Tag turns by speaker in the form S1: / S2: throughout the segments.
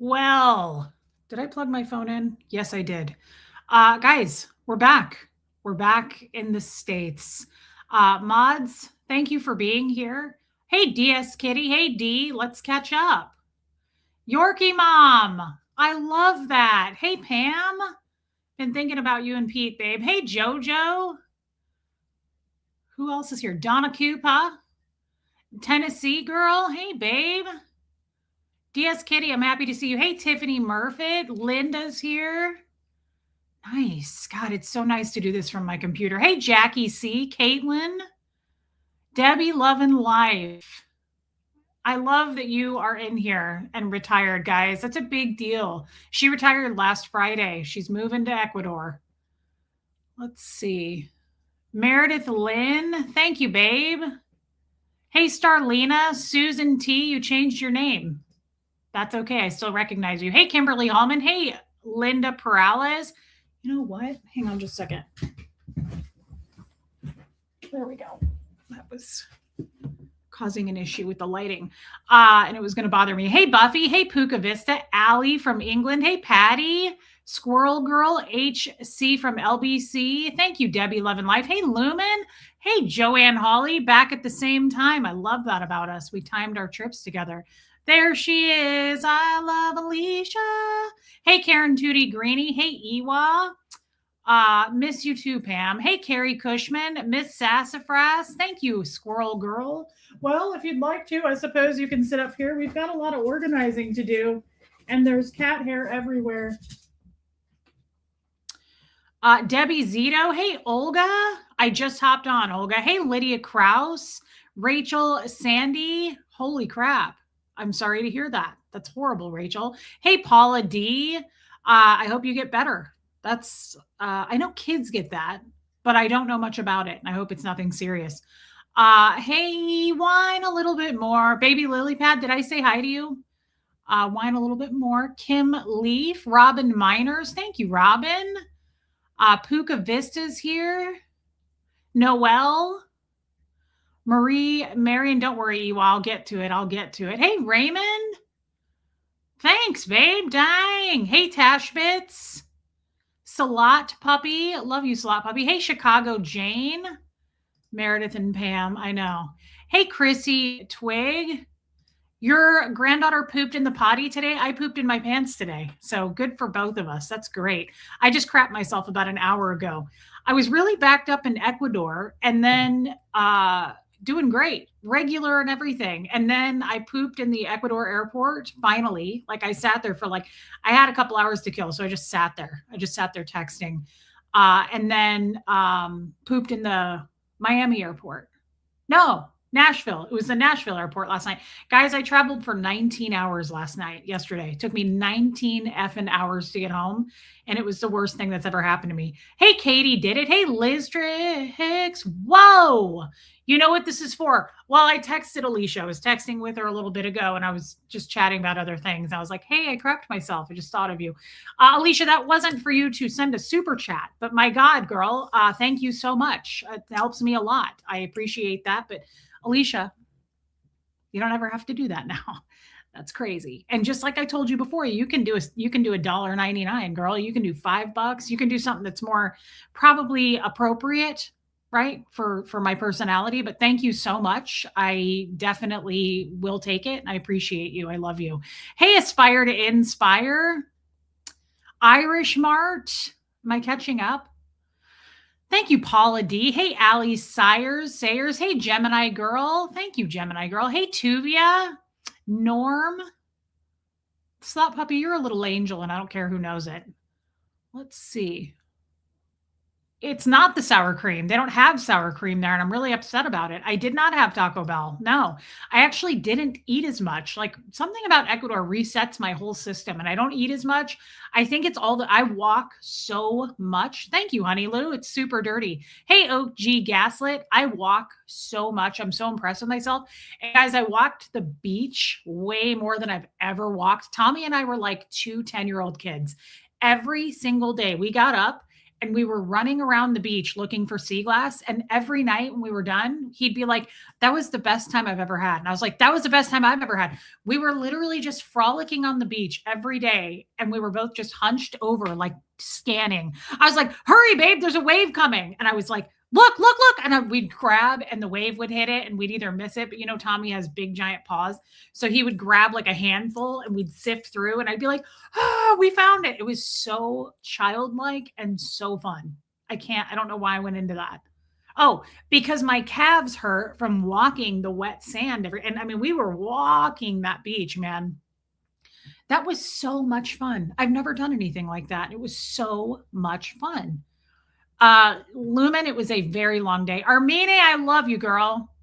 S1: Well, did I plug my phone in? Yes, I did. Guys, we're back. We're back in the States. Mods, thank you for being here. Hey, DS Kitty. Hey, D, let's catch up. Yorkie Mom, I love that. Hey, Pam, been thinking about you and Pete, babe. Hey, JoJo. Who else is here? Donna Koopa, Tennessee girl. Hey, babe. DS Kitty, I'm happy to see you. Hey, Tiffany Murphy. Linda's here. Nice. God, it's so nice to do this from my computer. Hey, Jackie C, Caitlin, Debbie, Love and Life. I love that you are in here and retired, guys. That's a big deal. She retired last Friday. She's moving to Ecuador. Let's see. Meredith Lynn, thank you, babe. Hey, Starlina, Susan T, you changed your name. That's okay. I still recognize you. Hey, Kimberly Hallman. Hey, Linda Perales. You know what? Hang on just a second. There we go. That was causing an issue with the lighting. And it was going to bother me. Hey, Buffy. Hey, Puka Vista. Allie from England. Hey, Patty. Squirrel Girl. HC from LBC. Thank you, Debbie Love and Life. Hey, Lumen. Hey, Joanne Hawley. Back at the same time. I love that about us. We timed our trips together. There she is. I love Alicia. Hey, Karen Tootie Greeny. Hey, Ewa. Miss you too, Pam. Hey, Carrie Cushman. Miss Sassafras. Thank you, Squirrel Girl. Well, if you'd like to, I suppose you can sit up here. We've got a lot of organizing to do, and there's cat hair everywhere. Debbie Zito. Hey, Olga. I just hopped on, Olga. Hey, Lydia Kraus. Rachel Sandy. Holy crap. I'm sorry to hear that. That's horrible, Rachel. Hey, Paula D. I hope you get better. That's, I know kids get that, but I don't know much about it. And I hope it's nothing serious. Hey, whine a little bit more. Baby Lily Pad, did I say hi to you? Whine a little bit more. Kim Leaf, Robin Miners. Thank you, Robin. Puka Vista's here. Noelle. Marie, Marion, don't worry, Ewa. I'll get to it. I'll get to it. Hey, Raymond. Thanks, babe. Dang. Hey, Tashbits. Salat Puppy. Love you, Salat Puppy. Hey, Chicago Jane. Meredith and Pam. I know. Hey, Chrissy Twig. Your granddaughter pooped in the potty today. I pooped in my pants today. So good for both of us. That's great. I just crapped myself about an hour ago. I was really backed up in Ecuador and then doing great, regular and everything. And then I pooped in the Ecuador airport finally. Like I sat there for I had a couple hours to kill. So I just sat there. I just sat there texting. And then pooped in the Miami airport. No, Nashville. It was the Nashville airport last night. Guys, I traveled for 19 hours yesterday. It took me 19 effing hours to get home. And it was the worst thing that's ever happened to me. Hey, Katie did it. Hey, Liz Hicks. Whoa. You know what this is for? Well, I texted Alicia. I was texting with her a little bit ago and I was just chatting about other things. I was like, hey, I correct myself. I just thought of you. Alicia, that wasn't for you to send a super chat, but my God, girl, thank you so much. It helps me a lot. I appreciate that. But Alicia, you don't ever have to do that now. That's crazy. And just like I told you before, you can do $1.99, girl. You can do $5. You can do something that's more probably appropriate, right? For my personality. But thank you so much. I definitely will take it. I appreciate you. I love you. Hey, Aspire to Inspire. Irish Mart. Am I catching up? Thank you, Paula D. Hey, Allie Sayers. Hey, Gemini Girl. Thank you, Gemini Girl. Hey, Tuvia. Norm. Slot Puppy, you're a little angel, and I don't care who knows it. Let's see. It's not the sour cream. They don't have sour cream there, and I'm really upset about it. I did not have Taco Bell. No, I actually didn't eat as much. Like something about Ecuador resets my whole system, and I don't eat as much. I think it's all that I walk so much. Thank you, Honey Lou. It's super dirty. Hey, OG Gaslit. I walk so much. I'm so impressed with myself. And guys, I walked the beach way more than I've ever walked. Tommy and I were like two 10-year-old kids. Every single day we got up and we were running around the beach looking for sea glass. And every night when we were done, he'd be like, "That was the best time I've ever had." And I was like, "That was the best time I've ever had." We were literally just frolicking on the beach every day. And we were both just hunched over, like scanning. I was like, "Hurry, babe, there's a wave coming." And I was like, "Look, look, look." And we'd grab and the wave would hit it and we'd either miss it. But Tommy has big, giant paws. So he would grab like a handful and we'd sift through and I'd be like, "Oh, we found it." It was so childlike and so fun. I don't know why I went into that. Oh, because my calves hurt from walking the wet sand and I mean, we were walking that beach, man. That was so much fun. I've never done anything like that. It was so much fun. Lumen, it was a very long day. Armine, I love you, girl.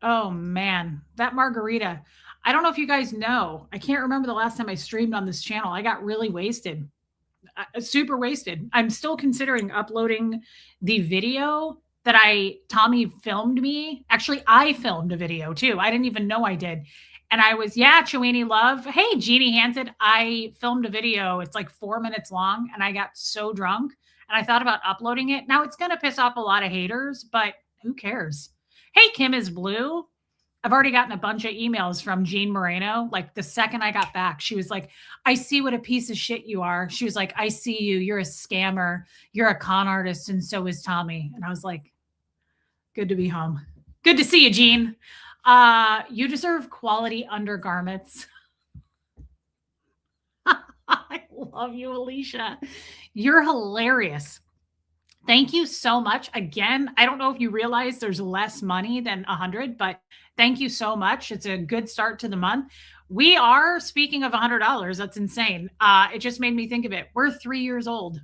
S1: Oh man, that margarita. I don't know if you guys know. I can't remember the last time I streamed on this channel. I got really wasted. Super wasted. I'm still considering uploading the video that Tommy filmed me. Actually, I filmed a video too. I didn't even know I did. And I was, yeah, Chewini Love. Hey, Jeannie Hansen. I filmed a video. It's like 4 minutes long and I got so drunk and I thought about uploading it. Now it's going to piss off a lot of haters, but who cares? Hey, Kim is Blue. I've already gotten a bunch of emails from Jean Moreno. Like the second I got back, she was like, "I see what a piece of shit you are." She was like, "I see you. You're a scammer. You're a con artist. And so is Tommy." And I was like, good to be home. Good to see you, Jean. You deserve quality undergarments. I love you, Alicia. You're hilarious. Thank you so much. Again, I don't know if you realize there's less money than 100, but thank you so much. It's a good start to the month. We are, speaking of $100, that's insane. It just made me think of it. We're 3 years old.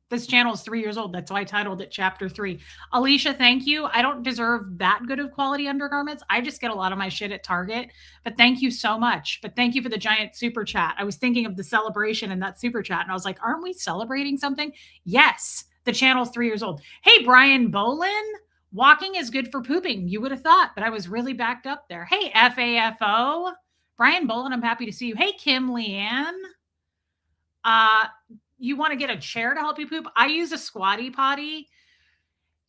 S1: This channel is 3 years old. That's why I titled it Chapter 3. Alicia, thank you. I don't deserve that good of quality undergarments. I just get a lot of my shit at Target, but thank you so much. But thank you for the giant super chat. I was thinking of the celebration in that super chat, and I was like, aren't we celebrating something? Yes. The channel's 3 years old. Hey, Brian Bolin. Walking is good for pooping. You would have thought, but I was really backed up there. Hey, FAFO. Brian Bolin, I'm happy to see you. Hey, Kim Leanne. You want to get a chair to help you poop? I use a squatty potty.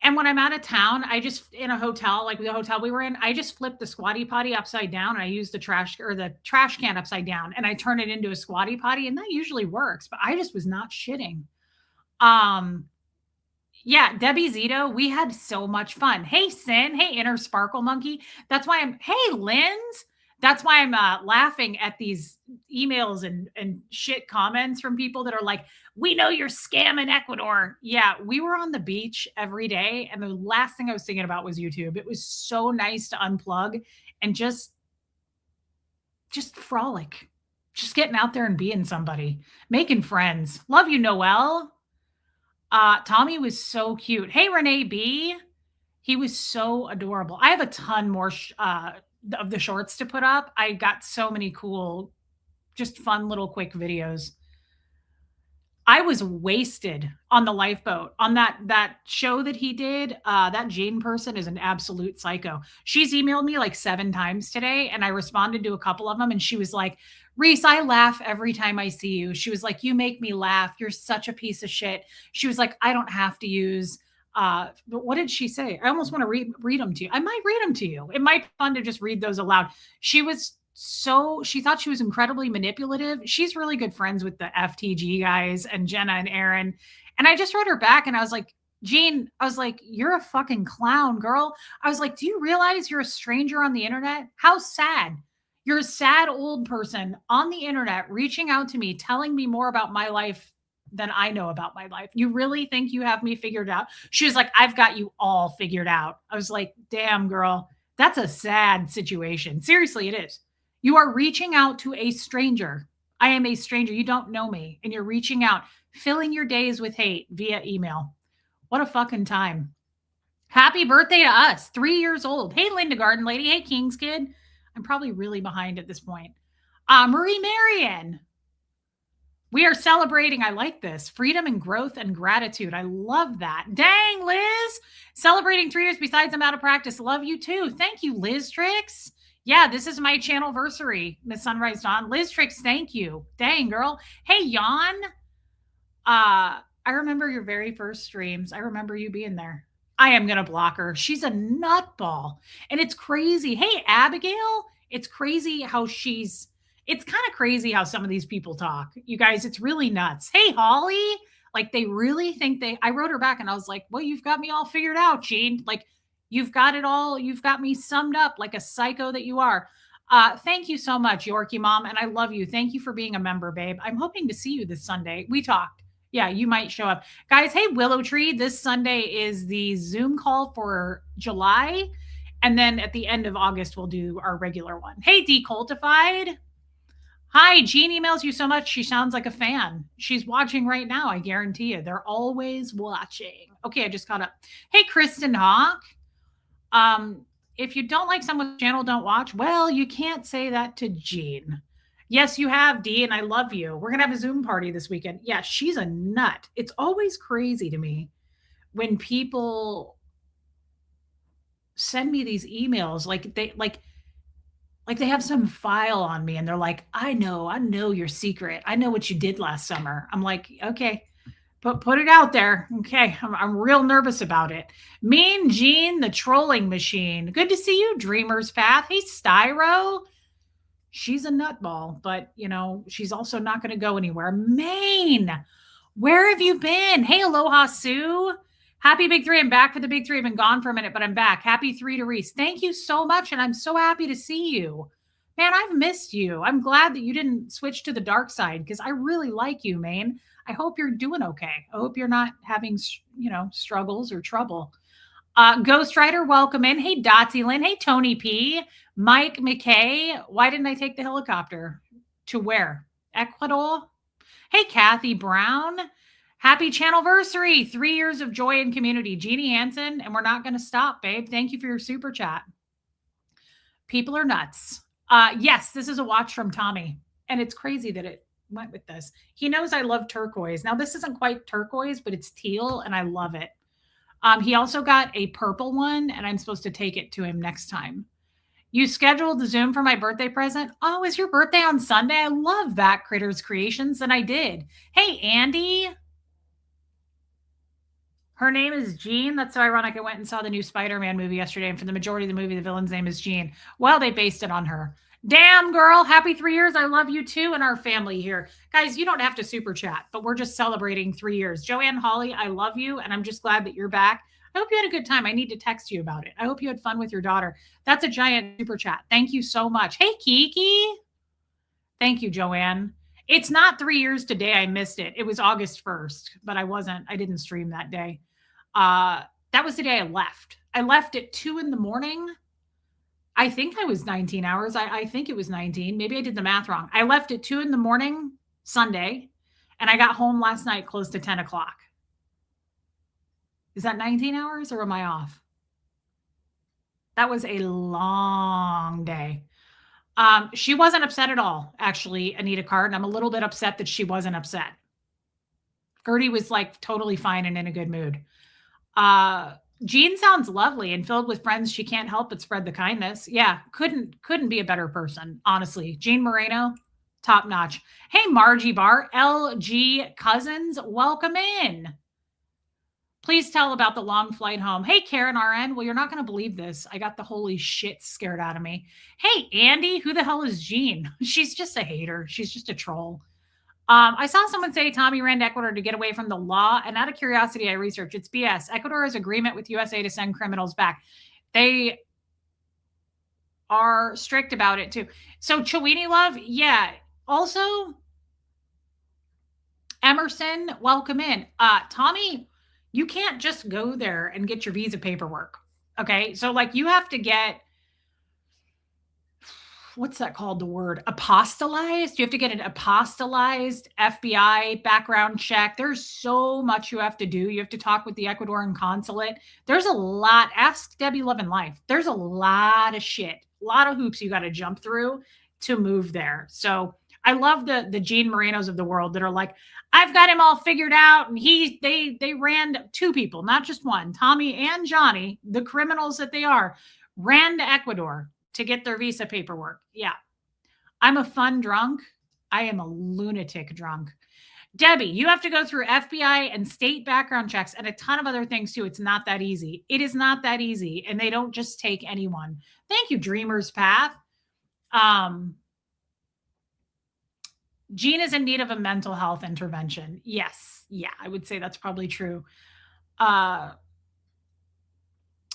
S1: And when I'm out of town, I just, in a hotel, like the hotel we were in, I just flip the squatty potty upside down and I use the trash can upside down and I turn it into a squatty potty. And that usually works, but I just was not shitting. Yeah, Debbie Zito, we had so much fun. Hey, Sin. Hey, Inner Sparkle Monkey. Hey, Linz. That's why I'm laughing at these emails and shit comments from people that are like, "We know you're scamming Ecuador." Yeah, we were on the beach every day. And the last thing I was thinking about was YouTube. It was so nice to unplug and just frolic. Just getting out there and being somebody, making friends. Love you, Noelle. Tommy was so cute. Hey, Renee B. He was so adorable. I have a ton more of the shorts to put up. I got so many cool, just fun little quick videos. I was wasted on the lifeboat on that show that he did. That Jane person is an absolute psycho. She's emailed me like 7 times today and I responded to a couple of them. And she was like, "Reese, I laugh every time I see you." She was like, "You make me laugh. You're such a piece of shit." She was like, "I don't have to use," but what did she say? I almost want to read them to you. I might read them to you. It might be fun to just read those aloud. She thought she was incredibly manipulative. She's really good friends with the FTG guys and Jenna and Aaron. And I just wrote her back and I was like, "Jean," I was like, "You're a fucking clown, girl." I was like, "Do you realize you're a stranger on the internet? How sad. You're a sad old person on the internet reaching out to me, telling me more about my life than I know about my life. You really think you have me figured out?" She was like, "I've got you all figured out." I was like, "Damn, girl, that's a sad situation." Seriously, it is. You are reaching out to a stranger. I am a stranger. You don't know me. And you're reaching out, filling your days with hate via email. What a fucking time. Happy birthday to us. 3 years old. Hey, Linda Garden Lady. Hey, King's Kid. I'm probably really behind at this point. Marie Marion. We are celebrating, I like this, freedom and growth and gratitude. I love that. Dang, Liz. Celebrating 3 years besides I'm out of practice. Love you too. Thank you, Liz Tricks. Yeah, this is my channelversary, Miss Sunrise Dawn. Liz Tricks, thank you. Dang, girl. Hey, Jan. I I remember your very first streams. I remember you being there. I am going to block her. She's a nutball. And it's crazy. Hey, Abigail, it's crazy how it's kind of crazy how some of these people talk. You guys, it's really nuts. Hey, Holly, like they really think I wrote her back and I was like, well, you've got me all figured out, Gene. Like you've got it all. You've got me summed up like a psycho that you are. Thank you so much, Yorkie Mom. And I love you. Thank you for being a member, babe. I'm hoping to see you this Sunday. We talked. Yeah, you might show up. Guys, hey, Willow Tree, this Sunday is the Zoom call for July. And then at the end of August, we'll do our regular one. Hey, Decultified. Hi, Jean emails you so much. She sounds like a fan. She's watching right now. I guarantee you. They're always watching. Okay, I just caught up. Hey, Kristen Hawk. If you don't like someone's channel, don't watch. Well, you can't say that to Jean. Yes, you have, Dee, and I love you. We're going to have a Zoom party this weekend. Yeah, she's a nut. It's always crazy to me when people send me these emails like they have some file on me and they're like, I know your secret. I know what you did last summer. I'm like, okay, put it out there. Okay. I'm real nervous about it. Mean Jean, the trolling machine. Good to see you, Dreamer's Path. Hey, Styro. She's a nutball, but she's also not going to go anywhere. Maine, where have you been? Hey, Aloha Sue. Happy Big Three. I'm back for the Big Three. I've been gone for a minute, but I'm back. Happy 3 to Reese. Thank you so much. And I'm so happy to see you. Man, I've missed you. I'm glad that you didn't switch to the dark side because I really like you, Maine. I hope you're doing okay. I hope you're not having, struggles or trouble. Ghost Rider, welcome in. Hey, Dotsy Lynn. Hey, Tony P. Mike McKay. Why didn't I take the helicopter? To where? Ecuador? Hey, Kathy Brown. Happy Channelversary. 3 years of joy and community. Jeannie Hansen, and we're not going to stop, babe. Thank you for your super chat. People are nuts. Yes, this is a watch from Tommy, and it's crazy that it went with this. He knows I love turquoise. Now, this isn't quite turquoise, but it's teal, and I love it. He also got a purple one, and I'm supposed to take it to him next time. You scheduled the Zoom for my birthday present? Oh, is your birthday on Sunday? I love that, Critters Creations, and I did. Hey, Andy. Her name is Jean. That's so ironic. I went and saw the new Spider-Man movie yesterday, and for the majority of the movie, the villain's name is Jean. Well, they based it on her. Damn, girl. Happy 3 years. I love you too and our family here. Guys, you don't have to super chat, but we're just celebrating 3 years. Joanne Holly, I love you, and I'm just glad that you're back. I hope you had a good time. I need to text you about it. I hope you had fun with your daughter. That's a giant super chat. Thank you so much. Hey, Kiki. Thank you, Joanne. It's not 3 years today. I missed it. It was August 1st, but I didn't stream that day. That was the day I left. I left at 2 a.m. I think I was 19 hours. I think it was 19. Maybe I did the math wrong. I left at 2 a.m. Sunday, and I got home last night close to 10 o'clock. Is that 19 hours or am I off? That was a long day. She wasn't upset at all, actually, Anita Card. And I'm a little bit upset that she wasn't upset. Gertie was like totally fine and in a good mood. Jean sounds lovely and filled with friends. She can't help but spread the kindness. Yeah, couldn't be a better person, honestly. Jean Moreno, top notch. Hey, Margie Bar, LG Cousins, welcome in. Please tell about the long flight home. Hey, Karen RN. Well, you're not going to believe this. I got the holy shit scared out of me. Hey, Andy, who the hell is Jean? She's just a hater. She's just a troll. I saw someone say Tommy ran to Ecuador to get away from the law. And out of curiosity, I researched. It's BS. Ecuador's agreement with USA to send criminals back. They are strict about it, too. So, Chowini Love, yeah. Also, Emerson, welcome in. Tommy, you can't just go there and get your visa paperwork. Okay. So like you have to get, what's that called? The word apostolized. You have to get an apostolized FBI background check. There's so much you have to do. You have to talk with the Ecuadorian consulate. There's a lot. Ask Debbie Love in Life. There's a lot of shit, a lot of hoops you got to jump through to move there. So I love the Jean Morenos of the world that are like, I've got him all figured out. And they ran 2 people, not just one. Tommy and Johnny, the criminals that they are, ran to Ecuador to get their visa paperwork. Yeah. I'm a fun drunk. I am a lunatic drunk. Debbie, you have to go through FBI and state background checks and a ton of other things too. It's not that easy. It is not that easy. And they don't just take anyone. Thank you, Dreamer's Path. Gene is in need of a mental health intervention. Yes. Yeah, I would say that's probably true.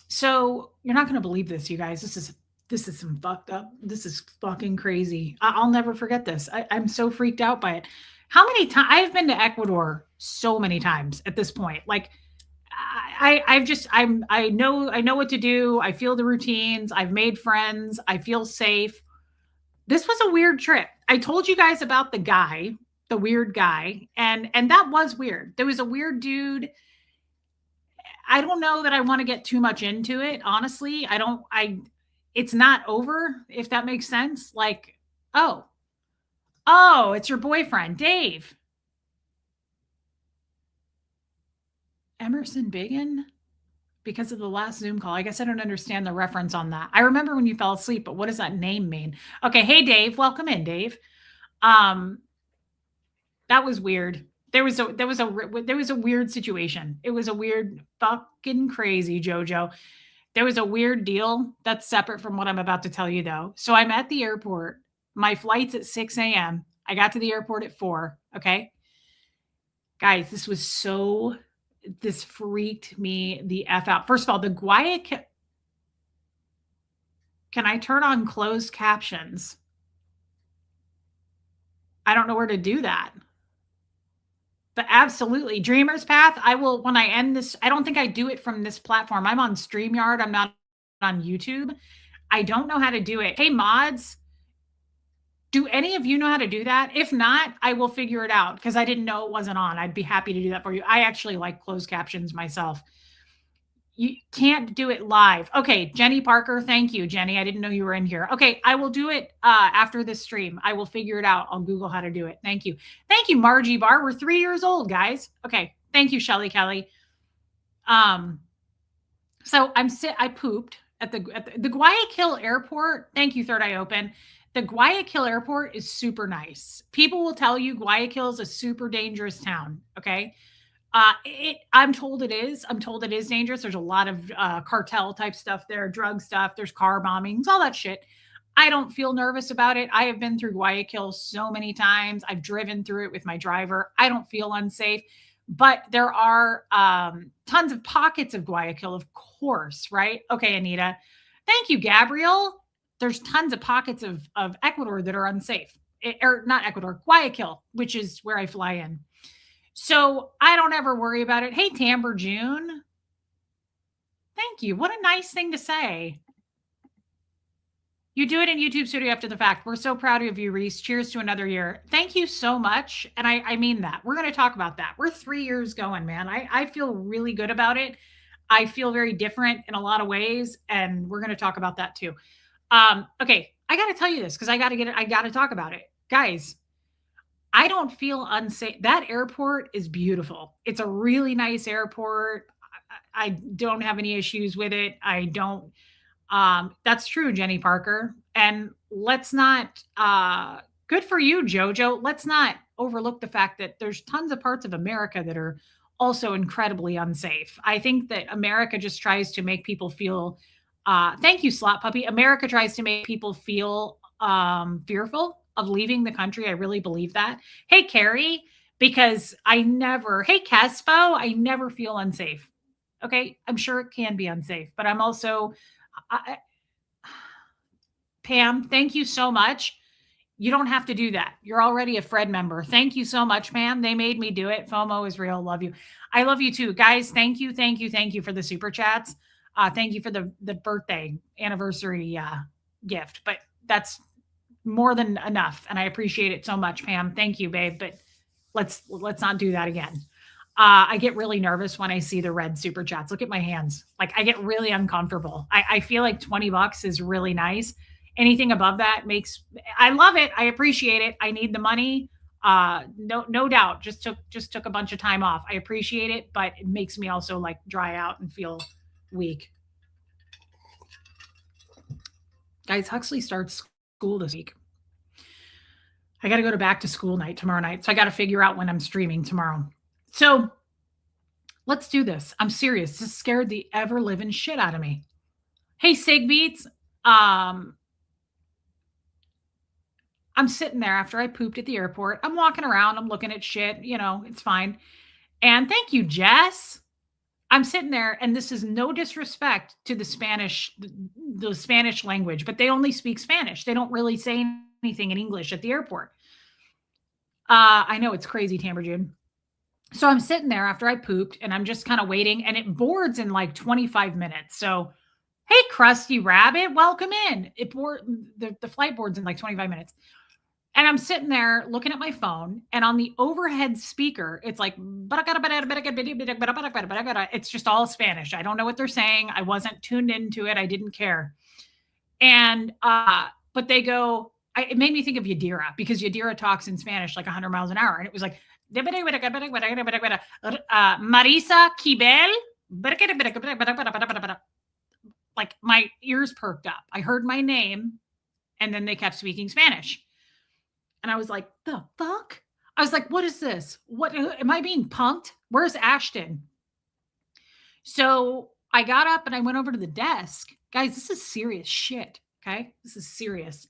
S1: So you're not going to believe this, you guys. This is some fucked up. This is fucking crazy. I'll never forget this. I'm so freaked out by it. How many times I've been to Ecuador so many times at this point. Like I know what to do. I feel the routines. I've made friends. I feel safe. This was a weird trip. I told you guys about the weird guy, and that was weird. There was a weird dude. I don't know that I want to get too much into it, honestly. It's not over, if that makes sense. Like, oh, it's your boyfriend, Dave. Emerson Biggin? Because of the last Zoom call. I guess I don't understand the reference on that. I remember when you fell asleep, but what does that name mean? Okay, hey Dave, welcome in, Dave. That was weird. There was a weird situation. It was a weird, fucking crazy, JoJo. There was a weird deal that's separate from what I'm about to tell you, though. So I'm at the airport. My flight's at 6 a.m. I got to the airport at 4. Okay, guys, this freaked me the F out. First of all, the Guayaquil. Can I turn on closed captions? I don't know where to do that. But absolutely, Dreamer's Path. I will, when I end this, I don't think I do it from this platform. I'm on StreamYard. I'm not on YouTube. I don't know how to do it. Hey, mods, do any of you know how to do that? If not, I will figure it out because I didn't know it wasn't on. I'd be happy to do that for you. I actually like closed captions myself. You can't do it live. Okay, Jenny Parker, thank you, Jenny. I didn't know you were in here. Okay, I will do it after this stream. I will figure it out. I'll Google how to do it. Thank you. Thank you, Margie Barr. We're 3 years old, guys. Okay, thank you, Shelly Kelly. So I pooped at the Guayaquil airport. Thank you, Third Eye Open. The Guayaquil airport is super nice. People will tell you Guayaquil is a super dangerous town. Okay. I'm told it is. I'm told it is dangerous. There's a lot of cartel type stuff there, drug stuff. There's car bombings, all that shit. I don't feel nervous about it. I have been through Guayaquil so many times. I've driven through it with my driver. I don't feel unsafe. But there are tons of pockets of Guayaquil, of course, right? Okay, Anita. Thank you, Gabriel. There's tons of pockets of Ecuador that are unsafe. Or not Ecuador, Guayaquil, which is where I fly in. So I don't ever worry about it. Hey, Tamber June. Thank you. What a nice thing to say. You do it in YouTube Studio after the fact. We're so proud of you, Reese. Cheers to another year. Thank you so much. And I mean that. We're going to talk about that. We're 3 years going, man. I feel really good about it. I feel very different in a lot of ways. And we're going to talk about that too. Okay. I got to tell you this because I got to talk about it. Guys, I don't feel unsafe. That airport is beautiful. It's a really nice airport. I don't have any issues with it. I don't. That's true, Jenny Parker. And let's not, good for you, Jojo. Let's not overlook the fact that there's tons of parts of America that are also incredibly unsafe. I think that America just tries to make people feel, thank you, Slot Puppy. America tries to make people feel fearful of leaving the country. I really believe that. Hey, Carrie, because hey, Kespo, I never feel unsafe. Okay. I'm sure it can be unsafe, but I'm also, Pam, thank you so much. You don't have to do that. You're already a Fred member. Thank you so much, Pam. They made me do it. FOMO is real. Love you. I love you too. Guys, thank you for the super chats. Thank you for the birthday anniversary gift. But that's more than enough. And I appreciate it so much, Pam. Thank you, babe. But let's not do that again. I get really nervous when I see the red super chats. Look at my hands. Like I get really uncomfortable. I feel like $20 is really nice. Anything above that I love it. I appreciate it. I need the money. No doubt. Just took a bunch of time off. I appreciate it, but it makes me also like dry out and feel weak. Guys, Huxley starts school this week. I got to go to back to school night tomorrow night. So I got to figure out when I'm streaming tomorrow. So let's do this. I'm serious. This scared the ever living shit out of me. Hey, Sig Beats. I'm sitting there after I pooped at the airport. I'm walking around. I'm looking at shit. You know, it's fine. And thank you, Jess. I'm sitting there, and this is no disrespect to the Spanish language, but they only speak Spanish. They don't really say anything in English at the airport. I know it's crazy, Tamber June. So I'm sitting there after I pooped, and I'm just kind of waiting, and it boards in like 25 minutes. So, hey, Krusty Rabbit, welcome in. The flight boards in like 25 minutes. And I'm sitting there looking at my phone, and on the overhead speaker, it's like, it's just all Spanish. I don't know what they're saying. I wasn't tuned into it. I didn't care. And, but they go, it made me think of Yadira, because Yadira talks in Spanish like 100 miles an hour. And it was like, Marisa Kibel. Like my ears perked up. I heard my name, and then they kept speaking Spanish. And I was like, the fuck? I was like, what is this? What am I being punked? Where's Ashton? So I got up and I went over to the desk. Guys, this is serious shit. Okay. This is serious.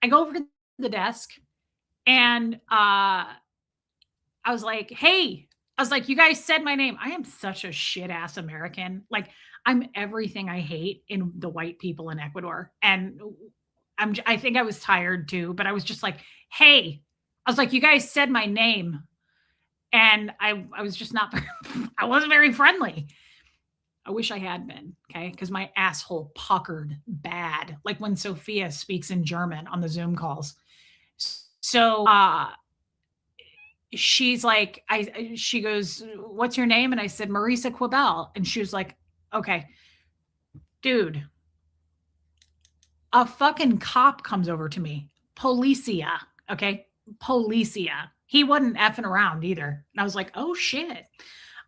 S1: I go over to the desk, and I was like, hey, I was like, you guys said my name. I am such a shit ass American. Like, I'm everything I hate in the white people in Ecuador. And I think I was tired too, but I was just like, hey, I was like, you guys said my name. And I was just not, I wasn't very friendly. I wish I had been, okay? Because my asshole puckered bad, like when Sophia speaks in German on the Zoom calls. So she's like, she goes, what's your name? And I said, Marisa Quibel. And she was like, okay, dude. A fucking cop comes over to me. Policia, okay? Policia. He wasn't effing around either. And I was like, oh shit.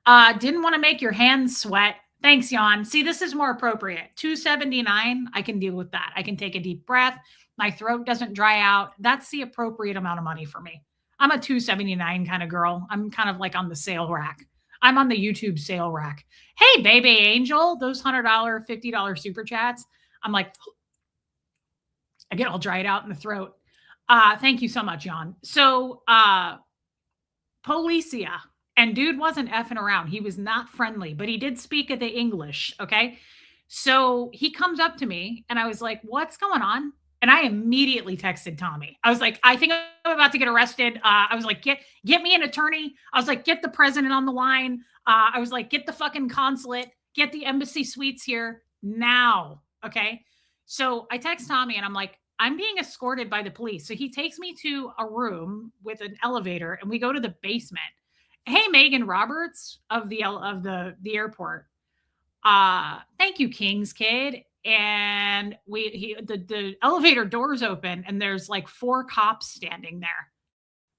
S1: Didn't want to make your hands sweat. Thanks, Jan. See, this is more appropriate. $279, I can deal with that. I can take a deep breath. My throat doesn't dry out. That's the appropriate amount of money for me. I'm a $279 kind of girl. I'm kind of like on the sale rack. I'm on the YouTube sale rack. Hey, baby angel, those $100, $50 super chats. I'm like, I get all dried out in the throat. Thank you so much, Jan. So, Policia, and dude wasn't effing around. He was not friendly, but he did speak the English. Okay. So he comes up to me, and I was like, what's going on? And I immediately texted Tommy. I was like, I think I'm about to get arrested. I was like, get me an attorney. I was like, get the president on the line. I was like, get the fucking consulate, get the embassy suites here now. Okay. So I text Tommy, and I'm like, I'm being escorted by the police. So he takes me to a room with an elevator, and we go to the basement. Hey, Megan Roberts of the airport. Thank you, King's Kid. And the elevator doors open, and there's like 4 cops standing there.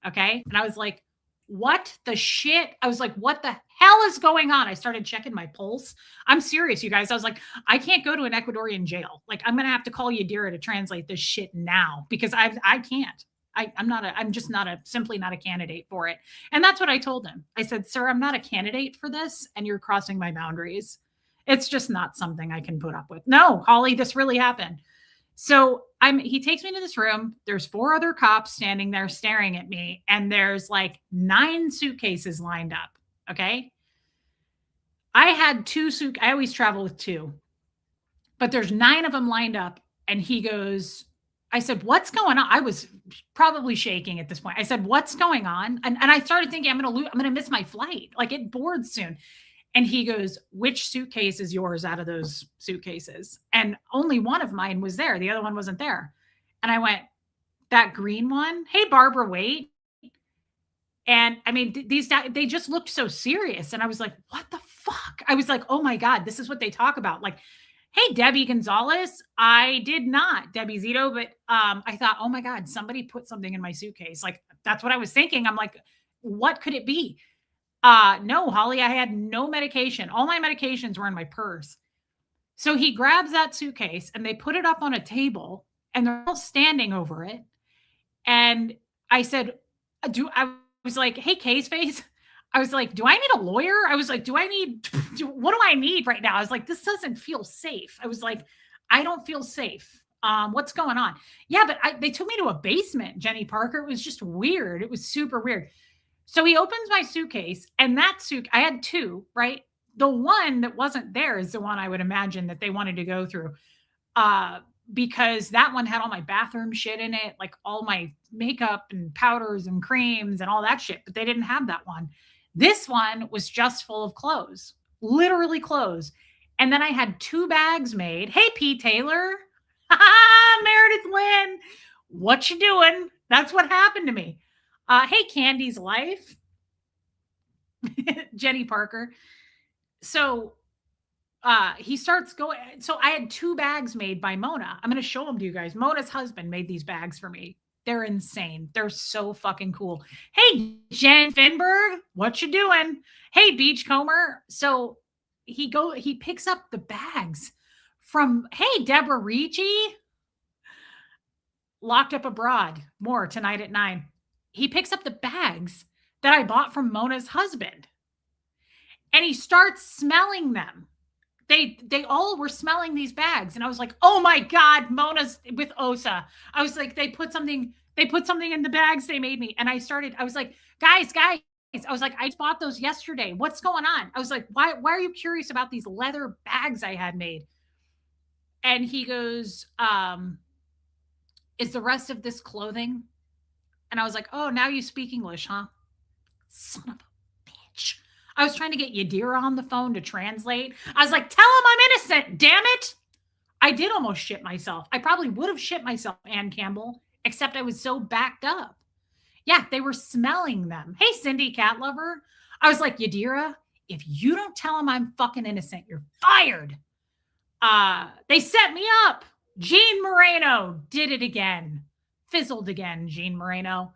S1: Okay. And I was like, what the shit? I was like, what the hell is going on? I started checking my pulse. I'm serious, you guys. I was like, I can't go to an Ecuadorian jail. Like, I'm going to have to call Yadira to translate this shit now, because I can't. I'm just simply not a candidate for it. And that's what I told him. I said, sir, I'm not a candidate for this, and you're crossing my boundaries. It's just not something I can put up with. No, Holly, this really happened. So he takes me to this room. There's 4 other cops standing there staring at me, and there's like 9 suitcases lined up. Okay. I had 2 I always travel with 2, but there's 9 of them lined up. And he goes, I said, what's going on? I was probably shaking at this point. I said, what's going on? And I started thinking, I'm going to miss my flight. Like, it boards soon. And he goes, which suitcase is yours out of those suitcases? And only one of mine was there. The other one wasn't there. And I went, that green one? Hey, Barbara Waite. And I mean, they just looked so serious. And I was like, what the fuck? I was like, oh my God, this is what they talk about. Like, hey, Debbie Gonzalez. I did not, Debbie Zito, but I thought, oh my God, somebody put something in my suitcase. Like, that's what I was thinking. I'm like, what could it be? No, Holly, I had no medication. All my medications were in my purse. So he grabs that suitcase, and they put it up on a table, and they're all standing over it. And I said, I was like, "Hey, Case Face." I was like, "Do I need a lawyer?" I was like, what do I need right now?" I was like, "This doesn't feel safe." I was like, "I don't feel safe. What's going on?" Yeah, but they took me to a basement, Jenny Parker. It was just weird. It was super weird. So he opens my suitcase, and that suit I had 2, right? The one that wasn't there is the one I would imagine that they wanted to go through. Uh, because that one had all my bathroom shit in it, like all my makeup and powders and creams and all that shit, but they didn't have that one. This one was just full of clothes, literally clothes. And then I had 2 bags made. Hey, P. Taylor. Meredith Lynn. What you doing? That's what happened to me. Hey, Candy's Life. Jenny Parker. So he starts going. So I had 2 bags made by Mona. I'm going to show them to you guys. Mona's husband made these bags for me. They're insane. They're so fucking cool. Hey, Jen Finberg, what you doing? Hey, Beachcomber. So he picks up the bags from, hey, Deborah Ricci, Locked Up Abroad. More tonight at 9. He picks up the bags that I bought from Mona's husband, and he starts smelling them. They all were smelling these bags, and I was like, "Oh my god, Mona's with Osa." I was like, they put something in the bags they made me, and I was like, guys, I was like, "I bought those yesterday. What's going on?" I was like, "Why are you curious about these leather bags I had made?" And he goes, "Is the rest of this clothing?" And I was like, "Oh, now you speak English, huh?" Son of a bitch. I was trying to get Yadira on the phone to translate. I was like, "Tell him I'm innocent, damn it." I did almost shit myself. I probably would have shit myself, Ann Campbell, except I was so backed up. Yeah, they were smelling them. Hey, Cindy Cat Lover. I was like, Yadira, if you don't tell him I'm fucking innocent, you're fired. They set me up. Jean Moreno did it again. Fizzled again, Jean Moreno.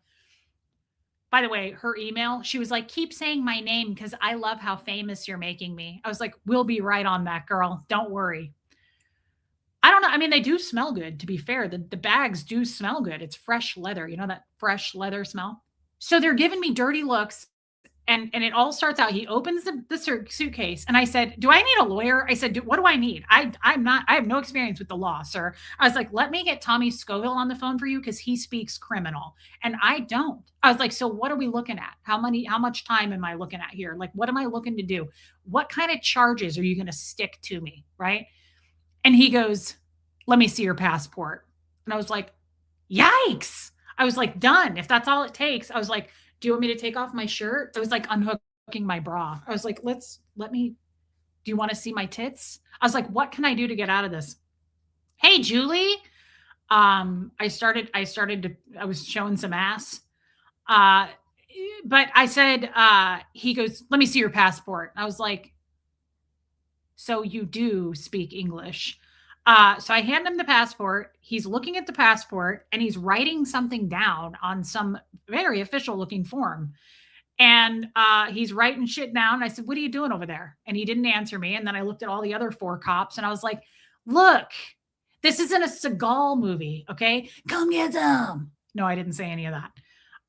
S1: By the way, her email, she was like, "Keep saying my name because I love how famous you're making me." I was like, "We'll be right on that, girl. Don't worry." I don't know. I mean, they do smell good, to be fair. The bags do smell good. It's fresh leather. You know that fresh leather smell? So they're giving me dirty looks. And it all starts out. He opens the suitcase, and I said, "Do I need a lawyer?" I said, "What do I need? I have no experience with the law, sir." I was like, "Let me get Tommy Scoville on the phone for you because he speaks criminal, and I don't." I was like, "So what are we looking at? How much time am I looking at here? Like, what am I looking to do? What kind of charges are you going to stick to me, right?" And he goes, "Let me see your passport." And I was like, "Yikes." I was like, "Done. If that's all it takes." I was like, "Do you want me to take off my shirt?" I was like unhooking my bra. I was like, do you want to see my tits?" I was like, "What can I do to get out of this?" Hey, Julie. I was showing some ass. Uh, but I said, he goes, "Let me see your passport." I was like, "So you do speak English?" So I hand him the passport. He's looking at the passport and he's writing something down on some very official looking form. And he's writing shit down. I said, "What are you doing over there?" And he didn't answer me. And then I looked at all the other 4 cops and I was like, "Look, this isn't a Seagal movie. Okay. Come get some." No, I didn't say any of that.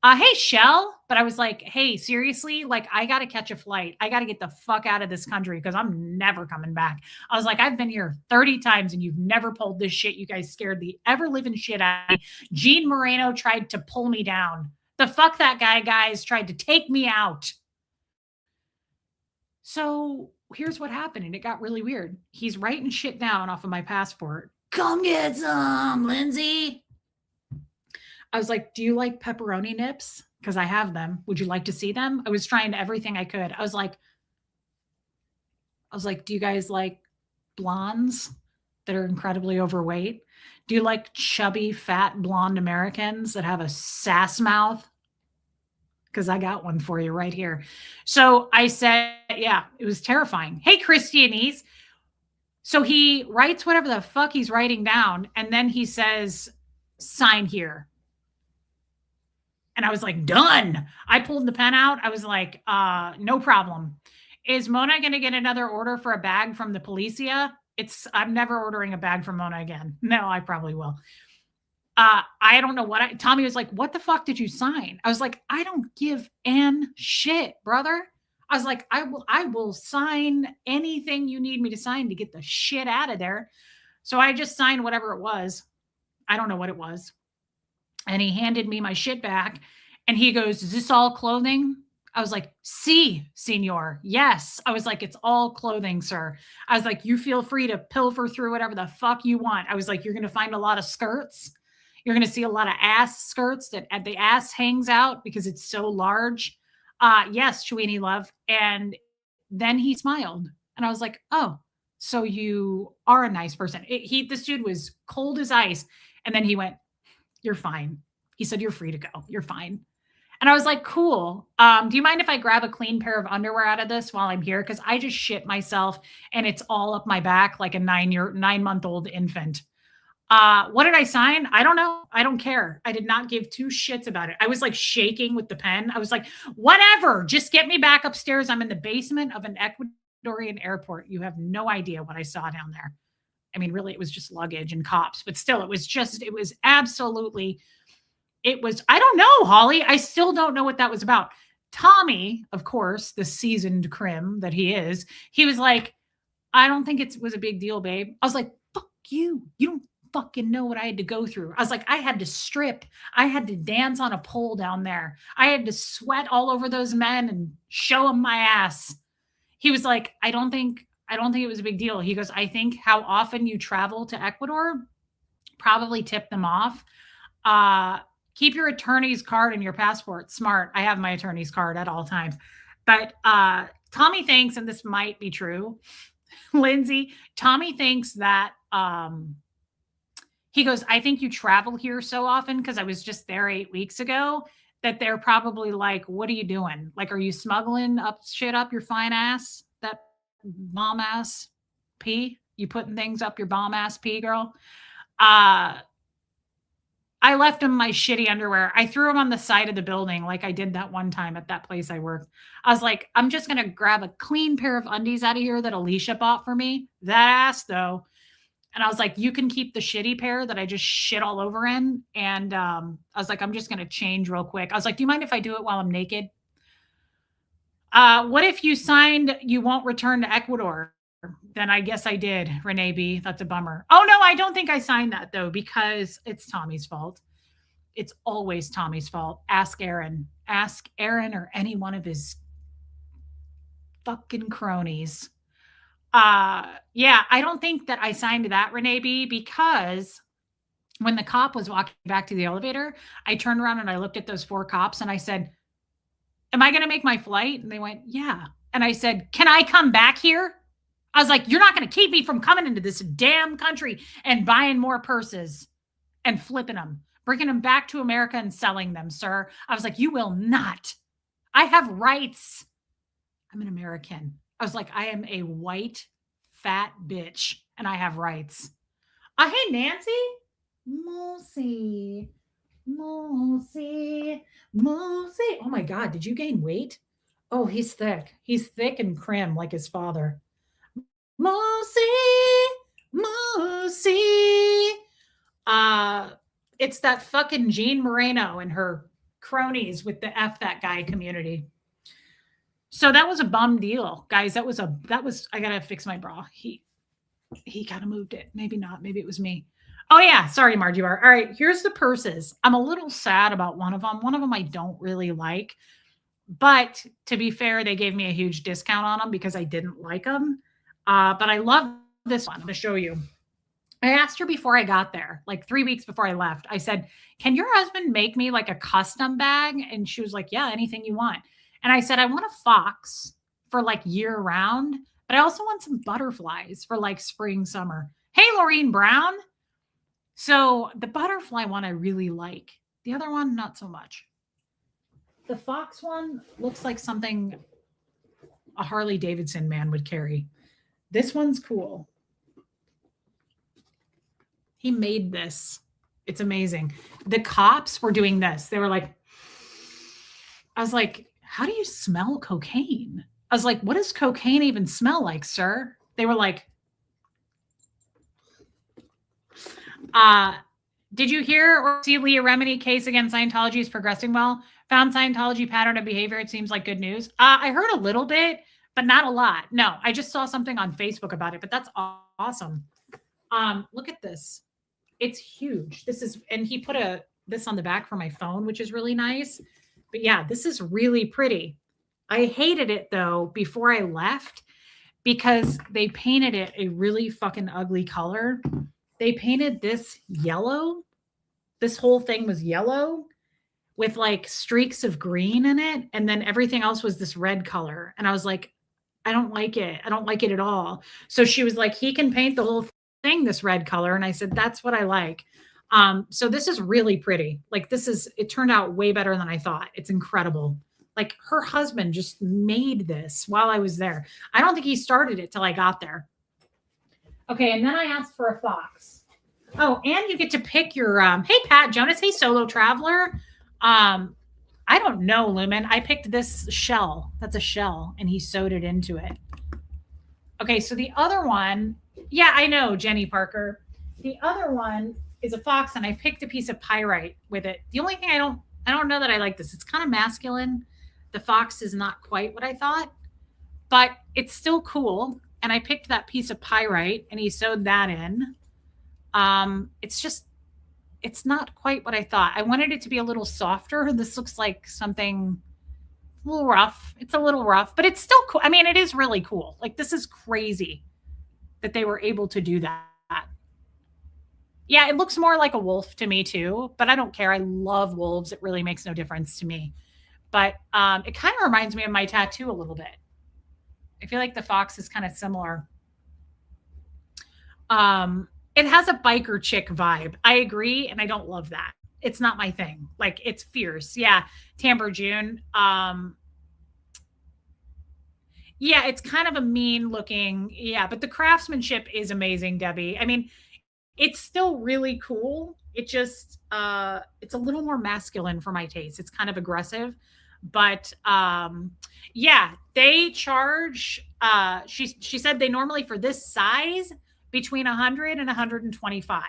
S1: Hey, Shell. But I was like, "Hey, seriously, like, I got to catch a flight. I got to get the fuck out of this country because I'm never coming back." I was like, "I've been here 30 times and you've never pulled this shit. You guys scared the ever living shit out of me. Gene Moreno tried to pull me down. The fuck that guy, guys, tried to take me out." So here's what happened. And it got really weird. He's writing shit down off of my passport. "Come get some, Lindsay." I was like, "Do you like pepperoni nips? Because I have them. Would you like to see them?" I was trying everything I could. "Do you guys like blondes that are incredibly overweight? Do you like chubby, fat, blonde Americans that have a sass mouth? Because I got one for you right here." So I said, yeah, it was terrifying. Hey, Christianese. So he writes whatever the fuck he's writing down, and then he says, "Sign here." And I was like, "Done." I pulled the pen out. I was like, "No problem. Is Mona going to get another order for a bag from the Policia?" I'm never ordering a bag from Mona again. No, I probably will. I don't know what Tommy was like, what the fuck did you sign? I was like, I don't give an shit, brother. I was like, I will sign anything you need me to sign to get the shit out of there. So I just signed whatever it was. I don't know what it was. And he handed me my shit back and he goes, "Is this all clothing?" I was like, "Si, senor. Yes." I was like, "It's all clothing, sir." I was like, "You feel free to pilfer through whatever the fuck you want." I was like, "You're going to find a lot of skirts. You're going to see a lot of ass skirts that at the ass hangs out because it's so large." Yes, Chouini love. And then he smiled. And I was like, "Oh, so you are a nice person." This dude was cold as ice. And then he went, "You're fine." He said, "You're free to go. You're fine." And I was like, "Cool. Do you mind if I grab a clean pair of underwear out of this while I'm here? Because I just shit myself and it's all up my back like a 9-month-old infant." What did I sign? I don't know. I don't care. I did not give two shits about it. I was like shaking with the pen. I was like, whatever, just get me back upstairs. I'm in the basement of an Ecuadorian airport. You have no idea what I saw down there. I mean, really, it was just luggage and cops, but still, it was absolutely, I don't know, Holly. I still don't know what that was about. Tommy, of course, the seasoned crim that he is, he was like, "I don't think it was a big deal, babe." I was like, "Fuck you. You don't fucking know what I had to go through." I was like, I had to strip. I had to dance on a pole down there. I had to sweat all over those men and show them my ass. He was like, I don't think it was a big deal. He goes, "I think how often you travel to Ecuador probably tip them off. Uh, Keep your attorney's card and your passport." Smart. I have my attorney's card at all times. But Tommy thinks, and this might be true, Lindsay, Tommy thinks that he goes, "I think you travel here so often because I was just there 8 weeks ago that they're probably like, what are you doing? Like, are you smuggling up shit up your fine ass? That bomb ass pee? You putting things up your bomb ass pee, girl?" Uh, I left him my shitty underwear. I threw them on the side of the building like I did that one time at that place I worked. I was like, I'm just going to grab a clean pair of undies out of here that Alicia bought for me. That ass, though. And I was like, "You can keep the shitty pair that I just shit all over in." And I was like, "I'm just going to change real quick." I was like, "Do you mind if I do it while I'm naked?" What if you signed you won't return to Ecuador? Then I guess I did, Renee B. That's a bummer. Oh, no, I don't think I signed that, though, because it's Tommy's fault. It's always Tommy's fault. Ask Aaron. Ask Aaron or any one of his fucking cronies. Yeah, I don't think that I signed that, Renee B, because when the cop was walking back to the elevator, I turned around and I looked at those 4 cops and I said, "Am I going to make my flight?" And they went, "Yeah." And I said, "Can I come back here?" I was like, "You're not going to keep me from coming into this damn country and buying more purses and flipping them, bringing them back to America and selling them, sir." I was like, "You will not. I have rights. I'm an American." I was like, "I am a white, fat bitch and I have rights." Hey, Nancy. Moosey. Moosey. Moosey. Oh my God. Did you gain weight? Oh, he's thick. He's thick and crim like his father. Moosey. Moosey. It's that fucking Jean Moreno and her cronies with the F that guy community. So that was a bum deal, guys. That was I gotta fix my bra. He kind of moved it. Maybe not. Maybe it was me. Oh yeah. Sorry, Margie Bar. All right. Here's the purses. I'm a little sad about one of them. One of them I don't really like. But to be fair, they gave me a huge discount on them because I didn't like them. But I love this one. I'm going to show you. I asked her before I got there, like 3 weeks before I left. I said, "Can your husband make me like a custom bag?" And she was like, "Yeah, anything you want." And I said, "I want a fox for like year round, but I also want some butterflies for like spring, summer." Hey, Laureen Brown. So the butterfly one I really like. The other one, not so much. The fox one looks like something a Harley Davidson man would carry. This one's cool. He made this. It's amazing. The cops were doing this. They were like, I was like, "How do you smell cocaine?" I was like, "What does cocaine even smell like, sir?" They were like, Did you hear or see Leah Remini case against Scientology is progressing well? Found Scientology pattern of behavior. It seems like good news. I heard a little bit, but not a lot. No, I just saw something on Facebook about it, but that's awesome. Look at this. It's huge. This is, and he put this on the back for my phone, which is really nice. But yeah, this is really pretty. I hated it though before I left because they painted it a really fucking ugly color. They painted this yellow. This whole thing was yellow with like streaks of green in it. And then everything else was this red color. And I was like, I don't like it. I don't like it at all. So she was like, he can paint the whole thing this red color. And I said, that's what I like. So this is really pretty. Like it turned out way better than I thought. It's incredible. Like her husband just made this while I was there. I don't think he started it till I got there. Okay. And then I asked for a fox. Oh, and you get to pick your, hey, Pat Jonas. Hey, Solo Traveler. I don't know, Lumen. I picked this shell. That's a shell. And he sewed it into it. Okay. So the other one, yeah, I know, Jenny Parker. The other one is a fox, and I picked a piece of pyrite with it. The only thing I don't know that I like this. It's kind of masculine. The fox is not quite what I thought, but it's still cool. And I picked that piece of pyrite, and he sewed that in. It's not quite what I thought. I wanted it to be a little softer. This looks like something a little rough. It's a little rough, but it's still cool. I mean, it is really cool. Like, this is crazy that they were able to do that. Yeah, it looks more like a wolf to me too, but I don't care. I love wolves. It really makes no difference to me. But it kind of reminds me of my tattoo a little bit. I feel like the fox is kind of similar. It has a biker chick vibe. I agree, and I don't love that. It's not my thing. Like, it's fierce. Yeah, Tamber June. Yeah, it's kind of a mean looking. Yeah, but the craftsmanship is amazing, Debbie. I mean, it's still really cool. It just it's a little more masculine for my taste. It's kind of aggressive, but yeah, they charge she said they normally for this size between 100 and 125.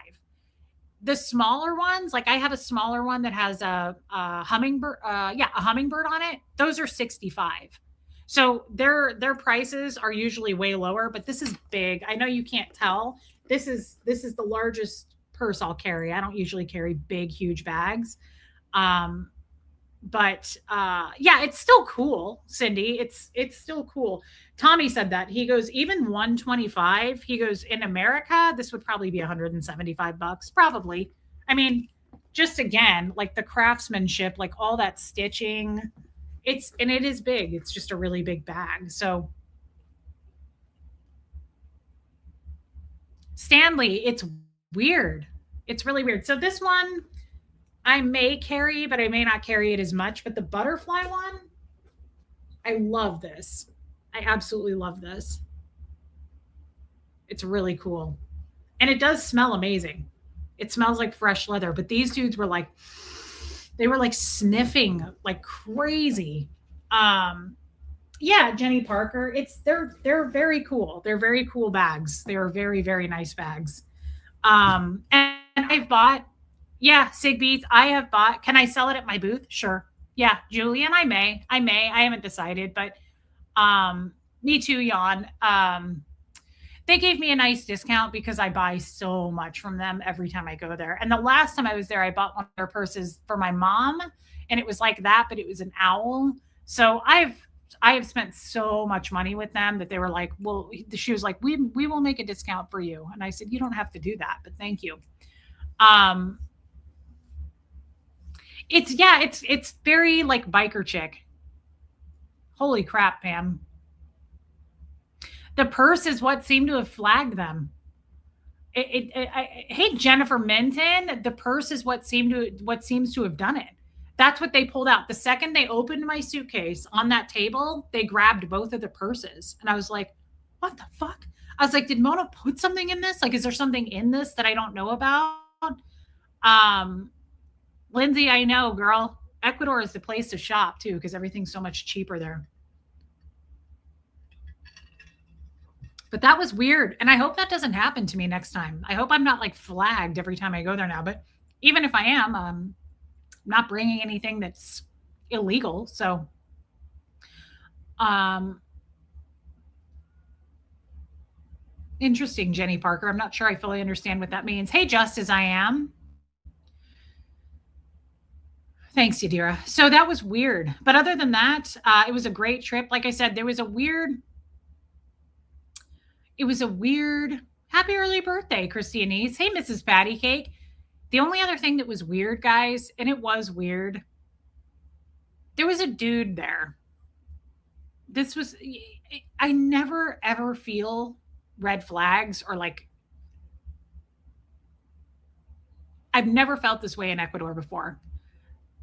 S1: The smaller ones, like I have a smaller one that has a hummingbird a hummingbird on it. Those are 65. So their prices are usually way lower, but this is big. I know you can't tell. This is the largest purse I'll carry. I don't usually carry big, huge bags. But yeah, it's still cool, Cindy. It's still cool. Tommy said that. He goes, even 125, he goes, in America, this would probably be $175, probably. I mean, just again, like the craftsmanship, like all that stitching. And it is big. It's just a really big bag. So Stanley, it's weird. It's really weird. So this one I may carry, but I may not carry it as much. But the butterfly one, I love this. I absolutely love this. It's really cool. And it does smell amazing. It smells like fresh leather. But these dudes were like, they were like sniffing like crazy. Yeah, Jenny Parker. They're very cool. They're very cool bags. They are very, very nice bags. And I've bought, yeah, Sig Beats. I have bought. Can I sell it at my booth? Sure. Yeah, Julian, I may. I haven't decided, but me too, Jan. They gave me a nice discount because I buy so much from them every time I go there. And the last time I was there, I bought one of their purses for my mom, and it was like that, but it was an owl. So I have spent so much money with them that they were like, well, she was like, we will make a discount for you. And I said, you don't have to do that, but thank you. It's very like biker chick. Holy crap, Pam. The purse is what seemed to have flagged them. Hey, Jennifer Minton, the purse is what seems to have done it. That's what they pulled out. The second they opened my suitcase on that table, they grabbed both of the purses. And I was like, what the fuck? I was like, did Mona put something in this? Like, is there something in this that I don't know about? Lindsay, I know, girl. Ecuador is the place to shop too, because everything's so much cheaper there. But that was weird. And I hope that doesn't happen to me next time. I hope I'm not like flagged every time I go there now. But even if I am, not bringing anything that's illegal. So, um, interesting, Jenny Parker. I'm not sure I fully understand what that means. Hey, just as I am. Thanks, Yadira. So that was weird. But other than that, it was a great trip. Like I said, it was a weird, happy early birthday, Christianese. Hey, Mrs. Patty Cake. The only other thing that was weird, guys, and it was weird, there was a dude there. This was, I never ever feel red flags or like, I've never felt this way in Ecuador before.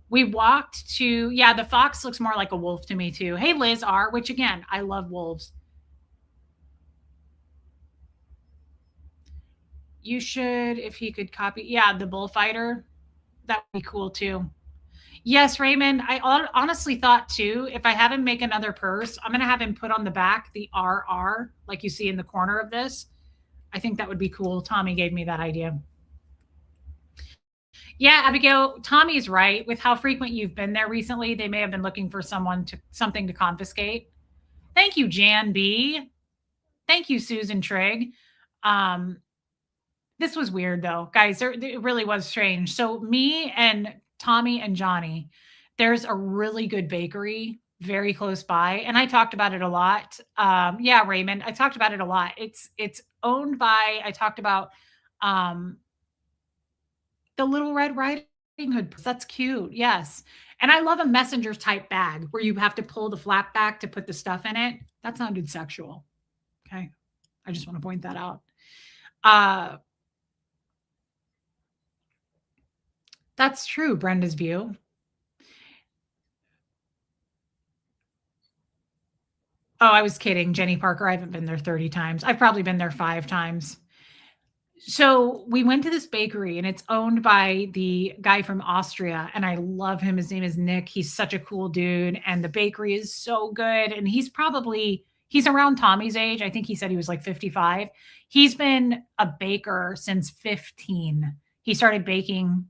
S1: We walked to, yeah, the fox looks more like a wolf to me too. Hey, Liz R, which again, I love wolves. You should, if he could copy, yeah, the bullfighter, that would be cool too. Yes, Raymond. I honestly thought too, if I have him make another purse, I'm going to have him put on the back the RR, like you see in the corner of this. I think that would be cool. Tommy gave me that idea. Yeah, Abigail, Tommy's right. With how frequent you've been there recently, they may have been looking for something to confiscate. Thank you, Jan B. Thank you, Susan Trigg. Um, this was weird though, guys. It really was strange. So me and Tommy and Johnny, there's a really good bakery very close by, and I talked about it a lot. Yeah, Raymond, I talked about it a lot. It's owned by. I talked about um, the Little Red Riding Hood. That's cute. Yes, and I love a messenger type bag where you have to pull the flap back to put the stuff in it. That sounded sexual. Okay, I just want to point that out. Uh, that's true, Brenda's view. Oh, I was kidding, Jenny Parker. I haven't been there 30 times. I've probably been there 5 times. So we went to this bakery and it's owned by the guy from Austria. And I love him. His name is Nick. He's such a cool dude. And the bakery is so good. And he's around Tommy's age. I think he said he was like 55. He's been a baker since 15. He started baking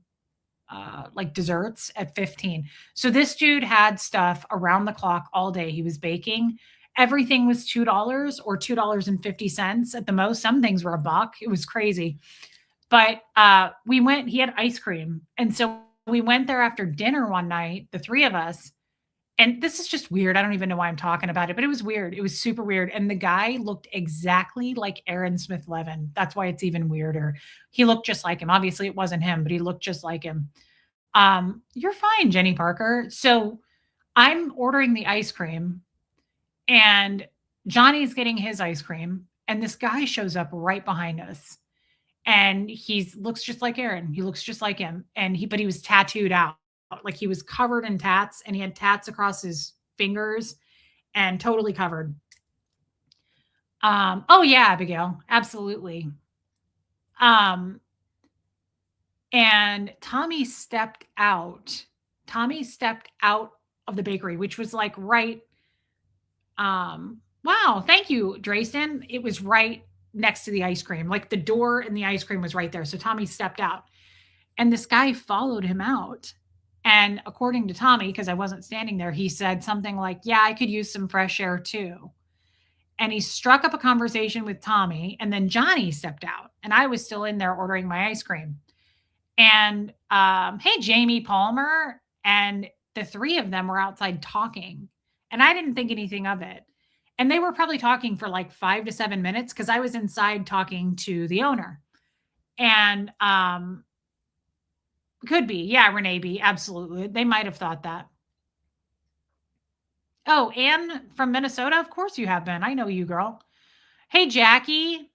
S1: like desserts at 15. So this dude had stuff around the clock all day. He was baking. Everything was $2 or $2.50 at the most. Some things were a buck. It was crazy. But we went, he had ice cream. And so we went there after dinner one night, the 3 of us. And this is just weird. I don't even know why I'm talking about it, but it was weird. It was super weird. And the guy looked exactly like Aaron Smith Levin. That's why it's even weirder. He looked just like him. Obviously, it wasn't him, but he looked just like him. You're fine, Jenny Parker. So I'm ordering the ice cream and Johnny's getting his ice cream. And this guy shows up right behind us. And he looks just like Aaron. He looks just like him. But he was tattooed out. Like he was covered in tats and he had tats across his fingers and totally covered. Oh yeah, Abigail. Absolutely. Um, and Tommy stepped out of the bakery, which was like right. Wow, thank you, Drayston. It was right next to the ice cream. Like the door and the ice cream was right there. So Tommy stepped out. And this guy followed him out. And according to Tommy, because I wasn't standing there, he said something like, yeah, I could use some fresh air too. And he struck up a conversation with Tommy. And then Johnny stepped out. And I was still in there ordering my ice cream. And hey, Jamie Palmer. And the 3 of them were outside talking. And I didn't think anything of it. And they were probably talking for like 5 to 7 minutes because I was inside talking to the owner. And could be. Yeah, Renee B. Absolutely. They might have thought that. Oh, Anne from Minnesota? Of course you have been. I know you, girl. Hey, Jackie.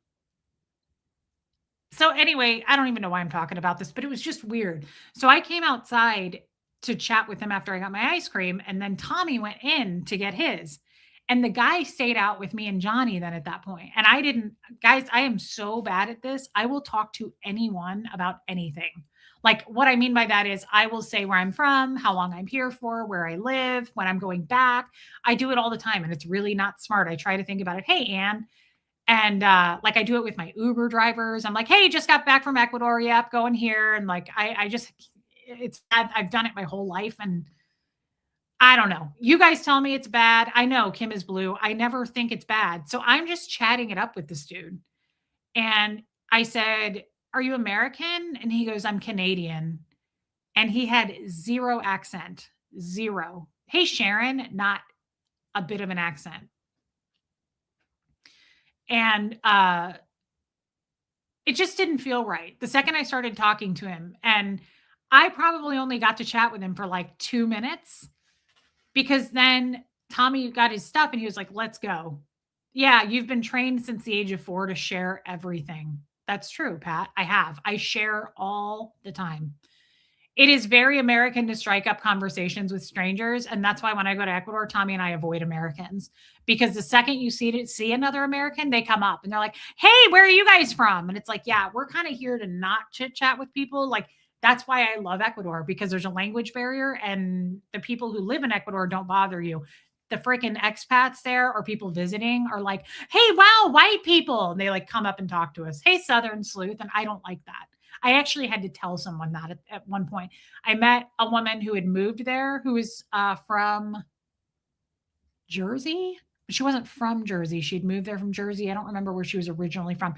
S1: So anyway, I don't even know why I'm talking about this, but it was just weird. So I came outside to chat with him after I got my ice cream, and then Tommy went in to get his. And the guy stayed out with me and Johnny then at that point. And I didn't, guys, I am so bad at this. I will talk to anyone about anything. Like what I mean by that is I will say where I'm from, how long I'm here for, where I live, when I'm going back. I do it all the time and it's really not smart. I try to think about it. Hey, Anne. And like I do it with my Uber drivers. I'm like, hey, just got back from Ecuador. Yep, going here. And like I just it's I've done it my whole life. And I don't know. You guys tell me it's bad. I know Kim is blue. I never think it's bad. So I'm just chatting it up with this dude. And I said, are you American? And he goes, I'm Canadian. And he had zero accent, zero. Hey, Sharon, not a bit of an accent. And it just didn't feel right. The second I started talking to him, and I probably only got to chat with him for like 2 minutes because then Tommy got his stuff and he was like, let's go. Yeah, you've been trained since the age of 4 to share everything. That's true, Pat. I have. I share all the time. It is very American to strike up conversations with strangers, and that's why when I go to Ecuador, Tommy and I avoid Americans because the second you see another American, they come up and they're like, "Hey, where are you guys from?" And it's like, "Yeah, we're kind of here to not chit chat with people." Like that's why I love Ecuador because there's a language barrier, and the people who live in Ecuador don't bother you. The freaking expats there or people visiting are like, "Hey, wow, white people," and they like come up and talk to us. "Hey, Southern sleuth," and I don't like that. I actually had to tell someone that at one point. I met a woman who had moved there who was from Jersey. She wasn't from Jersey. She'd moved there from Jersey. I don't remember where she was originally from.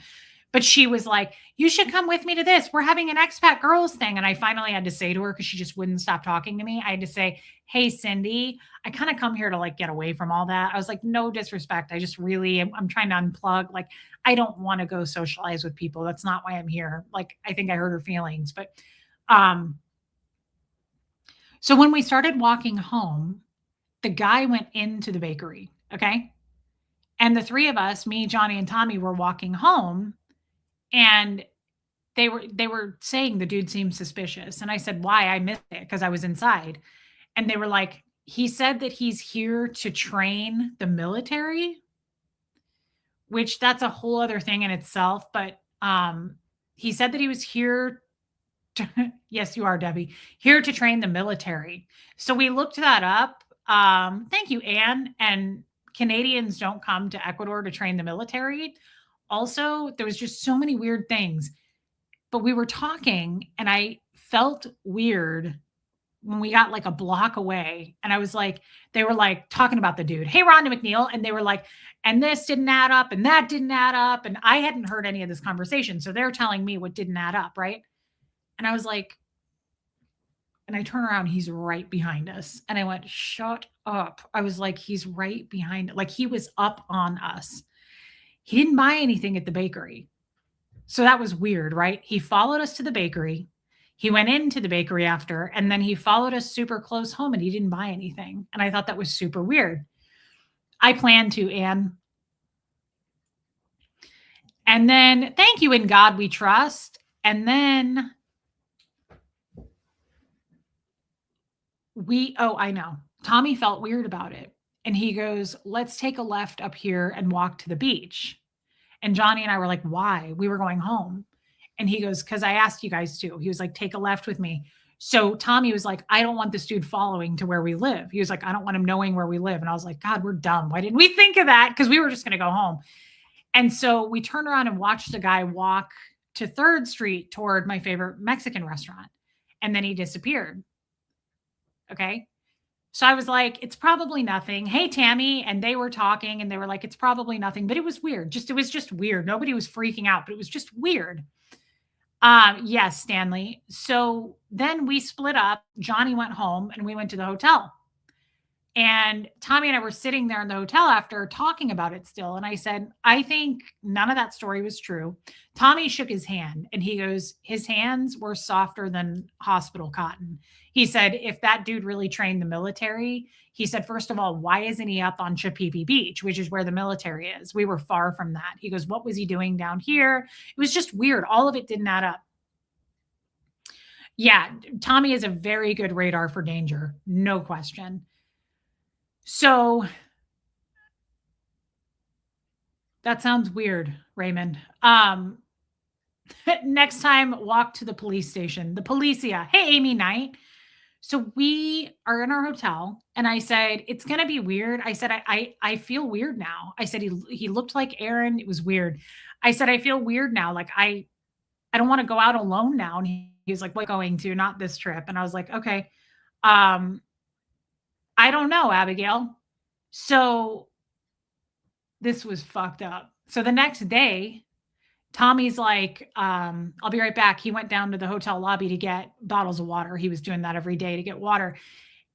S1: But she was like, you should come with me to this. We're having an expat girls thing. And I finally had to say to her, because she just wouldn't stop talking to me. I had to say, hey, Cindy, I kind of come here to like get away from all that. I was like, no disrespect. I just really, I'm trying to unplug. Like, I don't want to go socialize with people. That's not why I'm here. Like, I think I hurt her feelings. But so when we started walking home, the guy went into the bakery. Okay. And the three of us, me, Johnny, and Tommy, were walking home. And they were saying the dude seemed suspicious. And I said, why? I missed it because I was inside. And they were like, he said that he's here to train the military, which that's a whole other thing in itself. But he said that he was here to, yes, you are, Debbie, here to train the military. So we looked that up. Thank you, Anne. And Canadians don't come to Ecuador to train the military. Also, there was just so many weird things. But we were talking and I felt weird when we got like a block away. And I was like, they were like talking about the dude, hey, Rhonda McNeil. And they were like, and this didn't add up and that didn't add up. And I hadn't heard any of this conversation. So they're telling me what didn't add up. Right. And I was like, and I turn around, he's right behind us. And I went, shut up. I was like, he's right behind, like he was up on us. He didn't buy anything at the bakery. So that was weird, right? He followed us to the bakery. He went into the bakery after, and then he followed us super close home and he didn't buy anything. And I thought that was super weird. I plan to, Anne. And then, thank you, in God we trust. And then I know. Tommy felt weird about it. And he goes, let's take a left up here and walk to the beach. And Johnny and I were like, why? We were going home. And he goes, because I asked you guys to. He was like, take a left with me. So Tommy was like, I don't want this dude following to where we live. He was like, I don't want him knowing where we live. And I was like, God, we're dumb. Why didn't we think of that? Because we were just going to go home. And so we turned around and watched the guy walk to 3rd Street toward my favorite Mexican restaurant. And then he disappeared. Okay. So I was like, it's probably nothing. Hey, Tammy. And they were talking and they were like, it's probably nothing, but it was weird. It was just weird. Nobody was freaking out, but it was just weird. Yes, Stanley. So then we split up. Johnny went home and we went to the hotel. And Tommy and I were sitting there in the hotel after talking about it still. And I said, I think none of that story was true. Tommy shook his hand and he goes, his hands were softer than hospital cotton. He said, if that dude really trained the military, he said, first of all, why isn't he up on Chapipi Beach, which is where the military is? We were far from that. He goes, what was he doing down here? It was just weird. All of it didn't add up. Yeah, Tommy is a very good radar for danger. No question. So that sounds weird, Raymond. Next time, walk to the police station. The Policia. Hey, Amy Knight. So we are in our hotel, and I said, "It's gonna be weird." I said, I feel weird now." I said, "He looked like Aaron. It was weird." I said, "I feel weird now. Like, I don't wanna go out alone now." And he's like, "What going to? Not this trip." And I was like, "Okay." Um, I don't know, Abigail. So this was fucked up. So the next day, Tommy's like, "I'll be right back." He went down to the hotel lobby to get bottles of water. He was doing that every day to get water.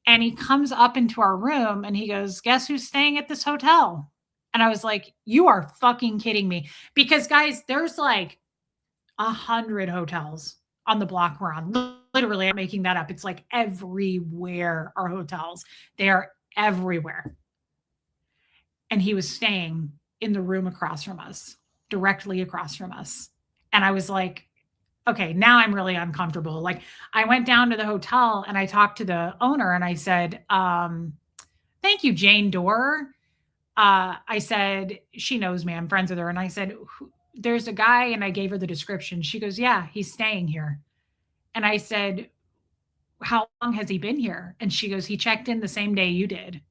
S1: And he comes up into our room and he goes, "Guess who's staying at this hotel?" And I was like, "You are fucking kidding me." Because guys, there's like 100 hotels on the block we're on. Literally, I'm making that up. It's like everywhere are hotels. They are everywhere. And he was staying in the room across from us, directly across from us. And I was like, okay, now I'm really uncomfortable. Like, I went down to the hotel and I talked to the owner and I said, "Thank you, Jane Doerr." I said, she knows me, I'm friends with her. And I said, "There's a guy," and I gave her the description. She goes, "Yeah, he's staying here." And I said, "How long has he been here?" And she goes, "He checked in the same day you did."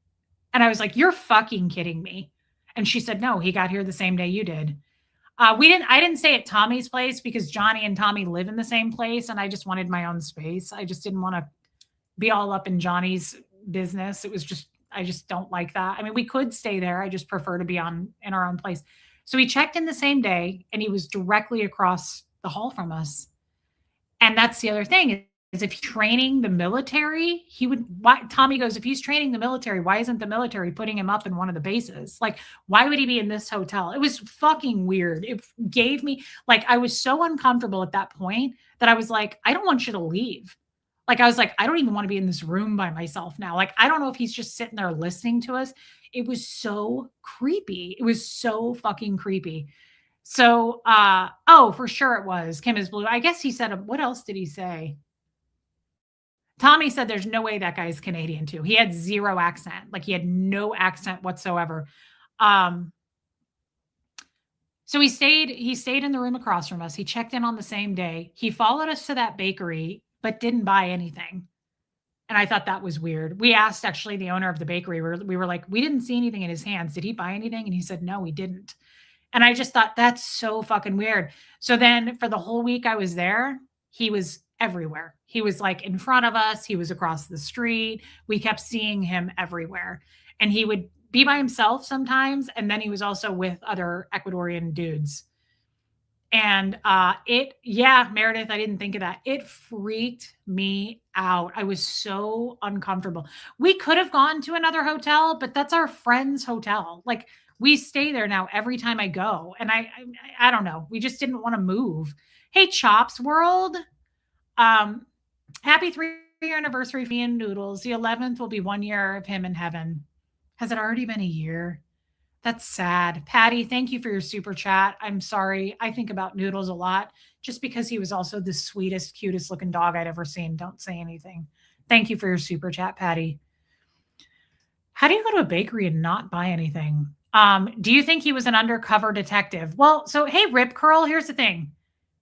S1: And I was like, "You're fucking kidding me." And she said, "No, he got here the same day you did." I didn't stay at Tommy's place because Johnny and Tommy live in the same place, and I just wanted my own space. I just didn't want to be all up in Johnny's business. It was just, I just don't like that. I mean, we could stay there. I just prefer to be in our own place. So he checked in the same day and he was directly across the hall from us. And that's the other thing is if he's training the military, he would why Tommy goes, if he's training the military, why isn't the military putting him up in one of the bases? Like, why would he be in this hotel? It was fucking weird. It gave me like I was so uncomfortable at that point that I was like, I don't want you to leave. Like I was like, I don't even want to be in this room by myself now. Like, I don't know if he's just sitting there listening to us. It was so creepy. It was so fucking creepy. So, oh, for sure it was. Kim is blue. I guess he said, what else did he say? Tommy said there's no way that guy's Canadian too. He had zero accent. Like he had no accent whatsoever. Um, so he stayed in the room across from us. He checked in on the same day. He followed us to that bakery, but didn't buy anything. And I thought that was weird. We asked actually the owner of the bakery, we were like, we didn't see anything in his hands. Did he buy anything? And he said, no, he didn't. And I just thought that's so fucking weird. So then for the whole week I was there, he was everywhere. He was like in front of us, he was across the street. We kept seeing him everywhere. And he would be by himself sometimes. And then he was also with other Ecuadorian dudes. And yeah, Meredith, I didn't think of that. It freaked me out. I was so uncomfortable. We could have gone to another hotel, but that's our friend's hotel. Like we stay there now every time I go. And I don't know. We just didn't want to move. Hey, Chops World. Um, happy 3-year anniversary for me and Noodles. The 11th will be 1 year of him in heaven. Has it already been a year? That's sad. Patty, thank you for your super chat. I'm sorry. I think about Noodles a lot just because he was also the sweetest, cutest looking dog I'd ever seen. Don't say anything. Thank you for your super chat, Patty. How do you go to a bakery and not buy anything? Do you think he was an undercover detective? Well, so hey, Rip Curl, here's the thing.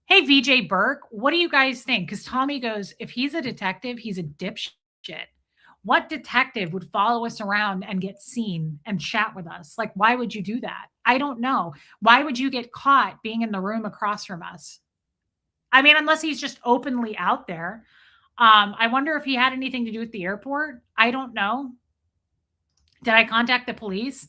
S1: Hey, VJ Burke, what do you guys think? Because Tommy goes, if he's a detective, he's a dipshit. What detective would follow us around and get seen and chat with us? Like, why would you do that? I don't know. Why would you get caught being in the room across from us? I mean, unless he's just openly out there. I wonder if he had anything to do with the airport. I don't know. Did I contact the police?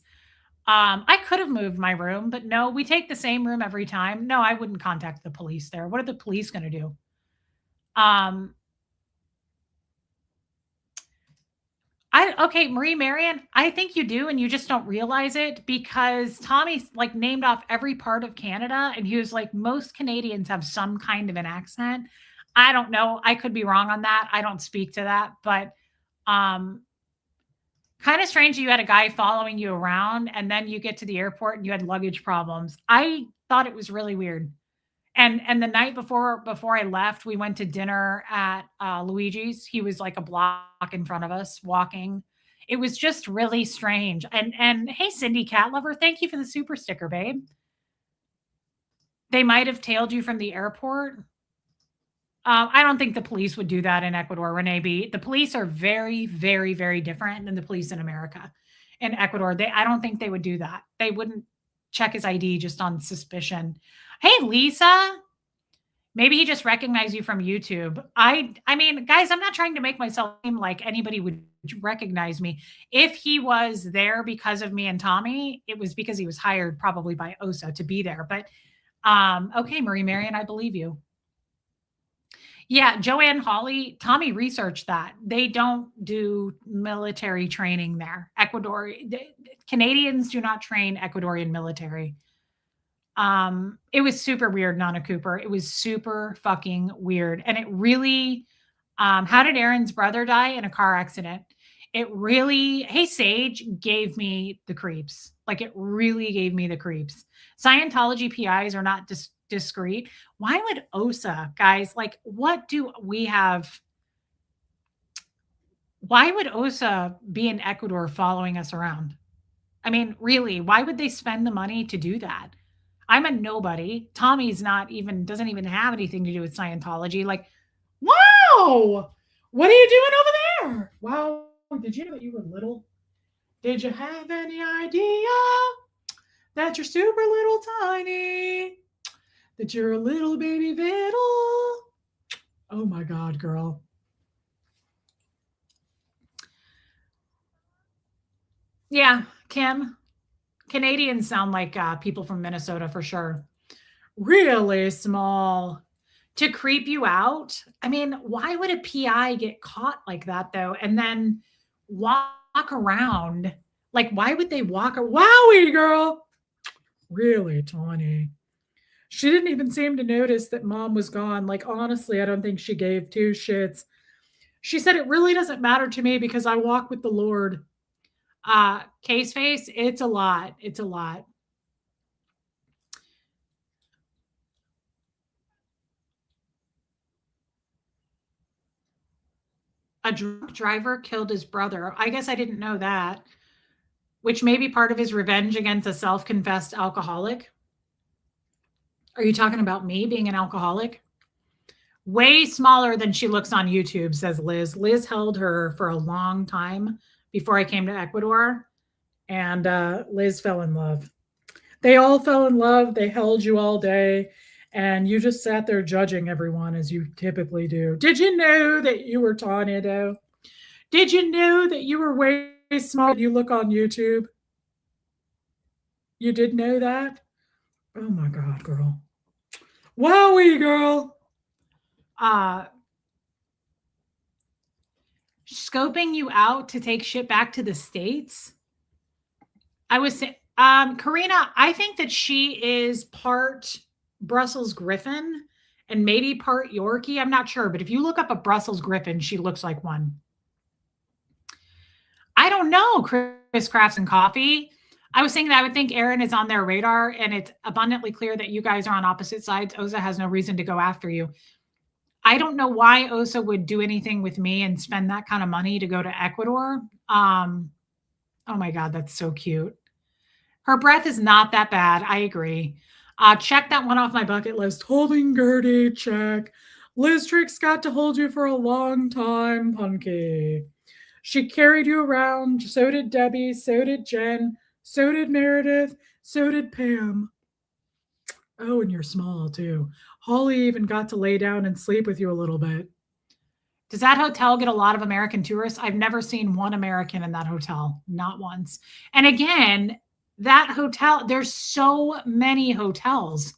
S1: I could have moved my room, but no, we take the same room every time. No, I wouldn't contact the police there. What are the police going to do? Okay, Marie Marion, I think you do, and you just don't realize it because Tommy like named off every part of Canada, and he was like, most Canadians have some kind of an accent. I don't know. I could be wrong on that. I don't speak to that, but kind of strange you had a guy following you around and then you get to the airport and you had luggage problems. I thought it was really weird. And the night before I left, we went to dinner at Luigi's. He was like a block in front of us walking. It was just really strange. And hey, Cindy Cat Lover, thank you for the super sticker, babe. They might have tailed you from the airport. I don't think the police would do that in Ecuador, Renee B. The police are very, very, very different than the police in America. In Ecuador, I don't think they would do that. They wouldn't check his ID just on suspicion. Hey, Lisa, maybe he just recognized you from YouTube. I mean, guys, I'm not trying to make myself seem like anybody would recognize me. If he was there because of me and Tommy, it was because he was hired probably by OSA to be there. But okay, Marie Marion, I believe you. Yeah, Joanne Hawley, Tommy researched that. They don't do military training there. Canadians do not train Ecuadorian military. It was super weird, Nana Cooper. It was super fucking weird. And it really, how did Aaron's brother die in a car accident? It really, hey, Sage, gave me the creeps. Like, it really gave me the creeps. Scientology PIs are not discreet. Why would OSA, guys, like, what do we have? Why would OSA be in Ecuador following us around? I mean, really, why would they spend the money to do that? I'm a nobody. Tommy's not even, doesn't even have anything to do with Scientology. Like, wow, what are you doing over there? Wow, did you know that you were little? Did you have any idea that you're super little tiny? That you're a little baby fiddle? Oh my God, girl. Yeah, Kim. Canadians sound like people from Minnesota for sure. Really small to creep you out. I mean, why would a PI get caught like that though? And then walk around? Like, why would they walk? Wowie, girl. Really tiny. She didn't even seem to notice that mom was gone. Like, honestly, I don't think she gave two shits. She said, it really doesn't matter to me because I walk with the Lord. Case face, it's a lot. It's a lot. A drunk driver killed his brother. I guess I didn't know that, which may be part of his revenge against a self confessed alcoholic. Are you talking about me being an alcoholic? Way smaller than she looks on YouTube, says Liz. Liz held her for a long time before I came to Ecuador, and Liz fell in love. They all fell in love. They held you all day, and you just sat there judging everyone as you typically do. Did you know that you were Tornado? Did you know that you were way smaller than you look on YouTube? You did know that? Oh my God, girl. Wowie, girl. Scoping you out to take shit back to the States? I was saying, Karina, I think that she is part Brussels Griffin and maybe part Yorkie. I'm not sure, but if you look up a Brussels Griffin, she looks like one. I don't know, Chris Crafts and Coffee. I was saying that I would think Aaron is on their radar, and it's abundantly clear that you guys are on opposite sides. OSA has no reason to go after you. I don't know why OSA would do anything with me and spend that kind of money to go to Ecuador. Oh my God, that's so cute. Her breath is not that bad. I agree. Check that one off my bucket list. Holding Gertie, check. Liz Trix got to hold you for a long time, Punky. She carried you around. So did Debbie. So did Jen. So did Meredith. So did Pam. Oh, and you're small too. Holly even got to lay down and sleep with you a little bit. Does that hotel get a lot of American tourists? I've never seen one American in that hotel, not once. And again, that hotel, there's so many hotels.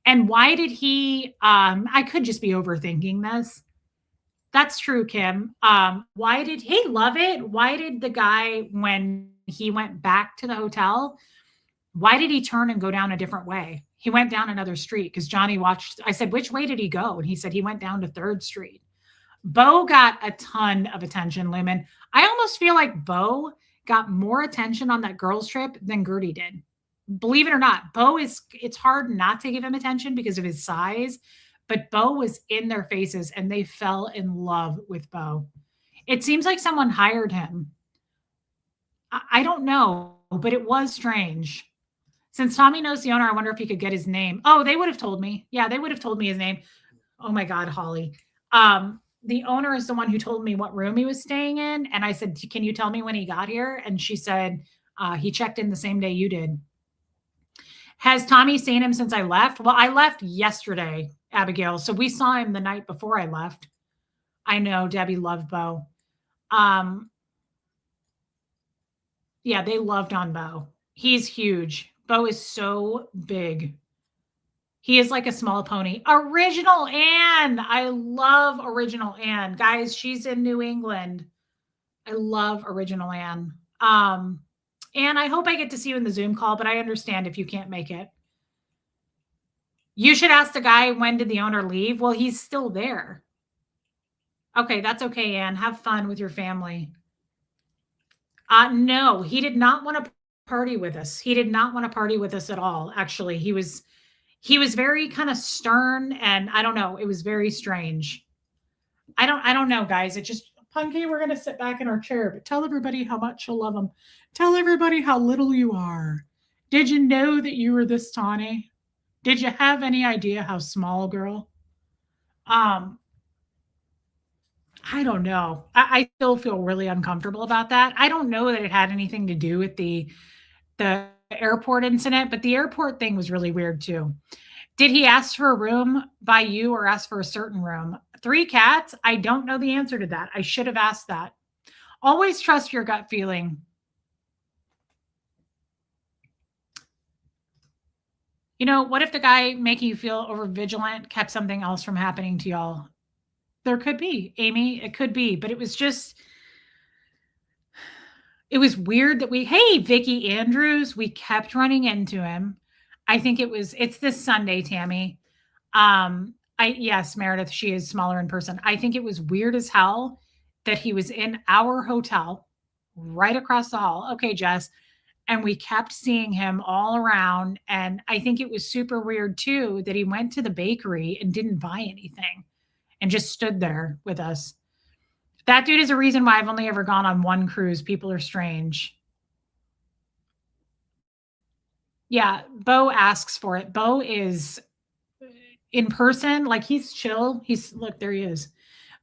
S1: And why did he, I could just be overthinking this. That's true, Kim. Why did he love it? Why did the guy, when he went back to the hotel, why did he turn and go down a different way? He went down another street because Johnny watched. I said, which way did he go? And he said he went down to 3rd Street. Bo got a ton of attention, Lumen. I almost feel like Bo got more attention on that girls trip than Gertie did. Believe it or not, it's hard not to give him attention because of his size, but Bo was in their faces and they fell in love with Bo. It seems like someone hired him. I don't know, but it was strange. Since Tommy knows the owner, I wonder if he could get his name. Oh, they would have told me. Yeah, they would have told me his name. Oh my God, Holly. The owner is the one who told me what room he was staying in. And I said, "Can you tell me when he got here?" And she said, he checked in the same day you did. Has Tommy seen him since I left? Well, I left yesterday, Abigail. So we saw him the night before I left. I know Debbie loved Bo. Um, yeah, they loved on Bo. He's huge. Bo is so big. He is like a small pony. Original Anne. I love Original Anne. Guys, she's in New England. I love Original Anne. Anne, I hope I get to see you in the Zoom call, but I understand if you can't make it. You should ask the guy, when did the owner leave? Well, he's still there. Okay, that's okay, Anne. Have fun with your family. No, he did not want to party with us. He did not want to party with us at all. Actually, he was very kind of stern, and I don't know, it was very strange. I don't know, guys. It just Punky, we're gonna sit back in our chair, but tell everybody how much you love them. Tell everybody how little you are. Did you know that you were this tawny? Did you have any idea how small, girl? Um, I don't know. I still feel really uncomfortable about that. I don't know that it had anything to do with the airport incident, but the airport thing was really weird too. Did he ask for a room by you or ask for a certain room? 3 cats? I don't know the answer to that. I should have asked that. Always trust your gut feeling. You know, what if the guy making you feel over vigilant kept something else from happening to y'all? There could be, Amy. It could be, but it was just, it was weird that hey, Vicky Andrews, we kept running into him. I think it's this Sunday, Tammy. Yes, Meredith, she is smaller in person. I think it was weird as hell that he was in our hotel right across the hall. Okay, Jess. And we kept seeing him all around. And I think it was super weird too that he went to the bakery and didn't buy anything and just stood there with us. That dude is a reason why I've only ever gone on one cruise. People are strange. Yeah, Bo asks for it. Bo is in person, like he's chill. Look, there he is.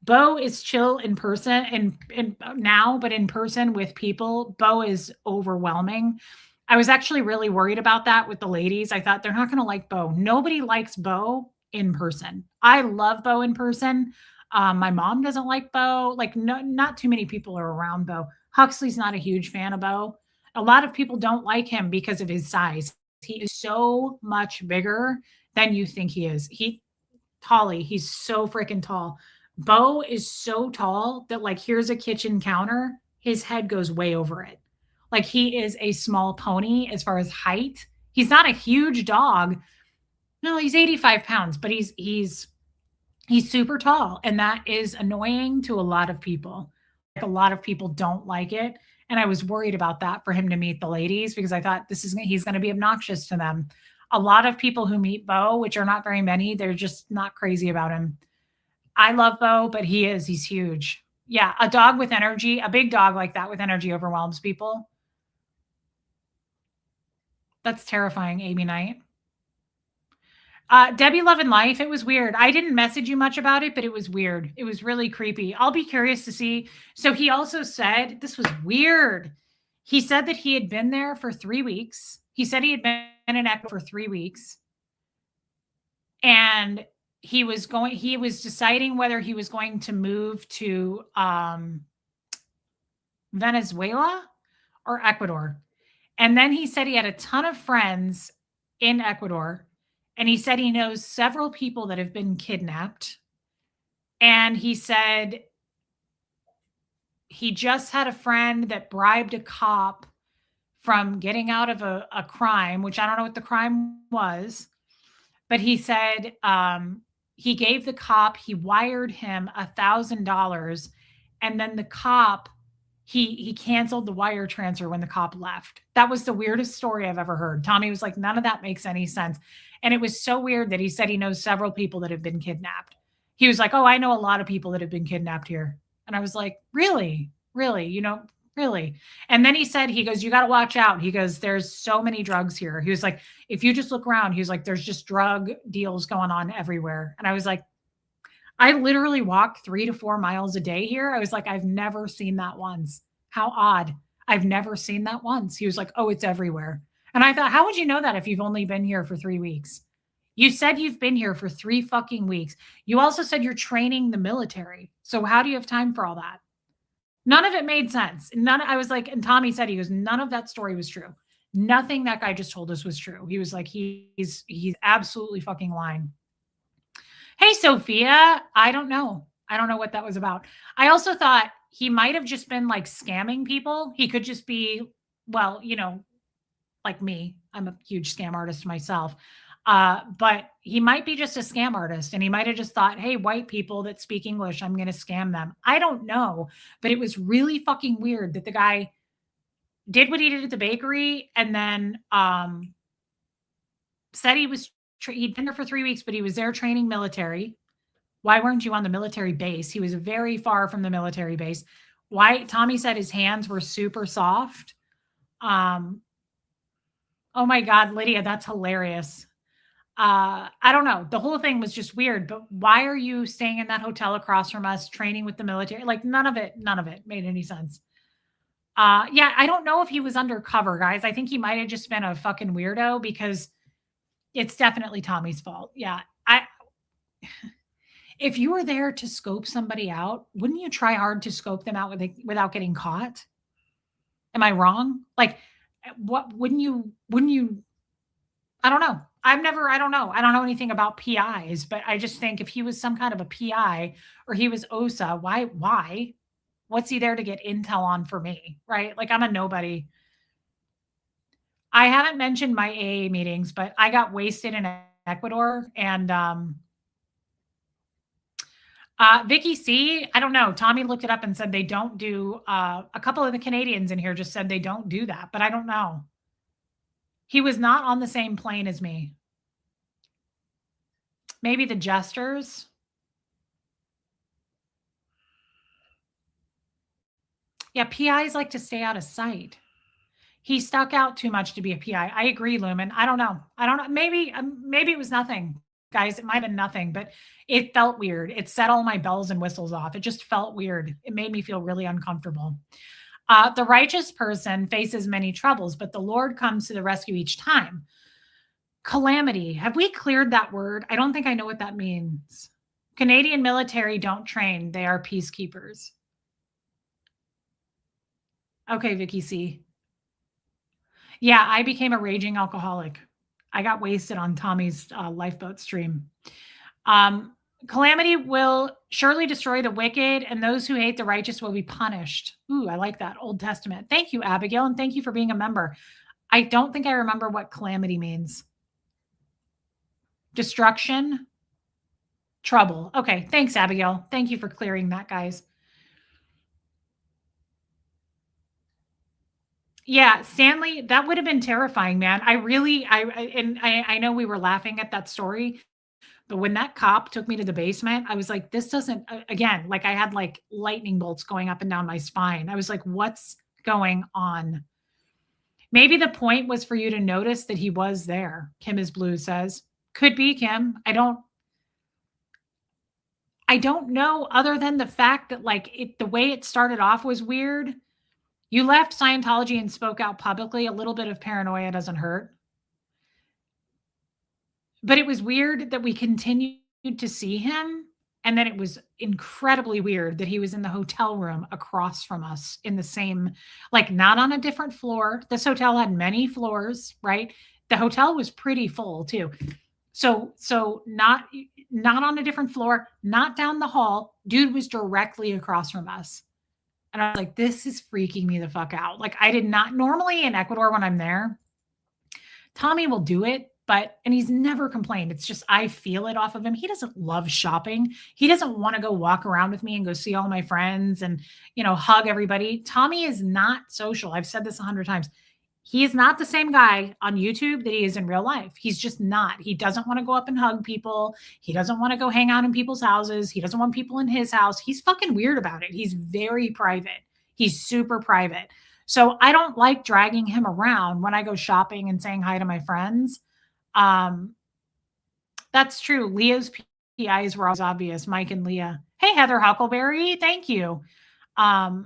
S1: Bo is chill in person and now, but in person with people, Bo is overwhelming. I was actually really worried about that with the ladies. I thought they're not going to like Bo. Nobody likes Bo in person. I love Bo in person. My mom doesn't like Bo. Like, no, not too many people are around Bo. Huxley's not a huge fan of Bo. A lot of people don't like him because of his size. He is so much bigger than you think he is. He's so freaking tall. Bo is so tall that, like, here's a kitchen counter, his head goes way over it. Like, he is a small pony as far as height. He's not a huge dog. No, he's 85 pounds, but he's super tall, and that is annoying to a lot of people. Like, a lot of people don't like it, and I was worried about that for him to meet the ladies because I thought he's going to be obnoxious to them. A lot of people who meet Bo, which are not very many, they're just not crazy about him. I love Bo, but he's huge. Yeah, a dog with energy, a big dog like that with energy overwhelms people. That's terrifying, Amy Knight. Debbie Love and Life, it was weird. I didn't message you much about it, but it was weird. It was really creepy. I'll be curious to see. So he also said, this was weird. He said that he had been there for 3 weeks. He said he had been in Ecuador for 3 weeks. And he was deciding whether he was going to move to Venezuela or Ecuador. And then he said he had a ton of friends in Ecuador. And he said he knows several people that have been kidnapped. And he said he just had a friend that bribed a cop from getting out of a crime, which I don't know what the crime was. But he said he gave the cop, he wired him $1,000. And then the cop, he canceled the wire transfer when the cop left. That was the weirdest story I've ever heard. Tommy was like, none of that makes any sense. And it was so weird that he said he knows several people that have been kidnapped. He was like, oh, I know a lot of people that have been kidnapped here. And I was like, really? Really? Really? And then he said, he goes, you got to watch out. He goes, there's so many drugs here. He was like, if you just look around, he was like, there's just drug deals going on everywhere. And I was like, I literally walk 3 to 4 miles a day here. I was like, "I've never seen that once. How odd. I've never seen that once." He was like, "Oh, it's everywhere." And I thought, "How would you know that if you've only been here for 3 weeks?" You said you've been here for 3 fucking weeks. You also said you're training the military. So how do you have time for all that? None of it made sense. None I was like and Tommy said, he goes, "None of that story was true. Nothing that guy just told us was true." He was like, He's absolutely fucking lying." Hey, Sophia. I don't know. I don't know what that was about. I also thought he might have just been like scamming people. He could just be, well, like me. I'm a huge scam artist myself. But he might be just a scam artist and he might have just thought, hey, white people that speak English, I'm going to scam them. I don't know. But it was really fucking weird that the guy did what he did at the bakery and then said he'd been there for 3 weeks, but he was there training military. Why weren't you on the military base? He was very far from the military base. Why? Tommy said his hands were super soft. Oh my God, Lydia, that's hilarious. I don't know. The whole thing was just weird, but why are you staying in that hotel across from us, training with the military? Like none of it made any sense. Yeah, I don't know if he was undercover, guys. I think he might have just been a fucking weirdo because it's definitely Tommy's fault. Yeah. If you were there to scope somebody out, wouldn't you try hard to scope them out without getting caught? Am I wrong? Like, what wouldn't you I don't know. I don't know. I don't know anything about PIs, but I just think if he was some kind of a PI or he was OSA, why? What's he there to get intel on for me, right? Like I'm a nobody. I haven't mentioned my AA meetings, but I got wasted in Ecuador and Vicky C, I don't know. Tommy looked it up and said they don't do a couple of the Canadians in here just said they don't do that, but I don't know. He was not on the same plane as me. Maybe the jesters. Yeah, PIs like to stay out of sight. He stuck out too much to be a PI. I agree, Lumen. I don't know. I don't know. Maybe it was nothing, guys. It might have been nothing, but it felt weird. It set all my bells and whistles off. It just felt weird. It made me feel really uncomfortable. The righteous person faces many troubles, but the Lord comes to the rescue each time. Calamity. Have we cleared that word? I don't think I know what that means. Canadian military don't train. They are peacekeepers. Okay, Vicky C. Yeah, I became a raging alcoholic. I got wasted on Tommy's lifeboat stream. Calamity will surely destroy the wicked, and those who hate the righteous will be punished. Ooh, I like that. Old Testament. Thank you, Abigail, and thank you for being a member. I don't think I remember what calamity means. Destruction, trouble. Okay, thanks, Abigail. Thank you for clearing that, guys. Yeah, Stanley, that would have been terrifying, man. I know we were laughing at that story, but when that cop took me to the basement, I was like, this doesn't again, like I had like lightning bolts going up and down my spine. I was like, what's going on? Maybe the point was for you to notice that he was there. Kim is Blue says. Could be, Kim. I don't know other than the fact that like the way it started off was weird. You left Scientology and spoke out publicly. A little bit of paranoia doesn't hurt. But it was weird that we continued to see him. And then it was incredibly weird that he was in the hotel room across from us in the same, like not on a different floor. This hotel had many floors, right? The hotel was pretty full too. So not on a different floor, not down the hall. Dude was directly across from us. And I was like, this is freaking me the fuck out. Like, I did not normally in Ecuador when I'm there, Tommy will do it, and he's never complained. It's just, I feel it off of him. He doesn't love shopping. He doesn't want to go walk around with me and go see all my friends and, hug everybody. Tommy is not social. I've said this 100 times. He is not the same guy on YouTube that he is in real life. He's just not. He doesn't want to go up and hug people. He doesn't want to go hang out in people's houses. He doesn't want people in his house. He's fucking weird about it. He's very private. He's super private. So I don't like dragging him around when I go shopping and saying hi to my friends. That's true. Leo's eyes were always obvious, Mike and Leah. Hey, Heather Huckleberry, thank you. But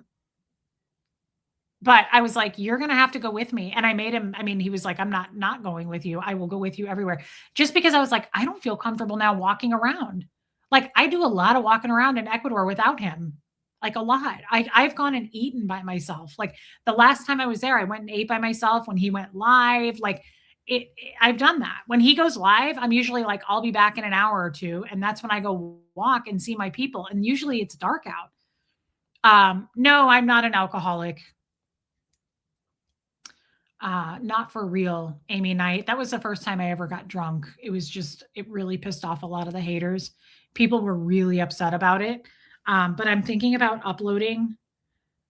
S1: I was like, you're going to have to go with me. And I made him, I mean, he was like, I'm not going with you. I will go with you everywhere. Just because I was like, I don't feel comfortable now walking around. Like I do a lot of walking around in Ecuador without him. Like a lot. I've gone and eaten by myself. Like the last time I was there, I went and ate by myself when he went live. Like I've done that. When he goes live, I'm usually like, I'll be back in an hour or two. And that's when I go walk and see my people. And usually it's dark out. No, I'm not an alcoholic. Not for real, Amy Knight. That was the first time I ever got drunk. It was just, it really pissed off a lot of the haters. People were really upset about it. But I'm thinking about uploading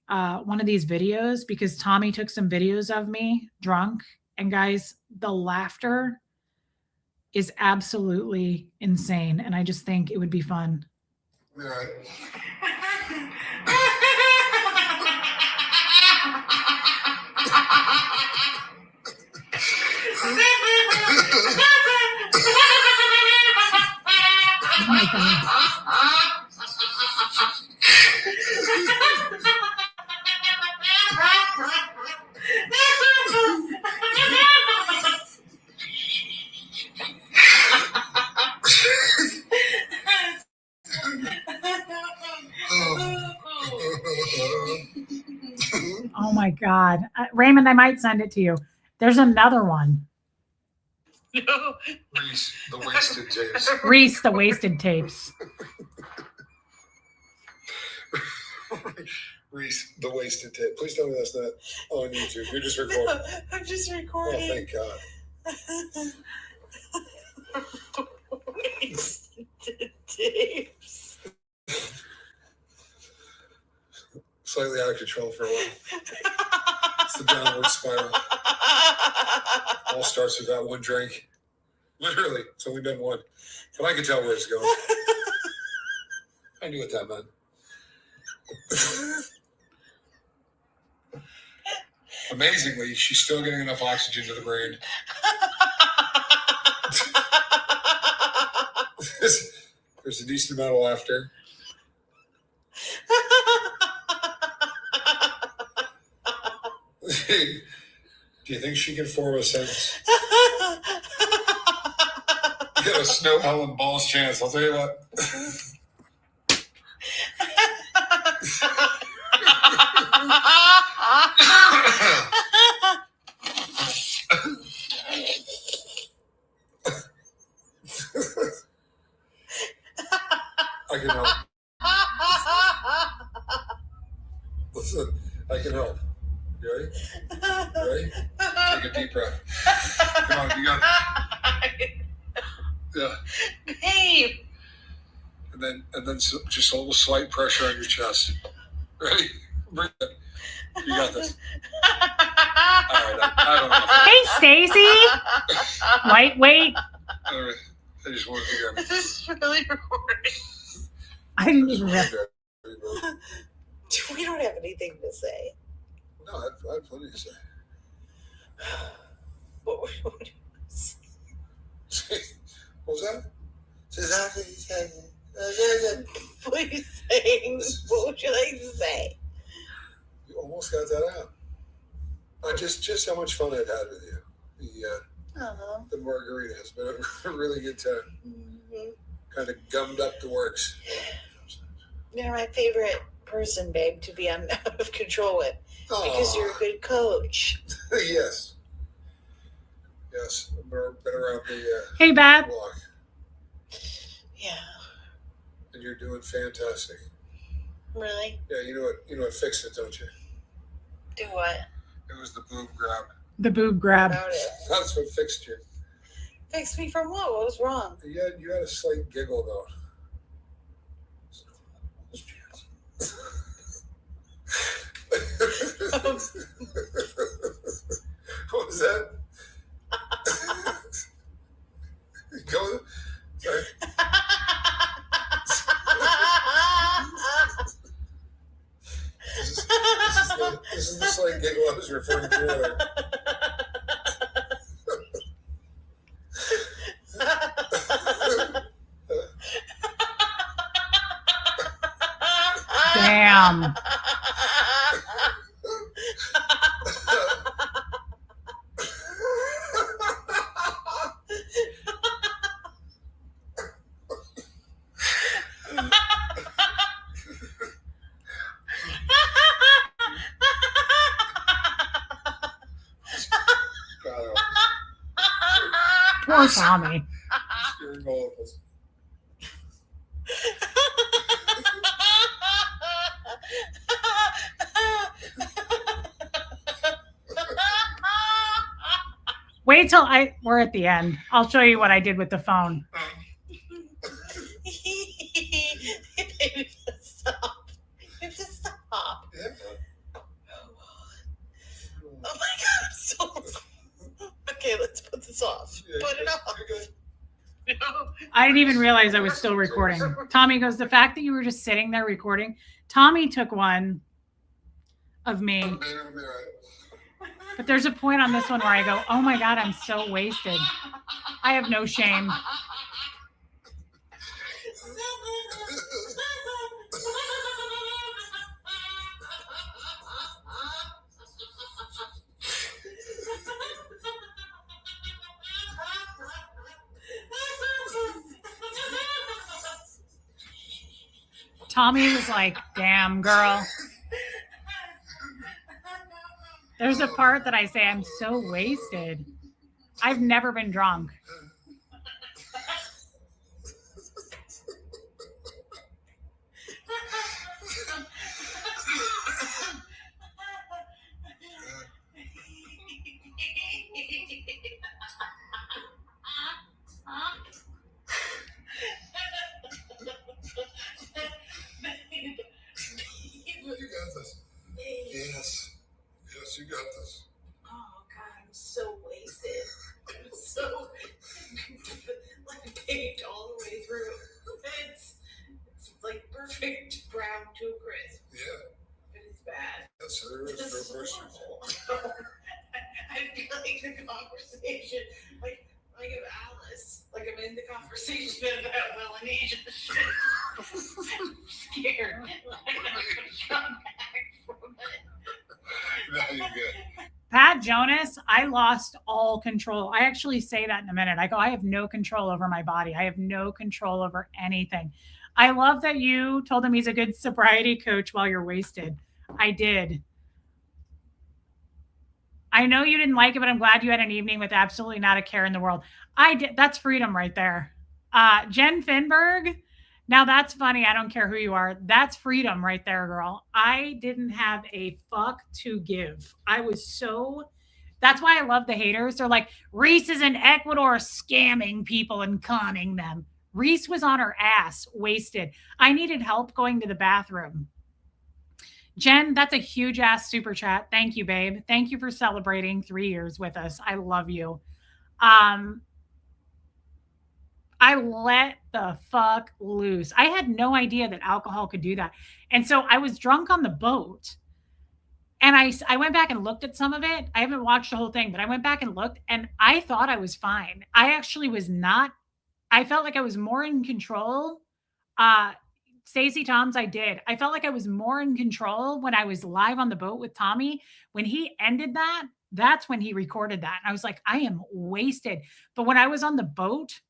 S1: one of these videos because Tommy took some videos of me drunk. And guys, the laughter is absolutely insane. And I just think it would be fun.
S2: All right.
S1: Oh my God. Oh my God. Raymond, I might send it to you. There's another one.
S2: No. Reese, the wasted tapes.
S1: Reese, the wasted tapes.
S2: Reese, the wasted tape. Please tell me that's not on YouTube. You're just recording.
S3: I'm just recording.
S2: Oh, thank God.
S3: Wasted tapes.
S2: Slightly out of control for a while. It's the downward spiral. All starts with that one drink. Literally, it's only been one. But I can tell where it's going. I knew what that meant. Amazingly, she's still getting enough oxygen to the brain. There's a decent amount of laughter. Do you think she can form a sentence? You got a snow Helen balls chance, I'll tell you what. I can help. Listen, I can help. You ready? You ready? Take a deep breath. Come on, you got it. Yeah.
S3: Babe.
S2: And then just a little slight pressure on your chest. Ready? Bring it. You got this. All right. I don't know.
S1: Hey, Stacy. Lightweight.
S2: All right. I just wanted to go.
S3: This is really recording.
S1: I didn't even rip.
S3: We don't have anything to say.
S2: No, I have plenty to say.
S3: What would you say?
S2: What was that?
S3: Please sing. What would you like to say?
S2: You almost got that out. Just how much fun I've had with you. The margarita has been a really good time.
S3: Mm-hmm.
S2: Kind of gummed up the works.
S3: You're my favorite person, babe, to be out of control with. Because you're a good coach.
S2: Yes. Yes. I've been around the
S1: Hey, Beth.
S2: block.
S3: Yeah.
S2: And you're doing fantastic.
S3: Really?
S2: Yeah, you know what fixed it, don't you?
S3: Do what?
S2: It was the boob grab.
S1: The boob grab.
S3: About it.
S2: That's what fixed you.
S3: Fix me from what? What was wrong?
S2: You had a slight giggle though. What was that? Go. Sorry. This is the slight giggle I was referring to earlier.
S1: dumb. Poor Tommy.
S2: Scaring all of us.
S1: Wait till we're at the end. I'll show you what I did with the phone.
S3: Baby, stop. You have to stop.
S2: Yeah.
S3: Oh my god, I'm so. Okay, let's put this off.
S2: Yeah,
S3: Put it off.
S2: you're good.
S3: No.
S1: I didn't even realize I was still recording. Tommy goes, the fact that you were just sitting there recording. Tommy took one of me.
S2: Oh, baby, it'll be all right.
S1: But there's a point on this one where I go, oh my God, I'm so wasted. I have no shame. Tommy was like, damn, girl. There's a part that I say, I'm so wasted. I've never been drunk.
S2: You got this. Yes. Yes, you got this.
S3: Oh god, I'm so wasted. I'm so like baked all the way through. It's like perfect brown to a crisp.
S2: Yeah.
S3: But it's bad.
S2: Yes, there is
S3: This
S2: no
S3: is
S2: question.
S3: horrible. I feel like the conversation, like of Alice, like I'm in the conversation about Melanesia shit. I'm scared. Like I'm gonna come back from it.
S2: Now you're good.
S1: Pat Jonas, I lost all control. I actually say that in a minute. I go, I have no control over my body. I have no control over anything. I love that you told him he's a good sobriety coach while you're wasted. I did. I know you didn't like it, but I'm glad you had an evening with absolutely not a care in the world. I did. That's freedom right there. Jen Finberg. Now that's funny. I don't care who you are. That's freedom right there, girl. I didn't have a fuck to give. I was so, that's why I love the haters. They're like, Reese is in Ecuador scamming people and conning them. Reese was on her ass, wasted. I needed help going to the bathroom. Jen, that's a huge ass super chat. Thank you, babe. Thank you for celebrating 3 years with us. I love you. I let the fuck loose. I had no idea that alcohol could do that. And so I was drunk on the boat. And I went back and looked at some of it. I haven't watched the whole thing, but I went back and looked and I thought I was fine. I actually was not. I felt like I was more in control. Stacey Toms, I did. I felt like I was more in control when I was live on the boat with Tommy. When he ended that, that's when he recorded that. And I was like, I am wasted. But when I was on the boat,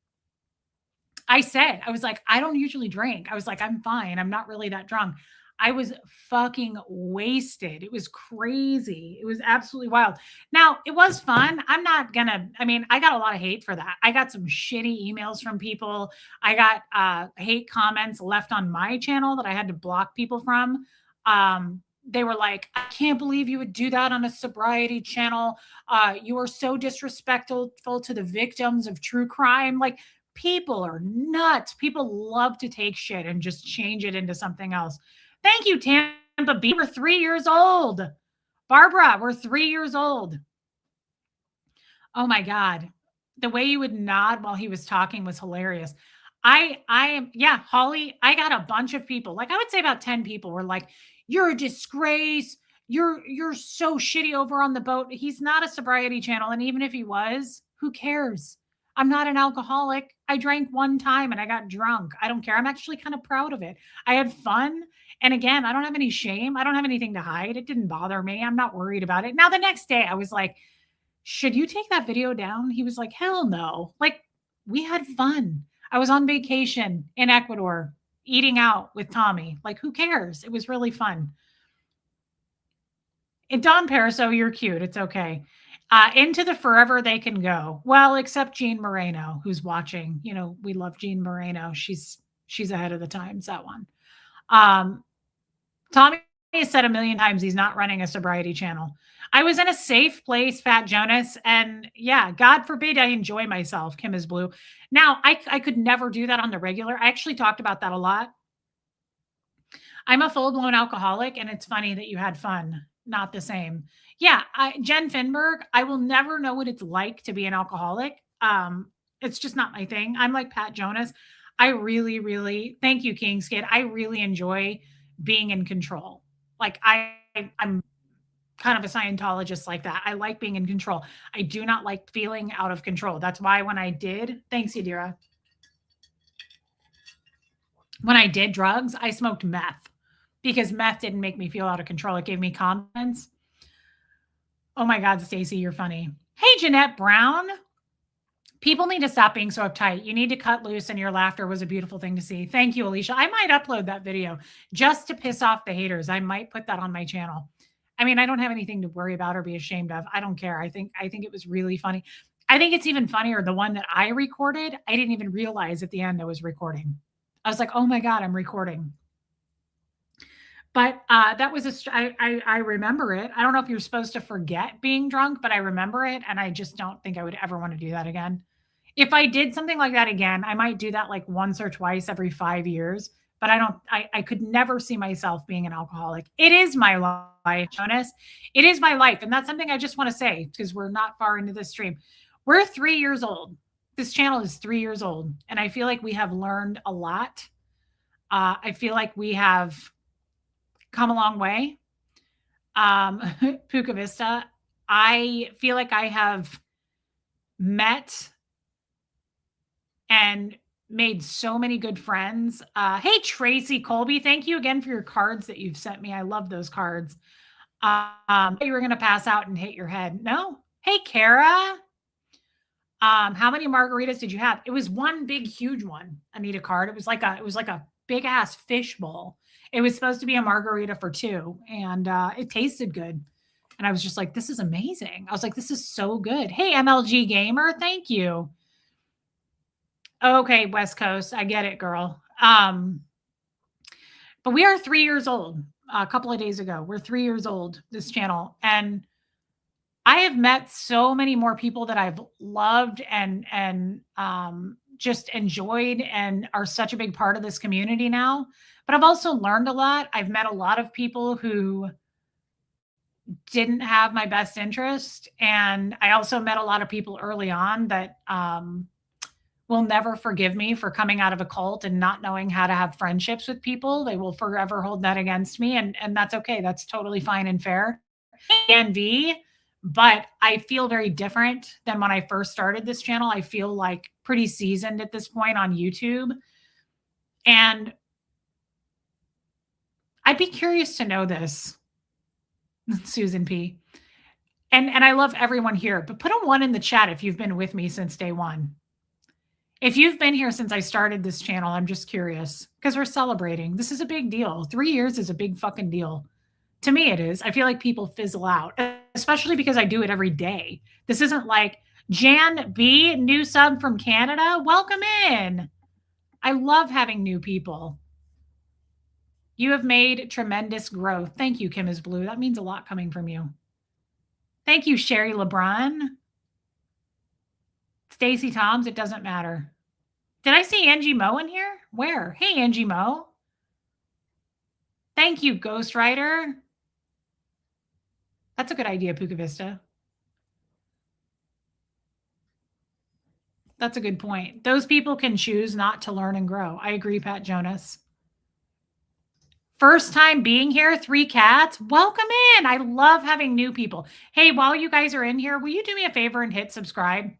S1: I was like, I don't usually drink. I was like, I'm fine. I'm not really that drunk. I was fucking wasted. It was crazy. It was absolutely wild. Now, it was fun. I got a lot of hate for that. I got some shitty emails from people. I got hate comments left on my channel that I had to block people from. They were like, I can't believe you would do that on a sobriety channel. You are so disrespectful to the victims of true crime. Like, people are nuts. People love to take shit and just change it into something else. Thank you, Tampa B. We're 3 years old. Barbara, we're 3 years old. Oh my God. The way you would nod while he was talking was hilarious. Holly, I got a bunch of people. Like I would say about 10 people were like, you're a disgrace. You're so shitty over on the boat. He's not a sobriety channel. And even if he was, who cares? I'm not an alcoholic. I drank one time and I got drunk. I don't care. I'm actually kind of proud of it. I had fun. And again, I don't have any shame. I don't have anything to hide. It didn't bother me. I'm not worried about it. Now, the next day, I was like, should you take that video down? He was like, hell no. Like, we had fun. I was on vacation in Ecuador eating out with Tommy. Like, who cares? It was really fun. And Don Pariso, you're cute. It's okay. Into the forever they can go. Well, except Jean Moreno, who's watching. You know, we love Jean Moreno. She's ahead of the times, that one. Tommy has said a million times he's not running a sobriety channel. I was in a safe place, Fat Jonas, and yeah, God forbid I enjoy myself, Kim is blue. Now, I could never do that on the regular. I actually talked about that a lot. I'm a full-blown alcoholic, and it's funny that you had fun. Not the same. Yeah, Jen Finberg, I will never know what it's like to be an alcoholic. It's just not my thing. I'm like Pat Jonas. I really, really, thank you, King's Kid. I really enjoy being in control. Like I'm kind of a Scientologist like that. I like being in control. I do not like feeling out of control. That's why when I did, thanks, Yadira. When I did drugs, I smoked meth because meth didn't make me feel out of control. It gave me confidence. Oh my God, Stacy, you're funny. Hey, Jeanette Brown. People need to stop being so uptight. You need to cut loose, and your laughter was a beautiful thing to see. Thank you, Alicia. I might upload that video just to piss off the haters. I might put that on my channel. I mean, I don't have anything to worry about or be ashamed of. I don't care. I think it was really funny. I think it's even funnier, the one that I recorded. I didn't even realize at the end I was recording. I was like, oh my God, I'm recording. But that was I remember it. I don't know if you're supposed to forget being drunk, but I remember it. And I just don't think I would ever want to do that again. If I did something like that again, I might do that like once or twice every 5 years. But I could never see myself being an alcoholic. It is my life, Jonas. It is my life. And that's something I just want to say because we're not far into this stream. We're 3 years old. This channel is 3 years old. And I feel like we have learned a lot. I feel like we have come a long way. Puka Vista, I feel like I have met and made so many good friends. Hey, Tracy Colby, thank you again for your cards that you've sent me. I love those cards. You were going to pass out and hit your head. No. Hey, Kara. How many margaritas did you have? It was one big, huge one. Anita card. It was like a big ass fish bowl. It was supposed to be a margarita for two, and it tasted good. And I was just like, this is amazing. I was like, this is so good. Hey, MLG Gamer, thank you. Okay, West Coast, I get it, girl. But we are 3 years old. A couple of days ago, we're 3 years old, this channel. And I have met so many more people that I've loved and just enjoyed and are such a big part of this community now. But I've also learned a lot. I've met a lot of people who didn't have my best interest. And I also met a lot of people early on that will never forgive me for coming out of a cult and not knowing how to have friendships with people. They will forever hold that against me. And that's okay. That's totally fine and fair. NV, but I feel very different than when I first started this channel. I feel like pretty seasoned at this point on YouTube. And I'd be curious to know this, Susan P. And I love everyone here, but put a 1 in the chat if you've been with me since day one. If you've been here since I started this channel, I'm just curious because we're celebrating. This is a big deal. 3 years is a big fucking deal. To me, it is. I feel like people fizzle out, especially because I do it every day. This isn't like Jan B, new sub from Canada. Welcome in. I love having new people. You have made tremendous growth. Thank you, Kim is blue. That means a lot coming from you. Thank you, Sherry LeBron. Stacy Toms, it doesn't matter. Did I see Angie Mo in here? Where? Hey, Angie Mo. Thank you, Ghost Rider. That's a good idea, Puka Vista. That's a good point. Those people can choose not to learn and grow. I agree, Pat Jonas. First time being here, 3 cats. Welcome in. I love having new people. Hey, while you guys are in here, will you do me a favor and hit subscribe?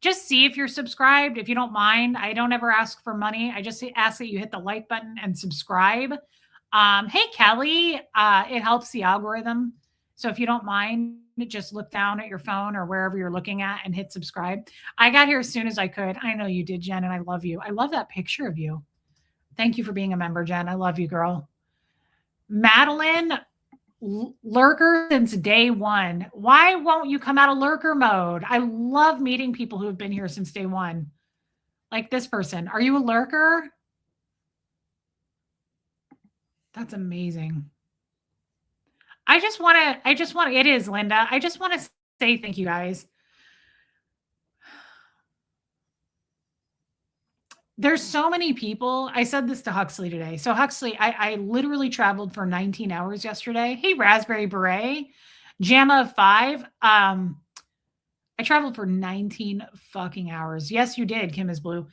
S1: Just see if you're subscribed. If you don't mind, I don't ever ask for money. I just ask that you hit the like button and subscribe. Hey, Kelly, it helps the algorithm. So if you don't mind, just look down at your phone or wherever you're looking at and hit subscribe. I got here as soon as I could. I know you did, Jen, and I love you. I love that picture of you. Thank you for being a member, Jen. I love you, girl. Madeline, lurker since day one. Why won't you come out of lurker mode? I love meeting people who have been here since day one. Like this person. Are you a lurker? That's amazing. It is, Linda. I just want to say thank you, guys. There's so many people. I said this to Huxley today. So Huxley, I literally traveled for 19 hours yesterday. Hey, Raspberry Beret, JAMA of 5. I traveled for 19 fucking hours. Yes, you did, Kim is Blue.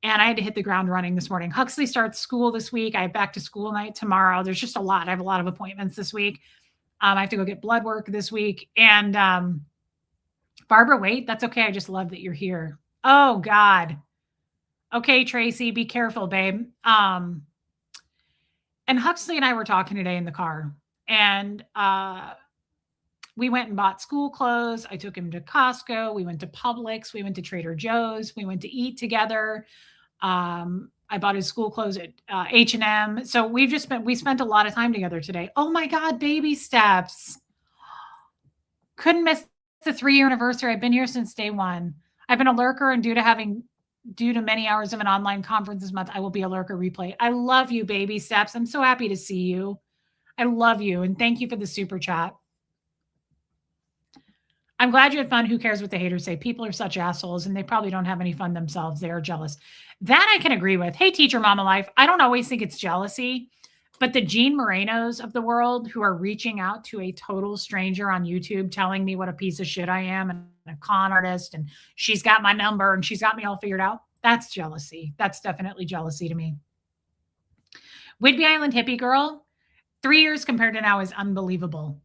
S1: And I had to hit the ground running this morning. Huxley starts school this week. I have back to school night tomorrow. There's just a lot. I have a lot of appointments this week. I have to go get blood work this week. And Barbara, wait, that's okay. I just love that you're here. Oh, God. Okay, Tracy, be careful, babe. And Huxley and I were talking today in the car. And we went and bought school clothes. I took him to Costco. We went to Publix. We went to Trader Joe's. We went to eat together. I bought his school clothes at H&M. So we spent a lot of time together today. Oh my God, baby steps. Couldn't miss the 3-year anniversary. I've been here since day one. I've been a lurker, and due to many hours of an online conference this month, I will be a lurker replay. I love you, baby steps. I'm so happy to see you. I love you. And thank you for the super chat. I'm glad you had fun. Who cares what the haters say? People are such assholes, and they probably don't have any fun themselves. They are jealous. That I can agree with. Hey, Teacher Mama Life. I don't always think it's jealousy, but the Gene Morenos of the world who are reaching out to a total stranger on YouTube telling me what a piece of shit I am and a con artist, and she's got my number and she's got me all figured out. That's jealousy. That's definitely jealousy to me. Whidbey Island hippie girl, 3 years compared to now is unbelievable.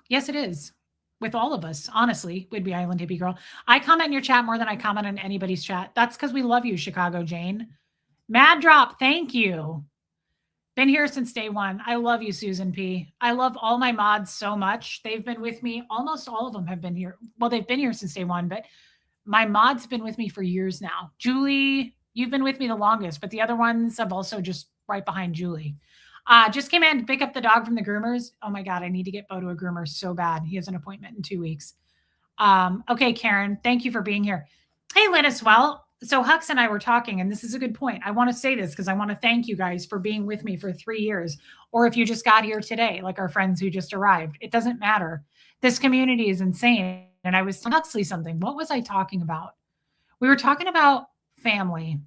S1: Yes, it is. With all of us, honestly, Whidbey Island hippie girl. I comment in your chat more than I comment in anybody's chat. That's because we love you, Chicago Jane. Mad Drop, thank you. Been here since day one. I love you, Susan P. I love all my mods so much. They've been with me. Almost all of them have been here. Well, they've been here since day one, but my mods have been with me for years now. Julie, you've been with me the longest, but the other ones have also just right behind Julie. Just came in to pick up the dog from the groomers. Oh my God, I need to get Bo to a groomer so bad. He has an appointment in 2 weeks. Okay, Karen, thank you for being here. Hey, Linus, well, so Hux and I were talking, and this is a good point. I want to say this because I want to thank you guys for being with me for 3 years. Or if you just got here today, like our friends who just arrived, it doesn't matter. This community is insane. And I was telling Huxley something. What was I talking about? We were talking about family.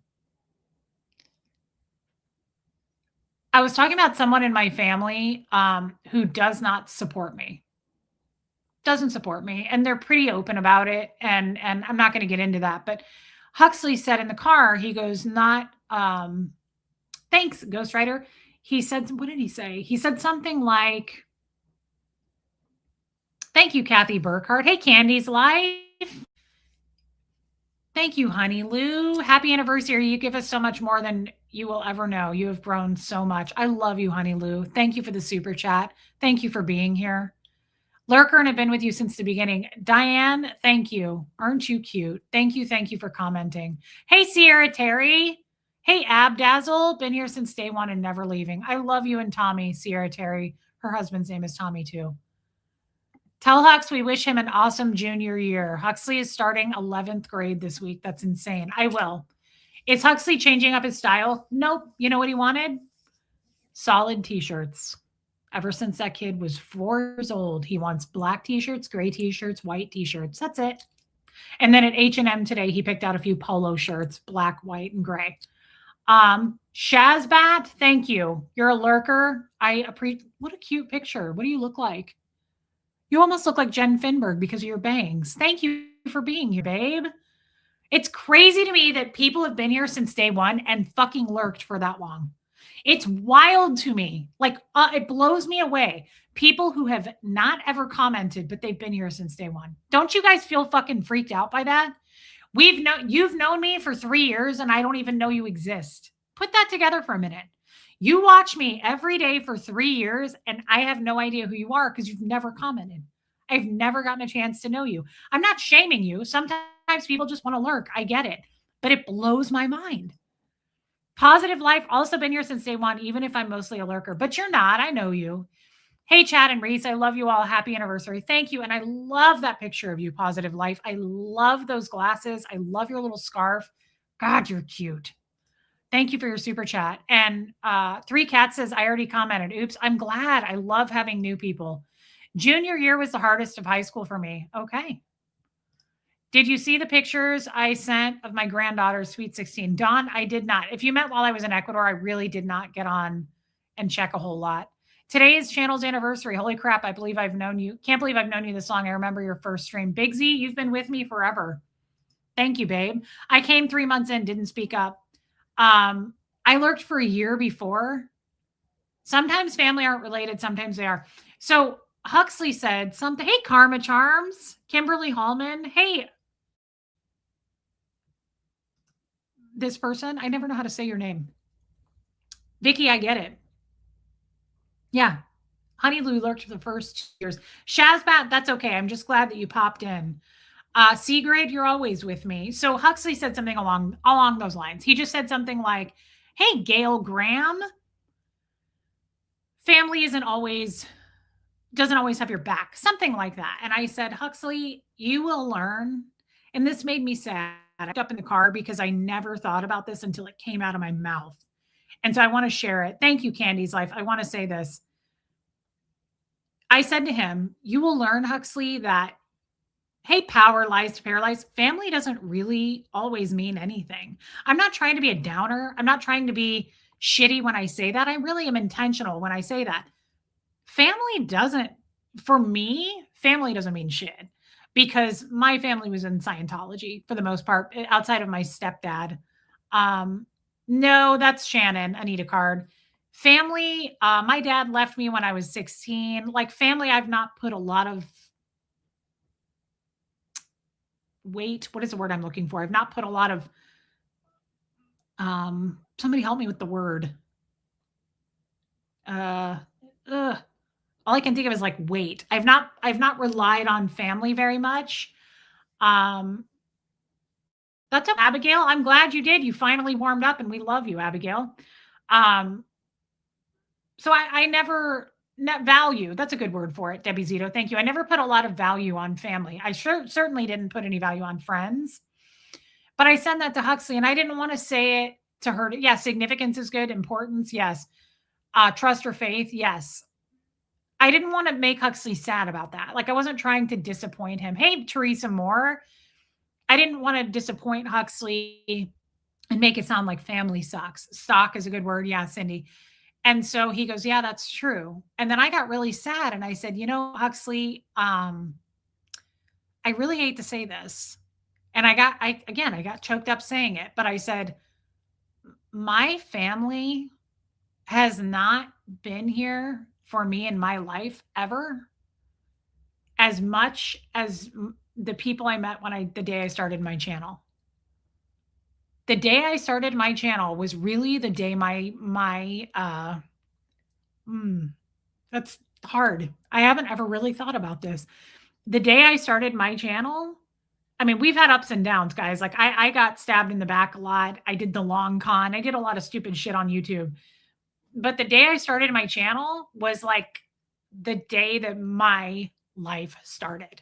S1: I was talking about someone in my family who does not support me. Doesn't support me. And they're pretty open about it. And I'm not going to get into that. But Huxley said in the car, he goes, thanks, Ghostwriter. He said, what did he say? He said something like, thank you, Kathy Burkhardt. Hey, Candy's Life. Thank you, honey. Lou, happy anniversary. You give us so much more than you will ever know. You have grown so much. I love you, honey Lou. Thank you for the super chat. Thank you for being here. Lurker, and I've been with you since the beginning. Diane, thank you. Aren't you cute? Thank you for commenting. Hey, Sierra Terry. Hey, Abdazzle. Been here since day one and never leaving. I love you and Tommy, Sierra Terry. Her husband's name is Tommy, too. Tell Hux we wish him an awesome junior year. Huxley is starting 11th grade this week. That's insane. I will. Is Huxley changing up his style? Nope. You know what he wanted? Solid t-shirts. Ever since that kid was 4 years old, he wants black t-shirts, gray t-shirts, white t-shirts. That's it. And then at H&M today, he picked out a few polo shirts, black, white, and gray. Shazbat, thank you. You're a lurker. What a cute picture. What do you look like? You almost look like Jen Finberg because of your bangs. Thank you for being here, babe. It's crazy to me that people have been here since day one and fucking lurked for that long. It's wild to me. Like, it blows me away. People who have not ever commented, but they've been here since day one. Don't you guys feel fucking freaked out by that? You've known me for 3 years and I don't even know you exist. Put that together for a minute. You watch me every day for 3 years and I have no idea who you are because you've never commented. I've never gotten a chance to know you. I'm not shaming you. Sometimes people just want to lurk. I get it, but it blows my mind. Positive Life, also been here since day one, even if I'm mostly a lurker, but you're not. I know you. Hey, Chad and Reese, I love you all. Happy anniversary. Thank you. And I love that picture of you, Positive Life. I love those glasses. I love your little scarf. God, you're cute. Thank you for your super chat. And 3 Cats says, I already commented. Oops, I'm glad. I love having new people. Junior year was the hardest of high school for me. Okay. Did you see the pictures I sent of my granddaughter's Sweet 16? Dawn, I did not. If you met while I was in Ecuador, I really did not get on and check a whole lot. Today is channel's anniversary. Holy crap. I believe I've known you. Can't believe I've known you this long. I remember your first stream. Big Z, you've been with me forever. Thank you, babe. I came 3 months in, didn't speak up. I lurked for a year before. Sometimes family aren't related. Sometimes they are. So Huxley said something. Hey, Karma Charms. Kimberly Hallman. Hey, this person. I never know how to say your name. Vicky, I get it. Yeah. Honey Lou lurked for the first years. Shazbat, that's okay. I'm just glad that you popped in. Seagrade, you're always with me. So Huxley said something along those lines. He just said something like, hey, Gail Graham, family doesn't always have your back. Something like that. And I said, Huxley, you will learn. And this made me sad. I up in the car because I never thought about this until it came out of my mouth. And so I want to share it. Thank you, Candy's Life. I want to say this. I said to him, you will learn, Huxley, that, hey, power lies to paralyze. Family doesn't really always mean anything. I'm not trying to be a downer. I'm not trying to be shitty when I say that. I really am intentional when I say that. For me, family doesn't mean shit because my family was in Scientology for the most part, outside of my stepdad. No, that's Shannon, Anita Card. Family, my dad left me when I was 16. Like family, I've not put a lot of weight. What is the word I'm looking for? I've not put a lot of, somebody help me with the word. All I can think of is like weight. I've not relied on family very much. That's up, Abigail. I'm glad you did. You finally warmed up and we love you, Abigail. So I never value. That's a good word for it. Debbie Zito. Thank you. I never put a lot of value on family. I certainly didn't put any value on friends, but I sent that to Huxley and I didn't want to say it to her. Yeah. Significance is good. Importance. Yes. Trust or faith. Yes. I didn't want to make Huxley sad about that. Like I wasn't trying to disappoint him. Hey, Teresa Moore. I didn't want to disappoint Huxley and make it sound like family sucks. Stock is a good word. Yeah, Cindy. And so he goes, yeah, that's true. And then I got really sad and I said, you know, Huxley, I really hate to say this. And I got choked up saying it, but I said, my family has not been here for me in my life ever as much as the people I met the day I started my channel. The day I started my channel was really the day that's hard. I haven't ever really thought about this. The day I started my channel, I mean, we've had ups and downs, guys. Like I got stabbed in the back a lot. I did the long con. I did a lot of stupid shit on YouTube. But the day I started my channel was like the day that my life started.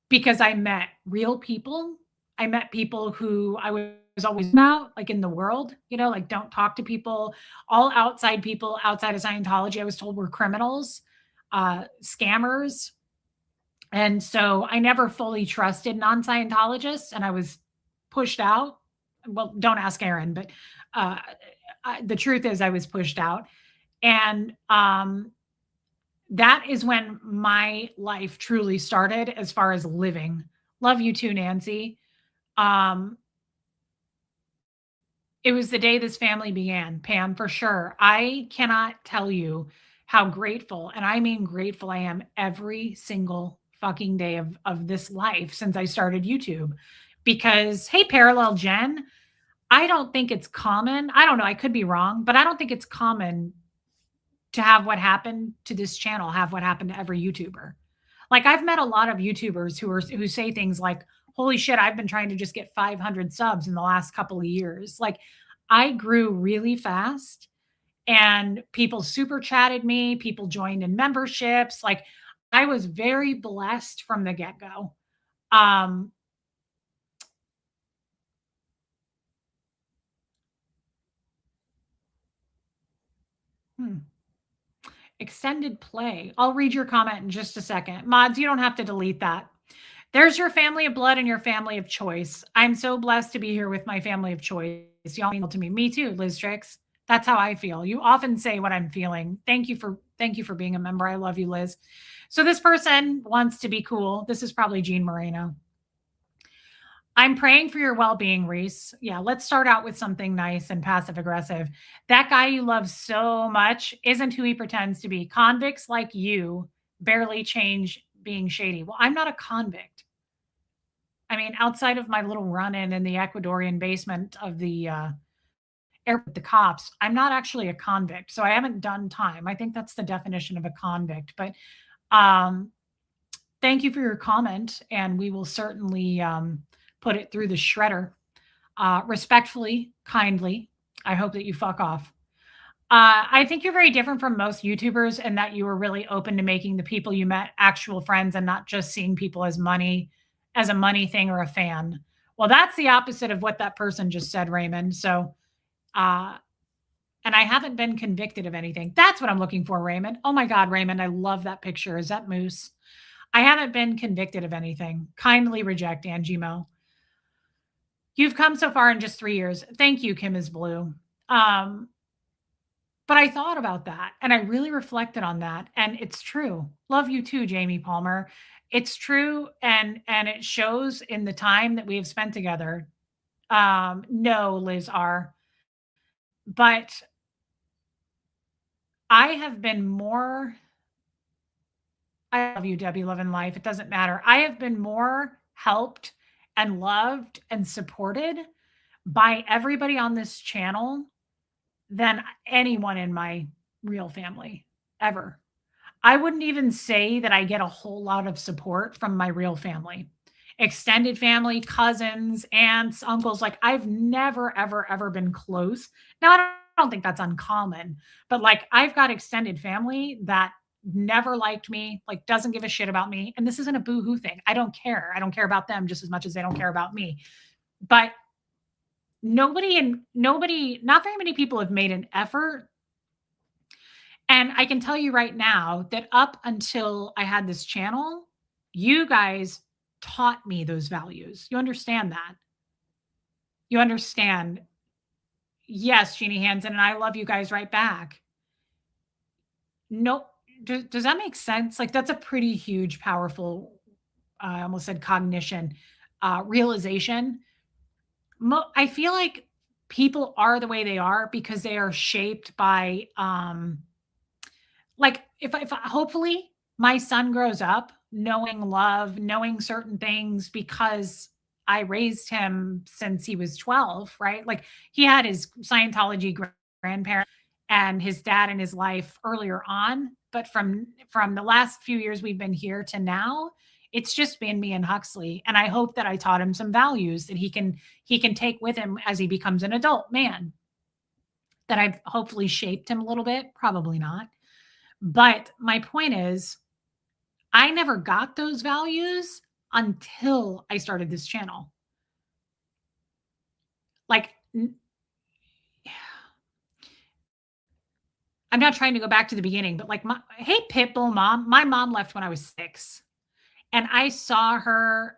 S1: Because I met real people. I met people who I was always about, like in the world, you know, like don't talk to people. All outside people outside of Scientology, I was told were criminals, scammers. And so I never fully trusted non-Scientologists and I was pushed out. Well, don't ask Aaron, but the truth is I was pushed out. And that is when my life truly started as far as living. Love you too, Nancy. It was the day this family began, Pam, for sure. I cannot tell you how grateful, and I mean grateful I am every single fucking day of this life since I started YouTube. Because, hey, Parallel Jen, I don't think it's common. I don't know, I could be wrong, but I don't think it's common to have what happened to this channel have what happened to every YouTuber. Like I've met a lot of YouTubers who say things like, "Holy shit, I've been trying to just get 500 subs in the last couple of years." Like I grew really fast and people super chatted me, people joined in memberships. Like I was very blessed from the get-go. Um hmm. Extended play. I'll read your comment in just a second. Mods, you don't have to delete that. There's your family of blood and your family of choice. I'm so blessed to be here with my family of choice. Y'all mean to me. Me too, Liz Trix. That's how I feel. You often say what I'm feeling. Thank you for being a member. I love you, Liz. So this person wants to be cool. This is probably Jean Moreno. I'm praying for your well-being, Reese. Yeah, let's start out with something nice and passive aggressive. That guy you love so much isn't who he pretends to be. Convicts like you barely change being shady. Well, I'm not a convict. I mean, outside of my little run-in the Ecuadorian basement of the airport, the cops, I'm not actually a convict. So I haven't done time. I think that's the definition of a convict. But um, thank you for your comment, and we will certainly put it through the shredder. Respectfully, kindly. I hope that you fuck off. I think you're very different from most YouTubers in that you were really open to making the people you met actual friends and not just seeing people as a money thing or a fan. Well, that's the opposite of what that person just said, Raymond. So, and I haven't been convicted of anything. That's what I'm looking for, Raymond. Oh my God, Raymond, I love that picture. Is that Moose? I haven't been convicted of anything. Kindly reject, Angie Mo. You've come so far in just 3 years. Thank you, Kim is Blue. But I thought about that and I really reflected on that. And it's true. Love you too, Jamie Palmer. It's true. And it shows in the time that we have spent together. No, Liz R. But I have been more. I love you, Debbie, Love and Life. It doesn't matter. I have been more helped and loved and supported by everybody on this channel than anyone in my real family ever. I wouldn't even say that I get a whole lot of support from my real family, extended family, cousins, aunts, uncles. Like I've never, ever, ever been close. Now, I don't think that's uncommon, but like I've got extended family that never liked me, like doesn't give a shit about me. And this isn't a boo-hoo thing. I don't care. I don't care about them just as much as they don't care about me. But not very many people have made an effort. And I can tell you right now that up until I had this channel, you guys taught me those values. You understand that? You understand? Yes, Jeannie Hansen, and I love you guys right back. No, does that make sense? Like that's a pretty huge, powerful, I almost said cognition, realization. I feel like people are the way they are because they are shaped by, like if hopefully my son grows up knowing love, knowing certain things because I raised him since he was 12, right? Like he had his Scientology grandparents and his dad in his life earlier on, but from the last few years we've been here to now, it's just been me and Huxley. And I hope that I taught him some values that he can take with him as he becomes an adult man. That I've hopefully shaped him a little bit, probably not. But my point is, I never got those values until I started this channel. Like, I'm not trying to go back to the beginning, but like, hey, Pitbull mom, my mom left when I was 6. And I saw her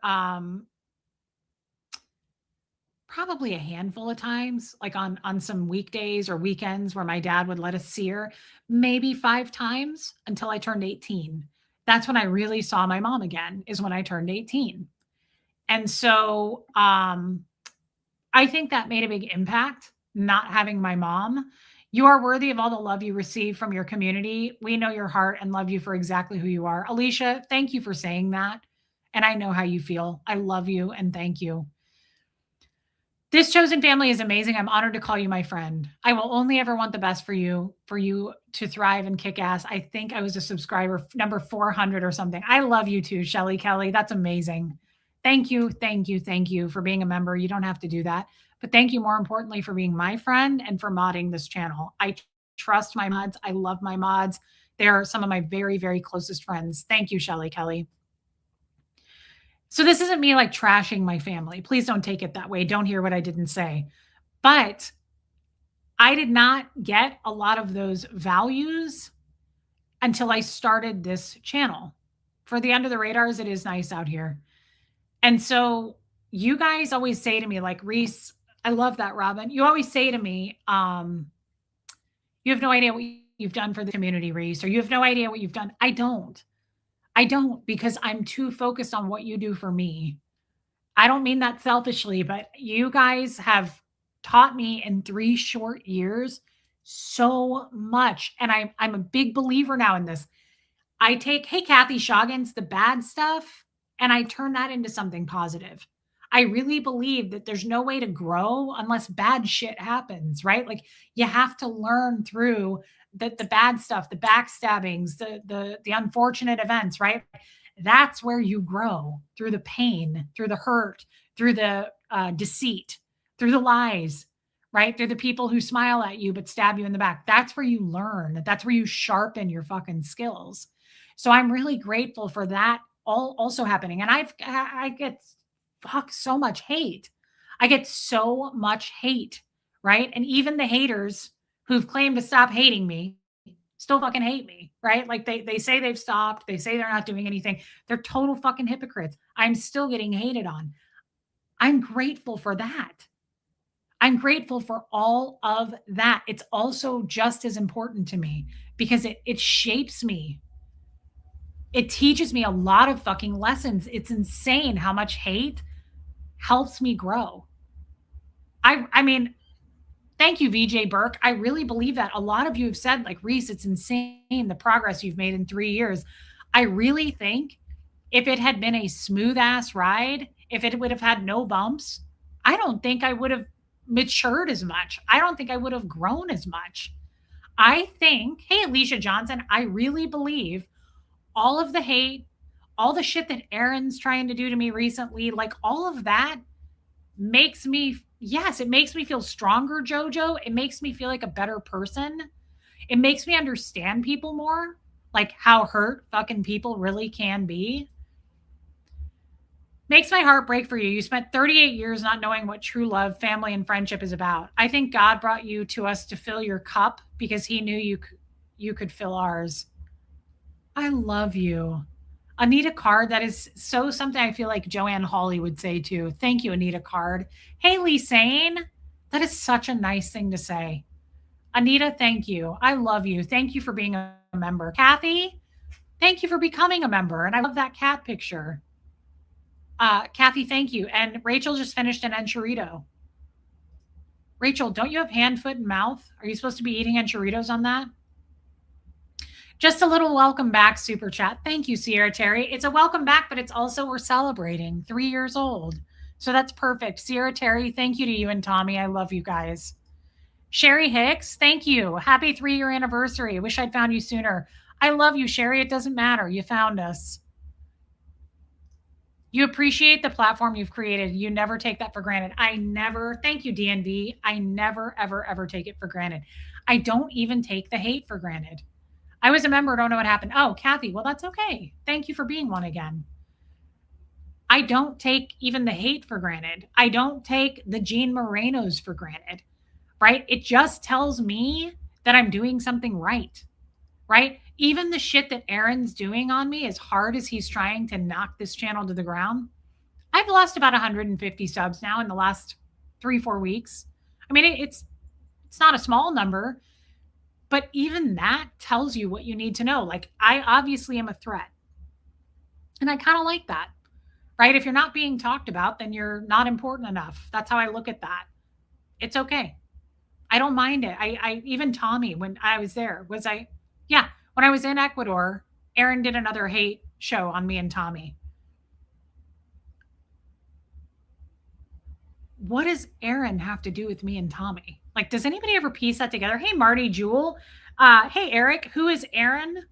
S1: probably a handful of times, like on some weekdays or weekends where my dad would let us see her, maybe 5 times until I turned 18. That's when I really saw my mom again, is when I turned 18. And so I think that made a big impact not having my mom. You are worthy of all the love you receive from your community. We know your heart and love you for exactly who you are. Alicia, thank you for saying that. And I know how you feel. I love you and thank you. This chosen family is amazing. I'm honored to call you my friend. I will only ever want the best for you to thrive and kick ass. I think I was a subscriber number 400 or something. I love you too, Shelly Kelly. That's amazing. Thank you, thank you, thank you for being a member. You don't have to do that. But thank you more importantly for being my friend and for modding this channel. I trust my mods. I love my mods. They're some of my very, very closest friends. Thank you, Shelly Kelly. So this isn't me like trashing my family. Please don't take it that way. Don't hear what I didn't say. But I did not get a lot of those values until I started this channel. For the Under the Radars, it is nice out here. And so you guys always say to me, like, Reese, I love that, Robin. You always say to me, you have no idea what you've done for the community, Reese, or you have no idea what you've done. I don't, because I'm too focused on what you do for me. I don't mean that selfishly, but you guys have taught me in 3 short years so much. And I'm a big believer now in this. I take, hey, Kathy Scoggins, the bad stuff, and I turn that into something positive. I really believe that there's no way to grow unless bad shit happens, right? Like you have to learn through the bad stuff, the backstabbings, the unfortunate events, right? That's where you grow, through the pain, through the hurt, through the deceit, through the lies, right? Through the people who smile at you but stab you in the back. That's where you learn. That's where you sharpen your fucking skills. So I'm really grateful for that all also happening. And I get so much hate. I get so much hate, right? And even the haters who've claimed to stop hating me still fucking hate me, right? Like they say they've stopped. They say they're not doing anything. They're total fucking hypocrites. I'm still getting hated on. I'm grateful for that. I'm grateful for all of that. It's also just as important to me because it shapes me. It teaches me a lot of fucking lessons. It's insane how much hate helps me grow. I mean, thank you, VJ Burke. I really believe that. A lot of you have said, like, Reese, it's insane the progress you've made in 3 years. I really think if it had been a smooth ass ride, if it would have had no bumps, I don't think I would have matured as much. I don't think I would have grown as much. I think, hey, Alicia Johnson, I really believe all of the hate, all the shit that Aaron's trying to do to me recently, like all of that makes me, yes, it makes me feel stronger, JoJo. It makes me feel like a better person. It makes me understand people more, like how hurt fucking people really can be. Makes my heart break for you. You spent 38 years not knowing what true love, family, and friendship is about. I think God brought you to us to fill your cup because he knew you could fill ours. I love you. Anita Card, that is so something I feel like Joanne Hawley would say too. Thank you, Anita Card. Haley Sane, that is such a nice thing to say. Anita, thank you. I love you. Thank you for being a member. Kathy, thank you for becoming a member. And I love that cat picture. Kathy, thank you. And Rachel just finished an enchilito. Rachel, don't you have hand, foot, and mouth? Are you supposed to be eating enchiladas on that? Just a little welcome back super chat. Thank you, Sierra Terry. It's a welcome back, but it's also we're celebrating 3 years old. So that's perfect. Sierra Terry, thank you to you and Tommy. I love you guys. Sherry Hicks, thank you. Happy 3-year anniversary. Wish I'd found you sooner. I love you, Sherry. It doesn't matter. You found us. You appreciate the platform you've created. You never take that for granted. Thank you, DND. I never, ever, ever take it for granted. I don't even take the hate for granted. I was a member, don't know what happened. Oh, Kathy, well, that's okay. Thank you for being one again. I don't take even the hate for granted. I don't take the Gene Morenos for granted, right? It just tells me that I'm doing something right, right? Even the shit that Aaron's doing on me, as hard as he's trying to knock this channel to the ground, I've lost about 150 subs now in the last 3-4 weeks. I mean, it's not a small number, but even that tells you what you need to know. Like, I obviously am a threat. And I kind of like that, right? If you're not being talked about, then you're not important enough. That's how I look at that. It's okay. I don't mind it. I even Tommy, when I was there, was I, yeah, when I was in Ecuador, Aaron did another hate show on me and Tommy. What does Aaron have to do with me and Tommy? Like, does anybody ever piece that together? Hey, Marty Jewel. Hey, Eric. Who is Aaron?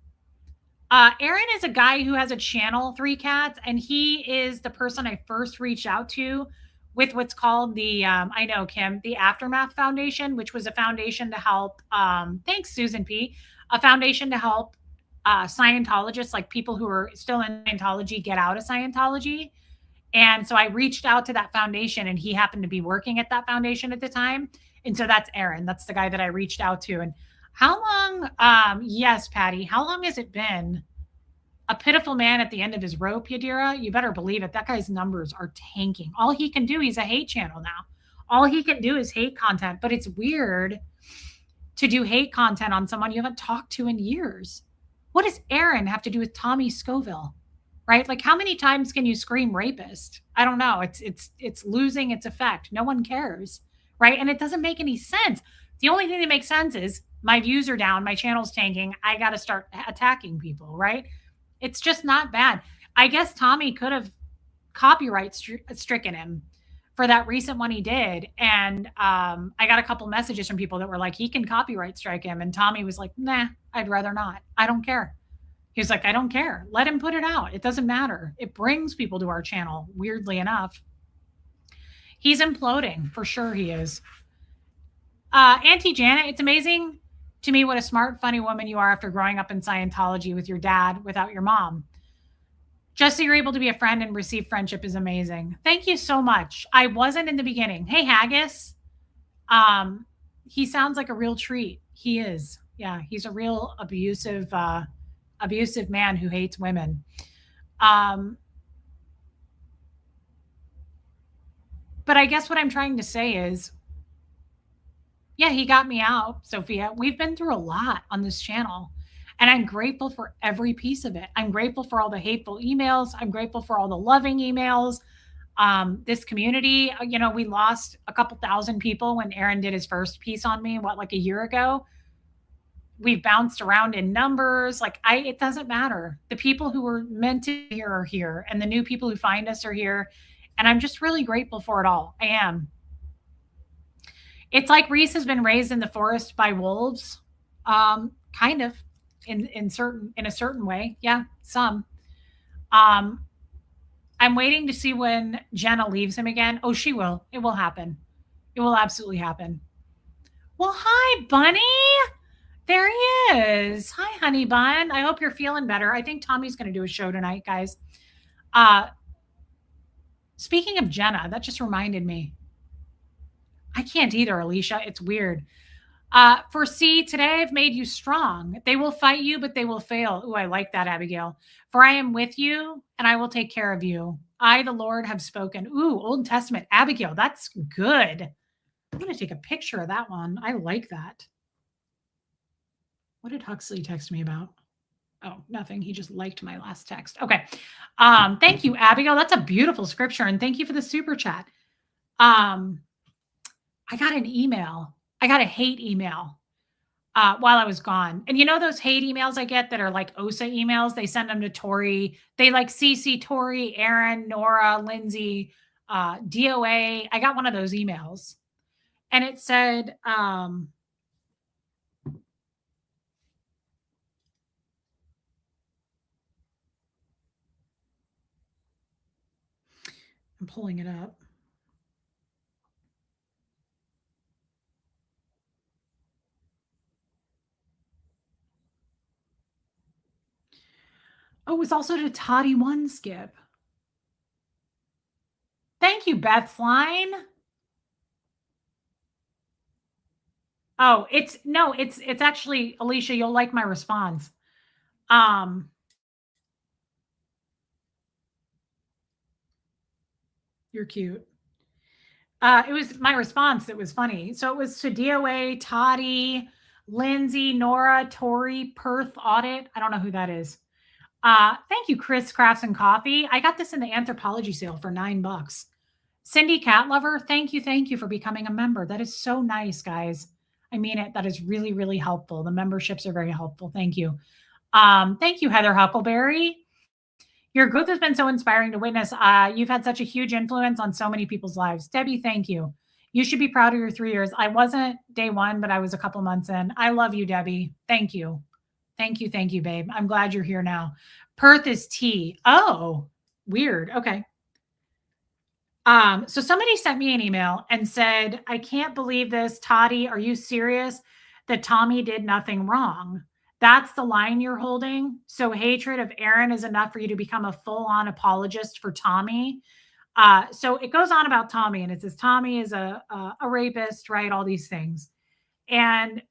S1: Aaron is a guy who has a channel, Three Cats, and he is the person I first reached out to with what's called the, I know, Kim, the Aftermath Foundation, which was a foundation to help, thanks, Susan P., a foundation to help Scientologists, like people who are still in Scientology, get out of Scientology. And so I reached out to that foundation, and he happened to be working at that foundation at the time. And so that's Aaron. That's the guy that I reached out to. And how long, yes, Patty, how long has it been? A pitiful man at the end of his rope, Yadira? You better believe it. That guy's numbers are tanking. All he can do, he's a hate channel now. All he can do is hate content. But it's weird to do hate content on someone you haven't talked to in years. What does Aaron have to do with Tommy Scoville? Right? Like, how many times can you scream rapist? I don't know. It's losing its effect. No one cares, right? And it doesn't make any sense. The only thing that makes sense is my views are down, my channel's tanking. I got to start attacking people, right? It's just not bad. I guess Tommy could have copyright stricken him for that recent one he did. And I got a couple messages from people that were like, he can copyright strike him. And Tommy was like, nah, I'd rather not. I don't care. He was like, I don't care. Let him put it out. It doesn't matter. It brings people to our channel, weirdly enough. He's imploding. For sure he is. Auntie Janet, it's amazing to me what a smart, funny woman you are after growing up in Scientology with your dad without your mom. Just so you're able to be a friend and receive friendship is amazing. Thank you so much. I wasn't in the beginning. Hey, Haggis. He sounds like a real treat. He is. Yeah, he's a real abusive man who hates women. But I guess what I'm trying to say is, yeah, he got me out, Sophia. We've been through a lot on this channel, and I'm grateful for every piece of it. I'm grateful for all the hateful emails. I'm grateful for all the loving emails. This community, we lost a couple thousand people when Aaron did his first piece on me, like a year ago. We've bounced around in numbers. It doesn't matter. The people who were meant to be here are here, and the new people who find us are here. And I'm just really grateful for it all. I am. It's like Reese has been raised in the forest by wolves, kind of, in a certain way. Yeah, some. I'm waiting to see when Jenna leaves him again. Oh, she will. It will happen. It will absolutely happen. Well, hi, Bunny. There he is. Hi, honey bun. I hope you're feeling better. I think Tommy's going to do a show tonight, guys. Speaking of Jenna, that just reminded me. I can't either, Alicia. It's weird. For C, today I've made you strong. They will fight you, but they will fail. Ooh, I like that, Abigail. For I am with you, and I will take care of you. I, the Lord, have spoken. Ooh, Old Testament. Abigail, that's good. I'm going to take a picture of that one. I like that. What did Huxley text me about? Oh, nothing. He just liked my last text. Okay. Thank you, Abigail. That's a beautiful scripture. And thank you for the super chat. I got an email. I got a hate email while I was gone. And you know those hate emails I get that are like OSA emails? They send them to Tori. They like CC Tori, Aaron, Nora, Lindsay, DOA. I got one of those emails. And it said, I'm pulling it up. Oh, it was also to Toddy One Skip. Thank you, Beth Fline. Oh, it's actually, Alicia, you'll like my response. You're cute. It was my response that was funny. So it was to DOA, Toddy, Lindsay, Nora, Tori, Perth Audit. I don't know who that is. Thank you, Chris Crafts and Coffee. I got this in the anthropology sale for $9. Cindy Cat Lover, thank you for becoming a member. That is so nice, guys. I mean it. That is really, really helpful. The memberships are very helpful. Thank you. Thank you, Heather Huckleberry. Your growth has been so inspiring to witness. You've had such a huge influence on so many people's lives. Debbie, thank you. You should be proud of your 3 years. I wasn't day one, but I was a couple months in. I love you, Debbie. Thank you. Thank you. Thank you, babe. I'm glad you're here now. Perth is T. Oh, weird. Okay. So somebody sent me an email and said, I can't believe this. Toddy, are you serious that Tommy did nothing wrong? That's the line you're holding. So hatred of Aaron is enough for you to become a full-on apologist for Tommy. So it goes on about Tommy, and it says Tommy is a rapist, right? All these things. And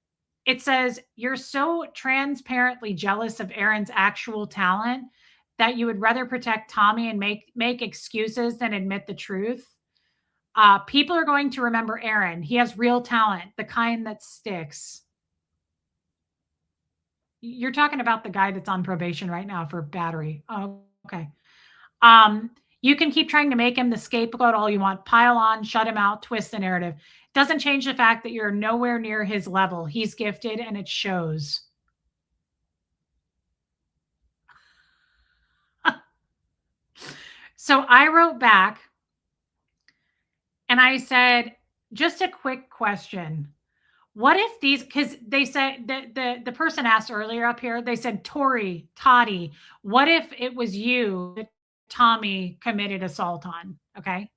S1: it says, you're so transparently jealous of Aaron's actual talent that you would rather protect Tommy and make excuses than admit the truth. People are going to remember Aaron. He has real talent, the kind that sticks. You're talking about the guy that's on probation right now for battery. Oh, okay. You can keep trying to make him the scapegoat all you want. Pile on, shut him out, twist the narrative. Doesn't change the fact that you're nowhere near his level. He's gifted and it shows. So I wrote back and I said, just a quick question. What if these, because they said that the person asked earlier up here, they said, Tori, Toddy, what if it was you that Tommy committed assault on? Okay.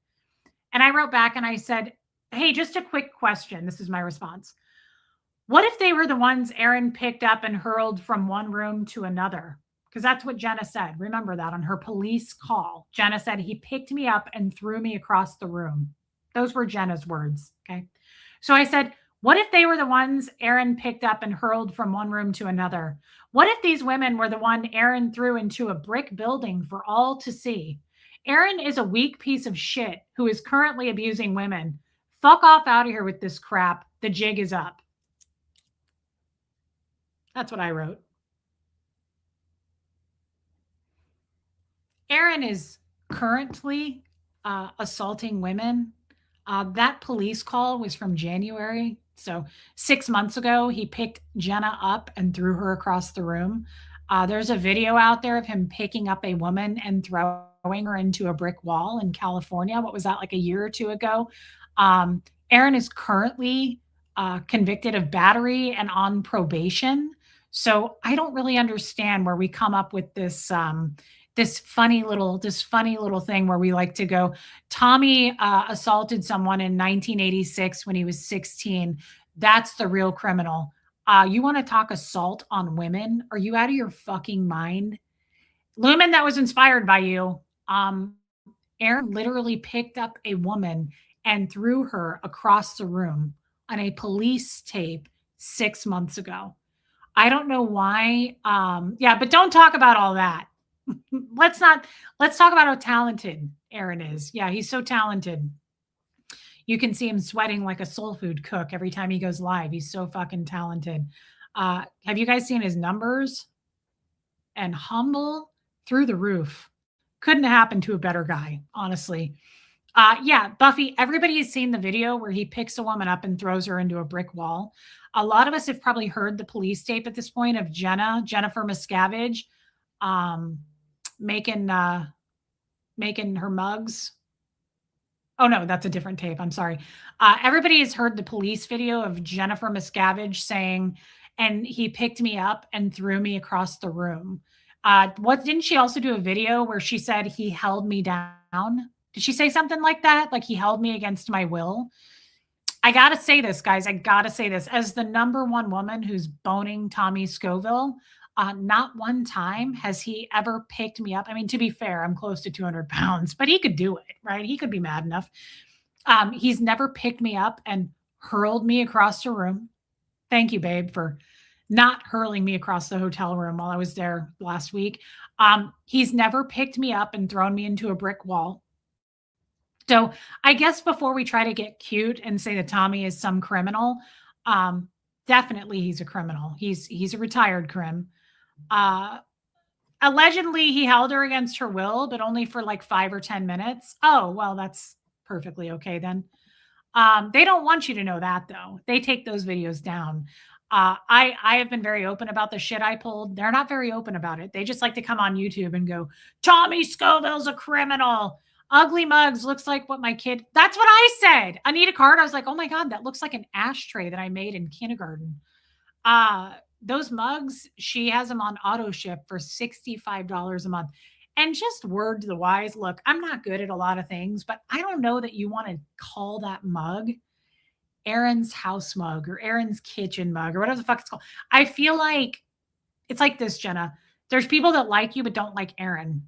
S1: And I wrote back and I said, hey, just a quick question. This is my response. What if they were the ones Aaron picked up and hurled from one room to another? Because that's what Jenna said. Remember that on her police call. Jenna said, he picked me up and threw me across the room. Those were Jenna's words. Okay. So I said, what if they were the ones Aaron picked up and hurled from one room to another? What if these women were the one Aaron threw into a brick building for all to see? Aaron is a weak piece of shit who is currently abusing women. Fuck off out of here with this crap. The jig is up. That's what I wrote. Aaron is currently assaulting women. That police call was from January. So 6 months ago, he picked Jenna up and threw her across the room. There's a video out there of him picking up a woman and throwing her into a brick wall in California. What was that, like a year or two ago? Aaron is currently convicted of battery and on probation. So I don't really understand where we come up with this this funny little thing where we like to go, Tommy assaulted someone in 1986 when he was 16. That's the real criminal. You want to talk assault on women? Are you out of your fucking mind? Lumen, that was inspired by you. Aaron literally picked up a woman and threw her across the room on a police tape 6 months ago. I don't know why. Yeah, but don't talk about all that. Let's talk about how talented Aaron is. Yeah, he's so talented. You can see him sweating like a soul food cook every time he goes live. He's so fucking talented. Have you guys seen his numbers? And humble through the roof. Couldn't have happened to a better guy, honestly. Yeah, Buffy, everybody has seen the video where he picks a woman up and throws her into a brick wall. A lot of us have probably heard the police tape at this point of Jennifer Miscavige, making her mugs. Oh no, that's a different tape. I'm sorry. Everybody has heard the police video of Jennifer Miscavige saying, and he picked me up and threw me across the room. What didn't she also do a video where she said he held me down? Did she say something like that? Like he held me against my will? I got to say this, guys. I got to say this. As the number one woman who's boning Tommy Scoville, not one time has he ever picked me up. I mean, to be fair, I'm close to 200 pounds, but he could do it, right? He could be mad enough. He's never picked me up and hurled me across the room. Thank you, babe, for not hurling me across the hotel room while I was there last week. He's never picked me up and thrown me into a brick wall. So I guess before we try to get cute and say that Tommy is some criminal, definitely he's a criminal. He's a retired crim. Allegedly, he held her against her will, but only for like 5 or 10 minutes. Oh, well, that's perfectly okay then. They don't want you to know that though. They take those videos down. I have been very open about the shit I pulled. They're not very open about it. They just like to come on YouTube and go, Tommy Scoville's a criminal. Ugly Mugs looks like what my kid. That's what I said. Anita Card. I was like, oh my God, that looks like an ashtray that I made in kindergarten. Those mugs, she has them on auto ship for $65 a month. And just word to the wise, look, I'm not good at a lot of things, but I don't know that you want to call that mug Erin's house mug or Erin's kitchen mug or whatever the fuck it's called. I feel like it's like this, Jenna. There's people that like you but don't like Erin.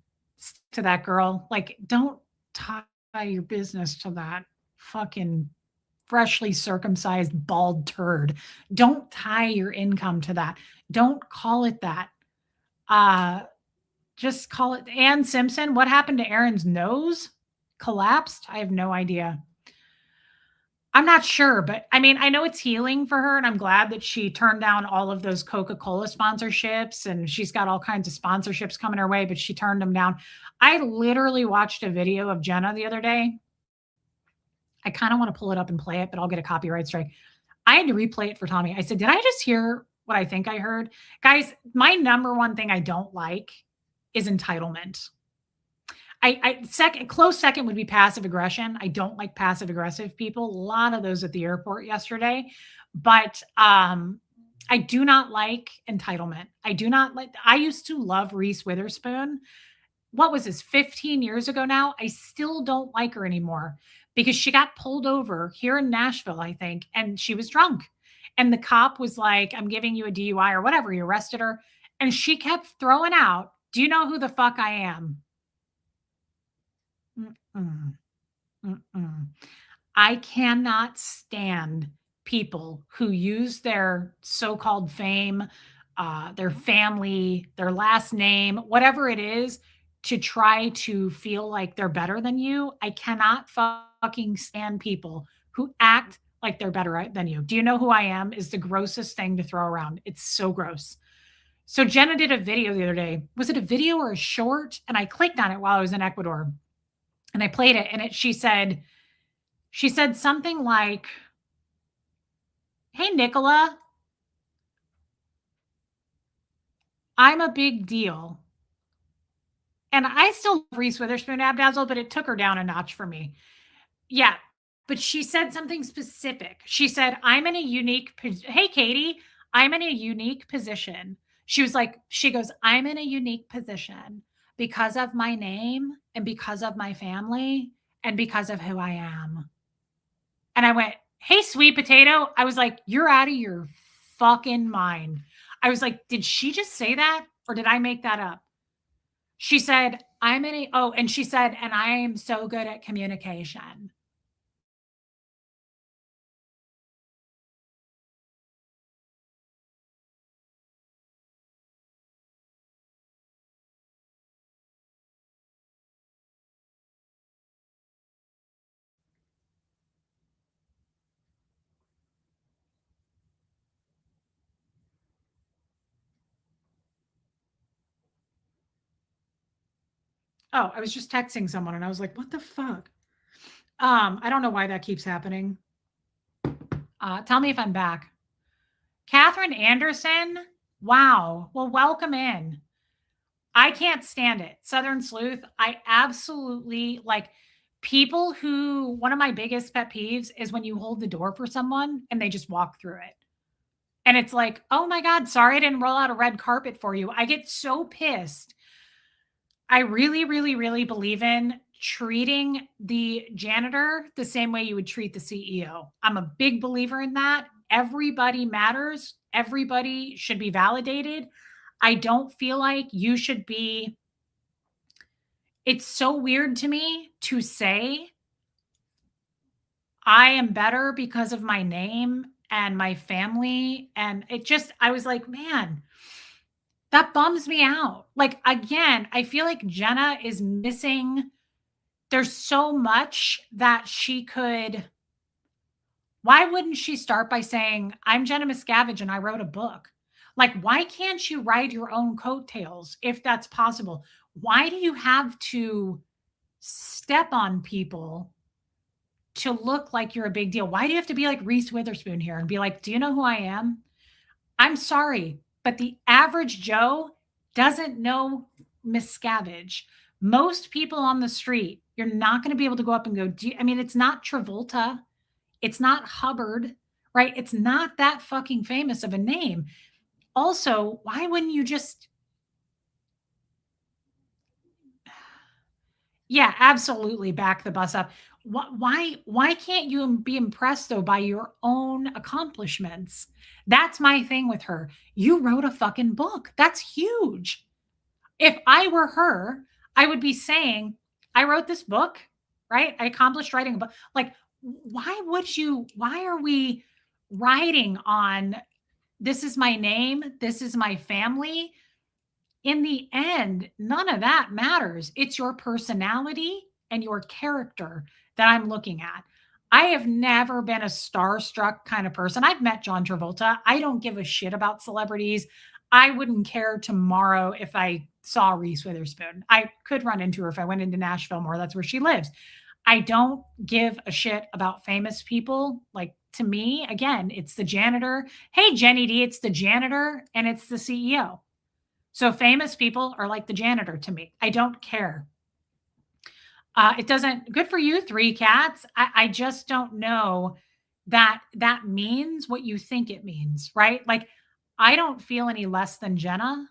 S1: To that girl, like, don't tie your business to that fucking freshly circumcised bald turd. Don't tie your income to that. Don't call it that. Just call it Ann Simpson. What happened to Erin's nose? Collapsed? I have no idea. I'm not sure, but I mean, I know it's healing for her, and I'm glad that she turned down all of those Coca-Cola sponsorships, and she's got all kinds of sponsorships coming her way, but she turned them down. I literally watched a video of Jenna the other day. I kind of want to pull it up and play it, but I'll get a copyright strike. I had to replay it for Tommy. I said, did I just hear what I think I heard? Guys, my number one thing I don't like is entitlement. Close second would be passive aggression. I don't like passive aggressive people. A lot of those at the airport yesterday, but I do not like entitlement. I used to love Reese Witherspoon. What was this, 15 years ago now? I still don't like her anymore because she got pulled over here in Nashville, I think, and she was drunk. And the cop was like, I'm giving you a DUI or whatever. He arrested her. And she kept throwing out, do you know who the fuck I am? I cannot stand people who use their so-called fame, their family, their last name, whatever it is, to try to feel like they're better than you. I cannot fucking stand people who act like they're better than you. Do you know who I am? Is the grossest thing to throw around. It's so gross. So Jenna did a video the other day. Was it a video or a short? And I clicked on it while I was in Ecuador. And I played it, and she said something like, hey, Nicola, I'm a big deal. And I still love Reese Witherspoon Abdazzle, but it took her down a notch for me. Yeah, but she said something specific. She said, hey, Katie, I'm in a unique position. She goes, I'm in a unique position because of my name and because of my family and because of who I am. And I went, hey, sweet potato. I was like, you're out of your fucking mind. I was like, did she just say that or did I make that up? She said, and she said, and I am so good at communication. Oh, I was just texting someone and I was like, what the fuck? I don't know why that keeps happening. Tell me if I'm back. Catherine Anderson. Wow. Well, welcome in. I can't stand it. Southern Sleuth. I absolutely like people who, one of my biggest pet peeves is when you hold the door for someone and they just walk through it. And it's like, oh my God, sorry I didn't roll out a red carpet for you. I get so pissed. I really, really, really believe in treating the janitor the same way you would treat the CEO. I'm a big believer in that. Everybody matters. Everybody should be validated. I don't feel like you should be. It's so weird to me to say I am better because of my name and my family. And I was like, man, that bums me out. Like, again, I feel like Jenna is missing. There's so much that she could. Why wouldn't she start by saying, I'm Jenna Miscavige and I wrote a book? Like, why can't you ride your own coattails if that's possible? Why do you have to step on people to look like you're a big deal. Why do you have to be like Reese Witherspoon here and be like, do you know who I am? I'm sorry, but the average Joe doesn't know Miscavige. Most people on the street, you're not going to be able to go up and go, I mean, it's not Travolta. It's not Hubbard, right? It's not that fucking famous of a name. Also, why wouldn't you just, yeah, absolutely back the bus up. Why can't you be impressed though by your own accomplishments? That's my thing with her. You wrote a fucking book. That's huge. If I were her, I would be saying, I wrote this book, right? I accomplished writing a book. Like, why are we riding on this is my name, this is my family? In the end, none of that matters. It's your personality and your character that I'm looking at. I have never been a starstruck kind of person. I've met John Travolta. I don't give a shit about celebrities. I wouldn't care tomorrow if I saw Reese Witherspoon. I could run into her if I went into Nashville more. That's where she lives. I don't give a shit about famous people. Like, to me, again, it's the janitor. Hey, Jenny D, it's the janitor and it's the CEO. So famous people are like the janitor to me. I don't care. It doesn't, good for you, 3 cats. I just don't know that that means what you think it means, right? Like, I don't feel any less than Jenna.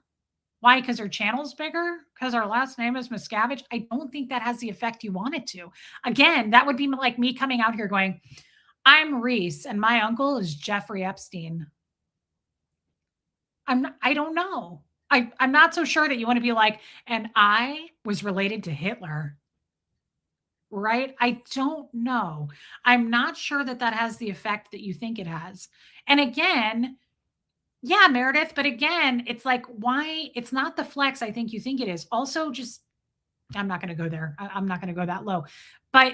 S1: Why? Because her channel's bigger? Because her last name is Miscavige? I don't think that has the effect you want it to. Again, that would be like me coming out here going, I'm Reese and my uncle is Jeffrey Epstein. I don't know. I'm not so sure that you want to be like, and I was related to Hitler, right? I don't know. I'm not sure that that has the effect that you think it has. And again, yeah, Meredith, but again, it's like, why? It's not the flex I think you think it is. Also, just, I'm not going to go there. I'm not going to go that low. But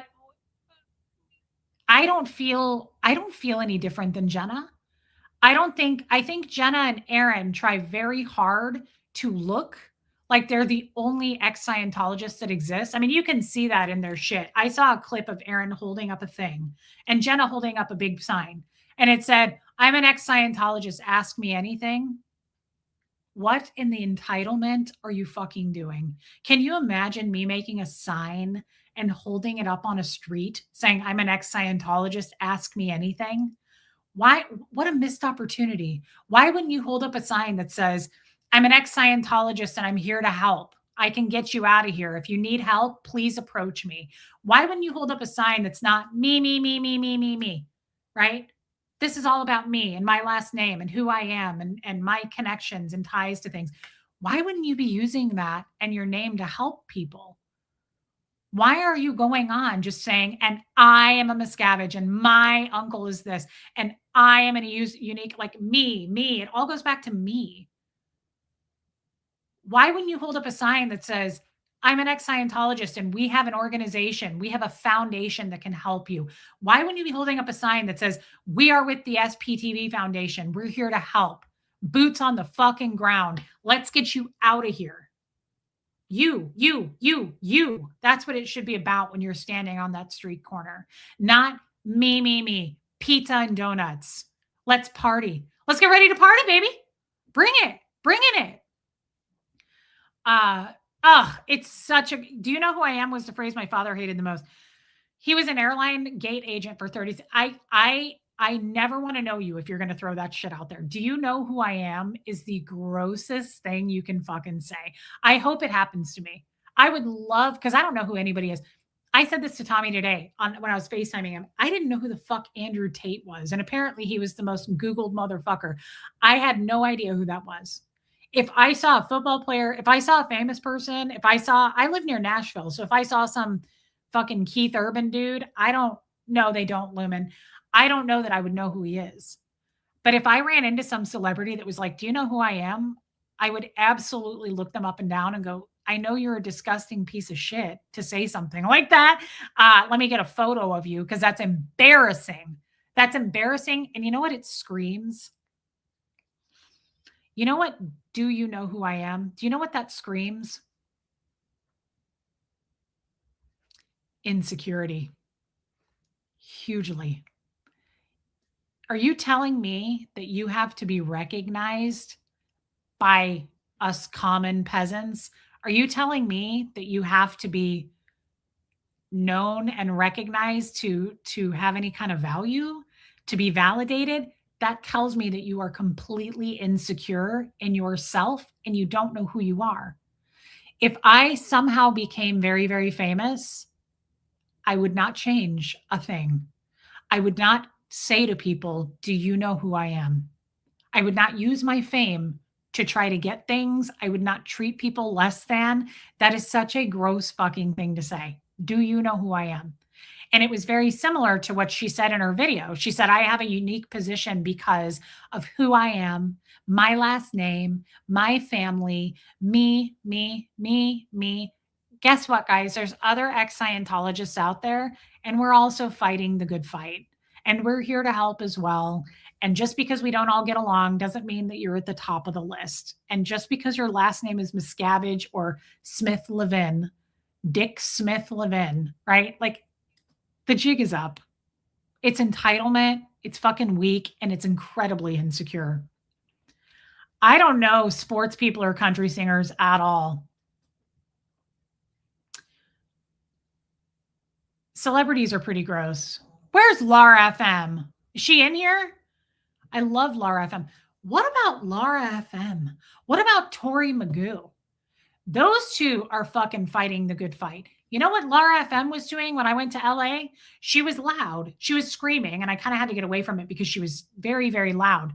S1: I don't feel any different than Jenna. I think Jenna and Aaron try very hard to look like they're the only ex-Scientologists that exist. I mean, you can see that in their shit. I saw a clip of Aaron holding up a thing and Jenna holding up a big sign. And it said, I'm an ex-Scientologist, ask me anything. What in the entitlement are you fucking doing? Can you imagine me making a sign and holding it up on a street saying, I'm an ex-Scientologist, ask me anything? Why? What a missed opportunity. Why wouldn't you hold up a sign that says, I'm an ex-Scientologist and I'm here to help. I can get you out of here. If you need help, please approach me. Why wouldn't you hold up a sign that's not me, right? This is all about me and my last name and who I am and my connections and ties to things. Why wouldn't you be using that and your name to help people? Why are you going on just saying, and I am a Miscavige and my uncle is this, and I am a unique, like me, it all goes back to me. Why wouldn't you hold up a sign that says, I'm an ex-Scientologist and we have an organization, we have a foundation that can help you? Why wouldn't you be holding up a sign that says, we are with the SPTV Foundation, we're here to help, boots on the fucking ground, let's get you out of here? You. That's what it should be about when you're standing on that street corner. Not me. Pizza and donuts. Let's party. Let's get ready to party, baby. Bring it. Bring it. It's such a, do you know who I am was the phrase my father hated the most. He was an airline gate agent for 30. I never want to know you if you're going to throw that shit out there. Do you know who I am is the grossest thing you can fucking say. I hope it happens to me. I would love, because I don't know who anybody is. I said this to Tommy today when I was FaceTiming him. I didn't know who the fuck Andrew Tate was. And apparently he was the most Googled motherfucker. I had no idea who that was. If I saw a football player, if I saw a famous person, I live near Nashville. So if I saw some fucking Keith Urban dude, they don't, Lumen. I don't know that I would know who he is. But if I ran into some celebrity that was like, do you know who I am? I would absolutely look them up and down and go, I know you're a disgusting piece of shit to say something like that. Let me get a photo of you because that's embarrassing. That's embarrassing. And you know what it screams? You know what? Do you know who I am? Do you know what that screams? Insecurity. hugely. Are you telling me that you have to be recognized by us common peasants? Are you telling me that you have to be known and recognized to have any kind of value, to be validated? That tells me that you are completely insecure in yourself and you don't know who you are. If I somehow became very, very famous, I would not change a thing. I would not say to people, "Do you know who I am?" I would not use my fame to try to get things. I would not treat people less than. That is such a gross fucking thing to say. Do you know who I am? And it was very similar to what she said in her video. She said, I have a unique position because of who I am, my last name, my family, me, me, me, me. Guess what, guys? There's other ex Scientologists out there, and we're also fighting the good fight. And we're here to help as well. And just because we don't all get along doesn't mean that you're at the top of the list. And just because your last name is Miscavige or Smith Levin, Dick Smith Levin, right? Like, the jig is up. It's entitlement, it's fucking weak, and it's incredibly insecure. I don't know sports people or country singers at all. Celebrities are pretty gross. Where's Laura FM? Is she in here? I love Laura FM. What about Laura FM? What about Tori Magoo? Those two are fucking fighting the good fight. You know what Laura FM was doing when I went to LA? She was loud. She was screaming, and I kind of had to get away from it because she was very, very loud.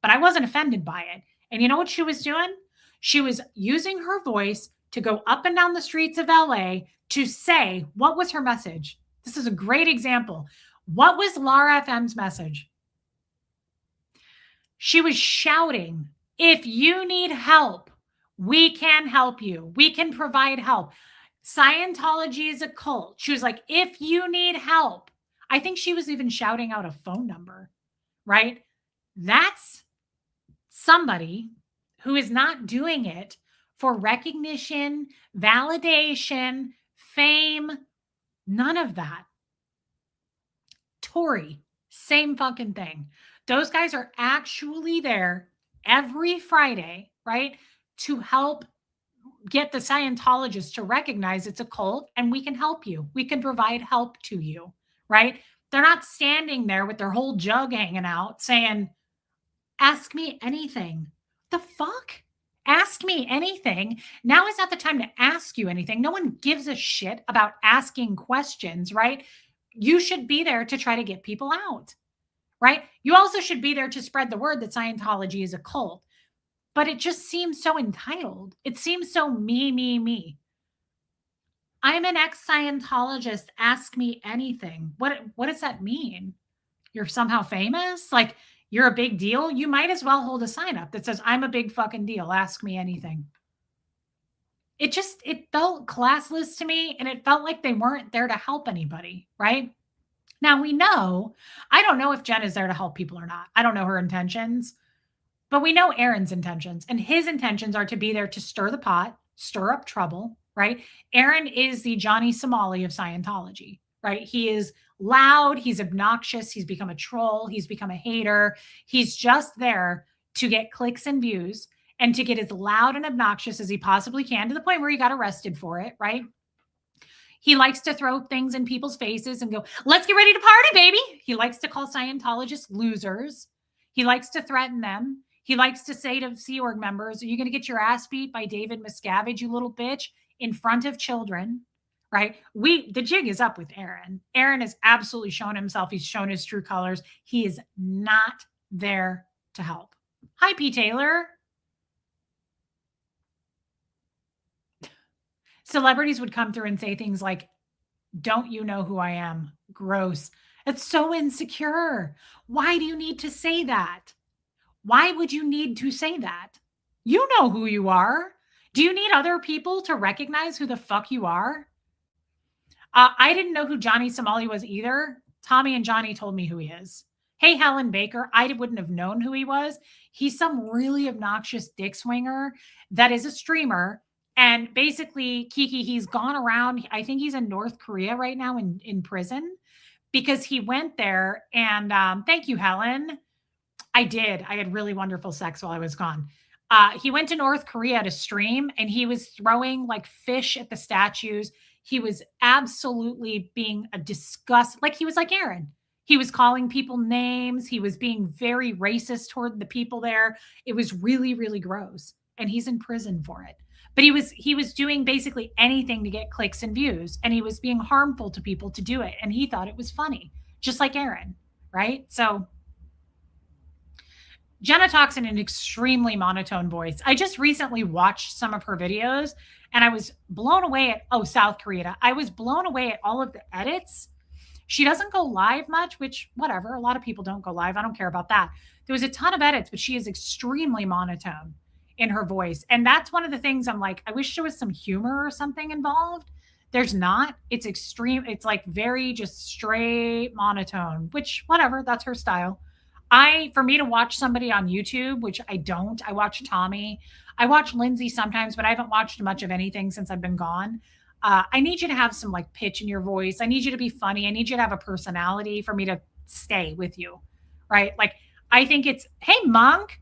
S1: But I wasn't offended by it. And you know what she was doing? She was using her voice to go up and down the streets of LA to say, what was her message? This is a great example. What was Laura FM's message? She was shouting, if you need help, we can help you. We can provide help. Scientology is a cult. She was like, if you need help. I think she was even shouting out a phone number, right? That's somebody who is not doing it for recognition, validation, fame, none of that. Tori, same fucking thing. Those guys are actually there every Friday, right, to help get the Scientologists to recognize it's a cult and we can help you. We can provide help to you, right? They're not standing there with their whole jug hanging out saying, ask me anything. The fuck? Ask me anything. Now is not the time to ask you anything. No one gives a shit about asking questions, right? You should be there to try to get people out, right? You also should be there to spread the word that Scientology is a cult. But it just seems so entitled. It seems so me, me, me. I'm an ex-Scientologist. Ask me anything. What does that mean? You're somehow famous? Like, you're a big deal? You might as well hold a sign up that says, I'm a big fucking deal. Ask me anything. It felt classless to me, and it felt like they weren't there to help anybody, right? Now, we know, I don't know if Jen is there to help people or not. I don't know her intentions. But we know Aaron's intentions, and his intentions are to be there to stir the pot, stir up trouble, right? Aaron is the Johnny Somali of Scientology, right? He is loud. He's obnoxious. He's become a troll. He's become a hater. He's just there to get clicks and views and to get as loud and obnoxious as he possibly can, to the point where he got arrested for it, right? He likes to throw things in people's faces and go, let's get ready to party, baby. He likes to call Scientologists losers. He likes to threaten them. He likes to say to Sea Org members, are you going to get your ass beat by David Miscavige, you little bitch, in front of children, right? The jig is up with Aaron. Aaron has absolutely shown himself. He's shown his true colors. He is not there to help. Hi, P. Taylor. Celebrities would come through and say things like, don't you know who I am? Gross. It's so insecure. Why do you need to say that? Why would you need to say that? You know who you are. Do you need other people to recognize who the fuck you are? I didn't know who Johnny Somali was either. Tommy and Johnny told me who he is. Hey, Helen Baker, I wouldn't have known who he was. He's some really obnoxious dick swinger that is a streamer. And basically, Kiki, he's gone around. I think he's in North Korea right now in prison, because he went there and thank you, Helen. I did. I had really wonderful sex while I was gone. He went to North Korea to stream and he was throwing like fish at the statues. He was absolutely being a disgust. Like he was like Aaron. He was calling people names. He was being very racist toward the people there. It was really, really gross. And he's in prison for it. But he was doing basically anything to get clicks and views. And he was being harmful to people to do it. And he thought it was funny, just like Aaron, right? So Jenna talks in an extremely monotone voice. I just recently watched some of her videos and I was blown away at, South Korea. I was blown away at all of the edits. She doesn't go live much, which whatever. A lot of people don't go live. I don't care about that. There was a ton of edits, but she is extremely monotone in her voice. And that's one of the things I'm like, I wish there was some humor or something involved. There's not. It's extreme. It's like very just straight monotone, which whatever. That's her style. For me to watch somebody on YouTube, which I don't, I watch Tommy. I watch Lindsay sometimes, but I haven't watched much of anything since I've been gone. I need you to have some like pitch in your voice. I need you to be funny. I need you to have a personality for me to stay with you, right? Like, I think hey, Monk,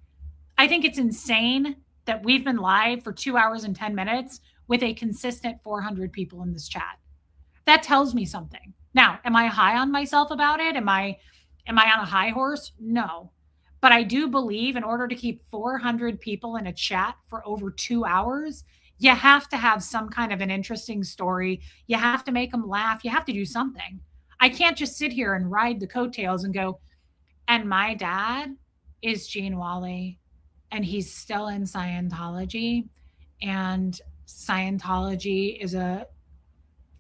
S1: I think it's insane that we've been live for 2 hours and 10 minutes with a consistent 400 people in this chat. That tells me something. Now, am I high on myself about it? Am I on a high horse? No. But I do believe in order to keep 400 people in a chat for over 2 hours, you have to have some kind of an interesting story. You have to make them laugh. You have to do something. I can't just sit here and ride the coattails and go, and my dad is Gene Wally, and he's still in Scientology, and Scientology is a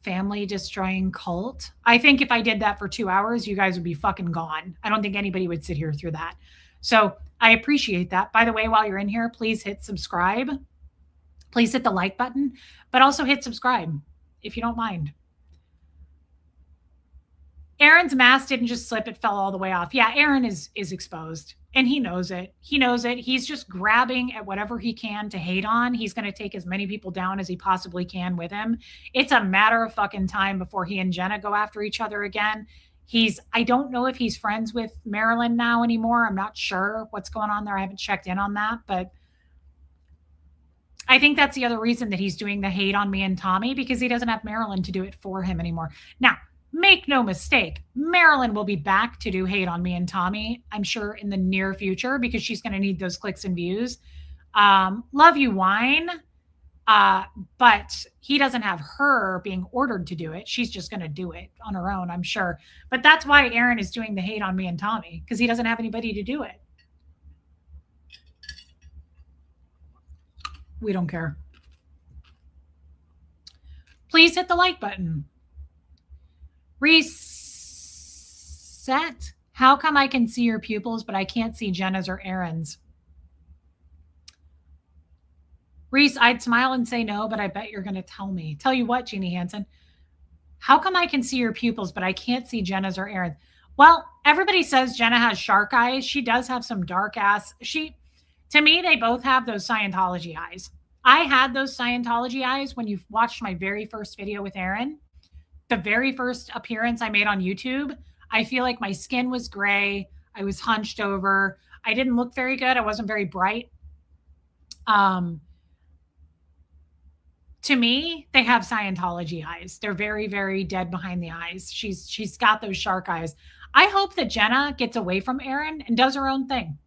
S1: family destroying cult. I think if I did that for 2 hours, you guys would be fucking gone. I don't think anybody would sit here through that. So I appreciate that. By the way, while you're in here, please hit subscribe. Please hit the like button, but also hit subscribe if you don't mind. Aaron's mask didn't just slip, it fell all the way off. Yeah, Aaron is exposed and he knows it. He knows it. He's just grabbing at whatever he can to hate on. He's going to take as many people down as he possibly can with him. It's a matter of fucking time before he and Jenna go after each other again. I don't know if he's friends with Marilyn now anymore. I'm not sure what's going on there. I haven't checked in on that, but I think that's the other reason that he's doing the hate on me and Tommy, because he doesn't have Marilyn to do it for him anymore. Now, make no mistake, Marilyn will be back to do hate on me and Tommy, I'm sure, in the near future, because she's going to need those clicks and views. Love you, Wine. But he doesn't have her being ordered to do it. She's just going to do it on her own, I'm sure. But that's why Aaron is doing the hate on me and Tommy, because he doesn't have anybody to do it. We don't care. Please hit the like button. Reset. How come I can see your pupils, but I can't see Jenna's or Aaron's? Reese, I'd smile and say no, but I bet you're going to tell me. Tell you what, Jeannie Hansen. How come I can see your pupils, but I can't see Jenna's or Aaron's? Well, everybody says Jenna has shark eyes. She does have some dark ass. To me, they both have those Scientology eyes. I had those Scientology eyes when you watched my very first video with Aaron. The very first appearance I made on YouTube. I feel like my skin was gray. I was hunched over. I didn't look very good. I wasn't very bright. To me, they have Scientology eyes. They're very, very dead behind the eyes. She's got those shark eyes. I hope that Jenna gets away from Aaron and does her own thing.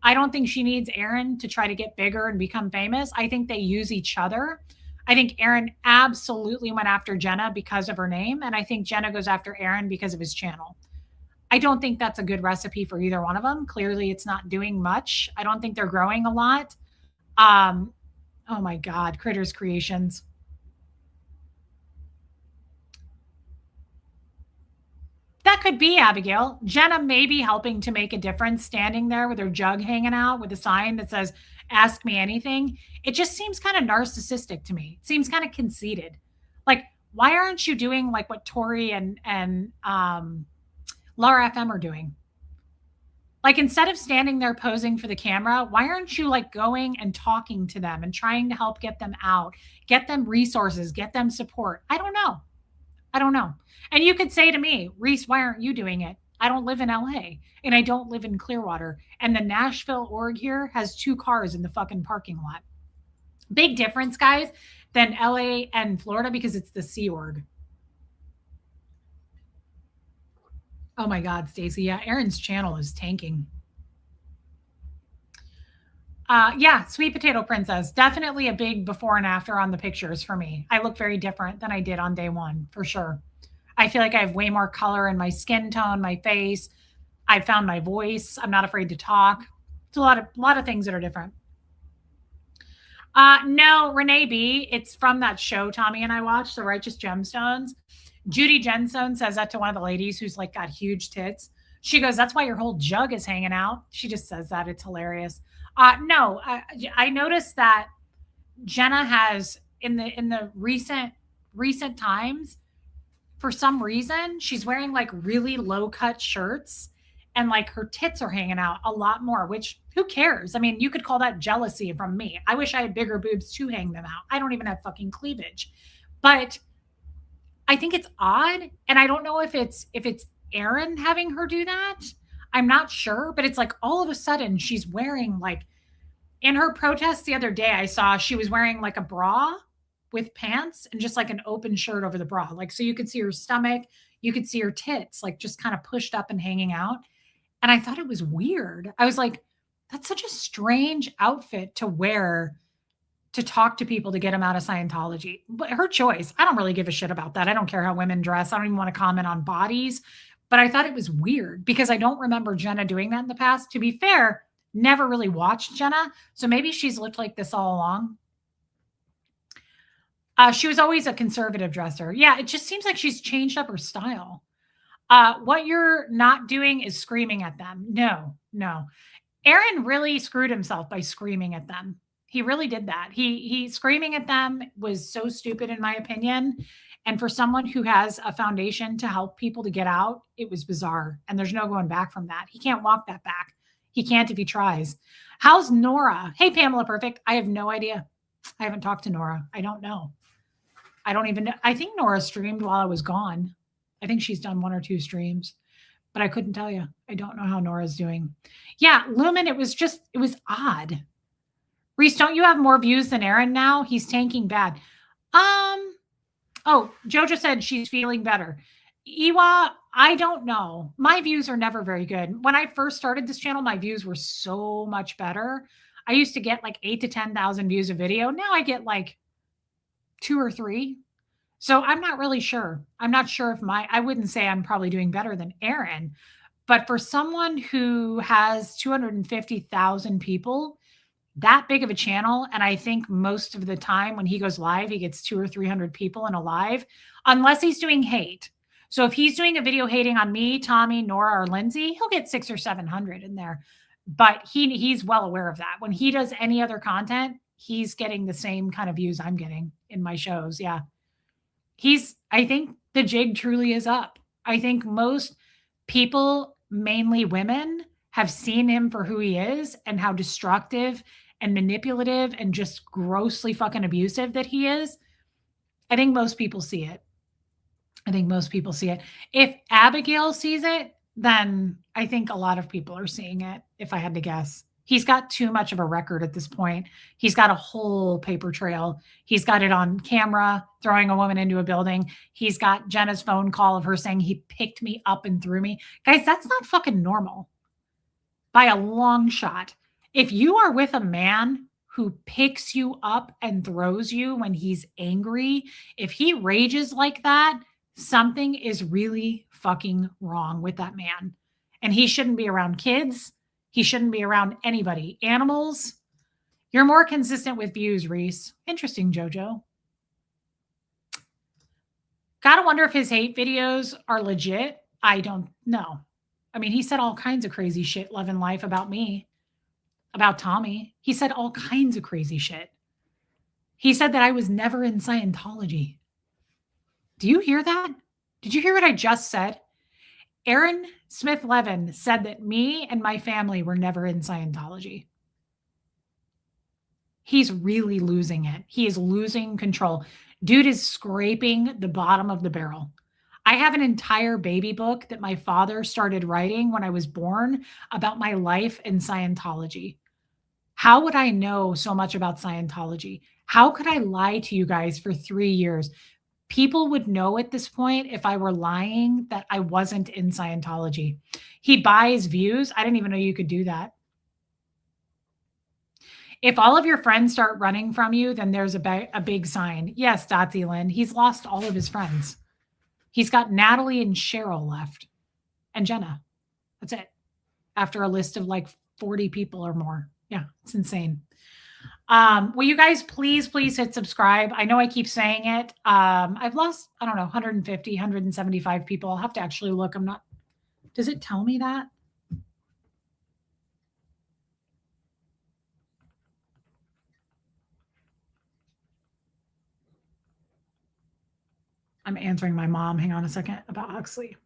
S1: I don't think she needs Aaron to try to get bigger and become famous. I think they use each other. I think Aaron absolutely went after Jenna because of her name. And I think Jenna goes after Aaron because of his channel. I don't think that's a good recipe for either one of them. Clearly, it's not doing much. I don't think they're growing a lot. Oh my God, Critters Creations. That could be Abigail. Jenna may be helping to make a difference, standing there with her jug hanging out with a sign that says, ask me anything. It just seems kind of narcissistic to me. It seems kind of conceited. Like, why aren't you doing like what Tori and Laura FM are doing? Like, instead of standing there posing for the camera, why aren't you like going and talking to them and trying to help get them out, get them resources, get them support? I don't know. I don't know. And you could say to me, Reese, why aren't you doing it? I don't live in LA and I don't live in Clearwater. And the Nashville org here has 2 cars in the fucking parking lot. Big difference, guys, than LA and Florida because it's the Sea Org. Oh my God, Stacey. Yeah, Aaron's channel is tanking. Yeah, Sweet Potato Princess. Definitely a big before and after on the pictures for me. I look very different than I did on day one, for sure. I feel like I have way more color in my skin tone, my face. I found my voice. I'm not afraid to talk. It's a lot of things that are different. No, Renee B. It's from that show Tommy and I watched, The Righteous Gemstones. Judy Jensen says that to one of the ladies who's like got huge tits. She goes, "That's why your whole jug is hanging out." She just says that. It's hilarious. No, I noticed that Jenna has in the recent times, for some reason, she's wearing like really low cut shirts and like her tits are hanging out a lot more, which who cares? I mean, you could call that jealousy from me. I wish I had bigger boobs to hang them out. I don't even have fucking cleavage. But I think it's odd. And I don't know if it's Aaron having her do that. I'm not sure, but it's like all of a sudden she's wearing like in her protest the other day, I saw she was wearing like a bra with pants and just like an open shirt over the bra. Like, so you could see her stomach, you could see her tits, like just kind of pushed up and hanging out. And I thought it was weird. I was like, that's such a strange outfit to wear to talk to people to get them out of Scientology. But her choice. I don't really give a shit about that. I don't care how women dress. I don't even want to comment on bodies. But I thought it was weird because I don't remember Jenna doing that in the past. To be fair, never really watched Jenna. So maybe she's looked like this all along. She was always a conservative dresser. Yeah, it just seems like she's changed up her style. What you're not doing is screaming at them. No. Aaron really screwed himself by screaming at them. He really did that. He screaming at them was so stupid, in my opinion. And for someone who has a foundation to help people to get out, it was bizarre. And there's no going back from that. He can't walk that back. He can't if he tries. How's Nora? Hey, Pamela Perfect. I have no idea. I haven't talked to Nora. I don't know. I don't even know. I think Nora streamed while I was gone. I think she's done 1 or 2 streams, but I couldn't tell you. I don't know how Nora's doing. Yeah, Lumen, it was odd. Reese, don't you have more views than Aaron now? He's tanking bad. Oh, Jojo said she's feeling better. Iwa, I don't know. My views are never very good. When I first started this channel, my views were so much better. I used to get like 8,000 to 10,000 views a video. Now I get like 2 or 3. So I'm not really sure. I'm not sure if I wouldn't say I'm probably doing better than Aaron, but for someone who has 250,000 people, that big of a channel, and I think most of the time when he goes live, he gets 200 or 300 people in a live, unless he's doing hate. So if he's doing a video hating on me, Tommy, Nora, or Lindsay, he'll get 600 or 700 in there. But he's well aware of that. When he does any other content, he's getting the same kind of views I'm getting in my shows. Yeah. I think the jig truly is up. I think most people, mainly women, have seen him for who he is and how destructive and manipulative and just grossly fucking abusive that he is. I think most people see it. If Abigail sees it, then I think a lot of people are seeing it, if I had to guess. He's got too much of a record at this point. He's got a whole paper trail. He's got it on camera, throwing a woman into a building. He's got Jenna's phone call of her saying he picked me up and threw me. Guys, that's not fucking normal by a long shot. If you are with a man who picks you up and throws you when he's angry, if he rages like that, something is really fucking wrong with that man. And he shouldn't be around kids. He shouldn't be around anybody. Animals. You're more consistent with views, Reese. Interesting, Jojo. Gotta wonder if his hate videos are legit. I don't know. I mean, he said all kinds of crazy shit, Love and Life, about me, about Tommy. He said all kinds of crazy shit. He said that I was never in Scientology. Do you hear that? Did you hear what I just said? Aaron Smith Levin said that me and my family were never in Scientology. He's really losing it. He is losing control. Dude is scraping the bottom of the barrel. I have an entire baby book that my father started writing when I was born about my life in Scientology. How would I know so much about Scientology? How could I lie to you guys for 3 years? People would know at this point if I were lying that I wasn't in Scientology. He buys views. I didn't even know you could do that. If all of your friends start running from you, then there's a big sign. Yes, Dotsie Lynn, he's lost all of his friends. He's got Natalie and Cheryl left and Jenna. That's it. After a list of like 40 people or more. Yeah, it's insane. Will you guys please hit subscribe? I know I keep saying it. I've lost, I don't know, 150, 175 people. I'll have to actually look. Does it tell me that? I'm answering my mom. Hang on a second about Huxley.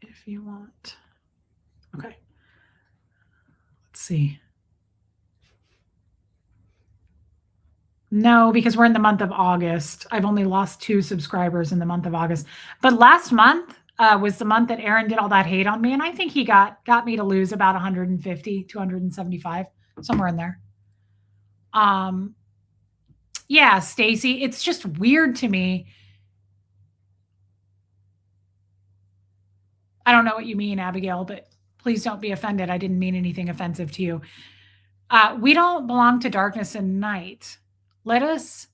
S1: If you want. Okay. Let's see. No, because we're in the month of August. I've only lost 2 subscribers in the month of August. But last month was the month that Aaron did all that hate on me. And I think he got me to lose about 150, 275, somewhere in there. Yeah, Stacy, it's just weird to me. I don't know what you mean, Abigail, but please don't be offended. I didn't mean anything offensive to you. We don't belong to darkness and night. Let us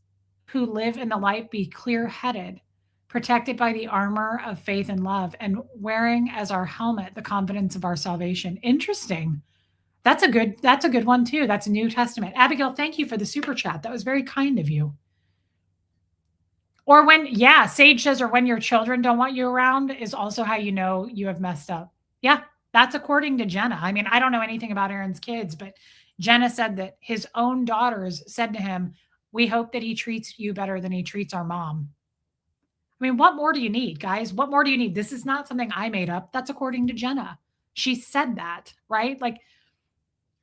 S1: who live in the light be clear-headed, protected by the armor of faith and love, and wearing as our helmet the confidence of our salvation. Interesting. That's a good one too. That's a New Testament. Abigail, thank you for the super chat. That was very kind of you. Or Sage says, or when your children don't want you around is also how you know you have messed up. Yeah, that's according to Jenna. I mean, I don't know anything about Aaron's kids, but Jenna said that his own daughters said to him, we hope that he treats you better than he treats our mom. I mean, what more do you need, guys? What more do you need? This is not something I made up. That's according to Jenna. She said that, right? Like,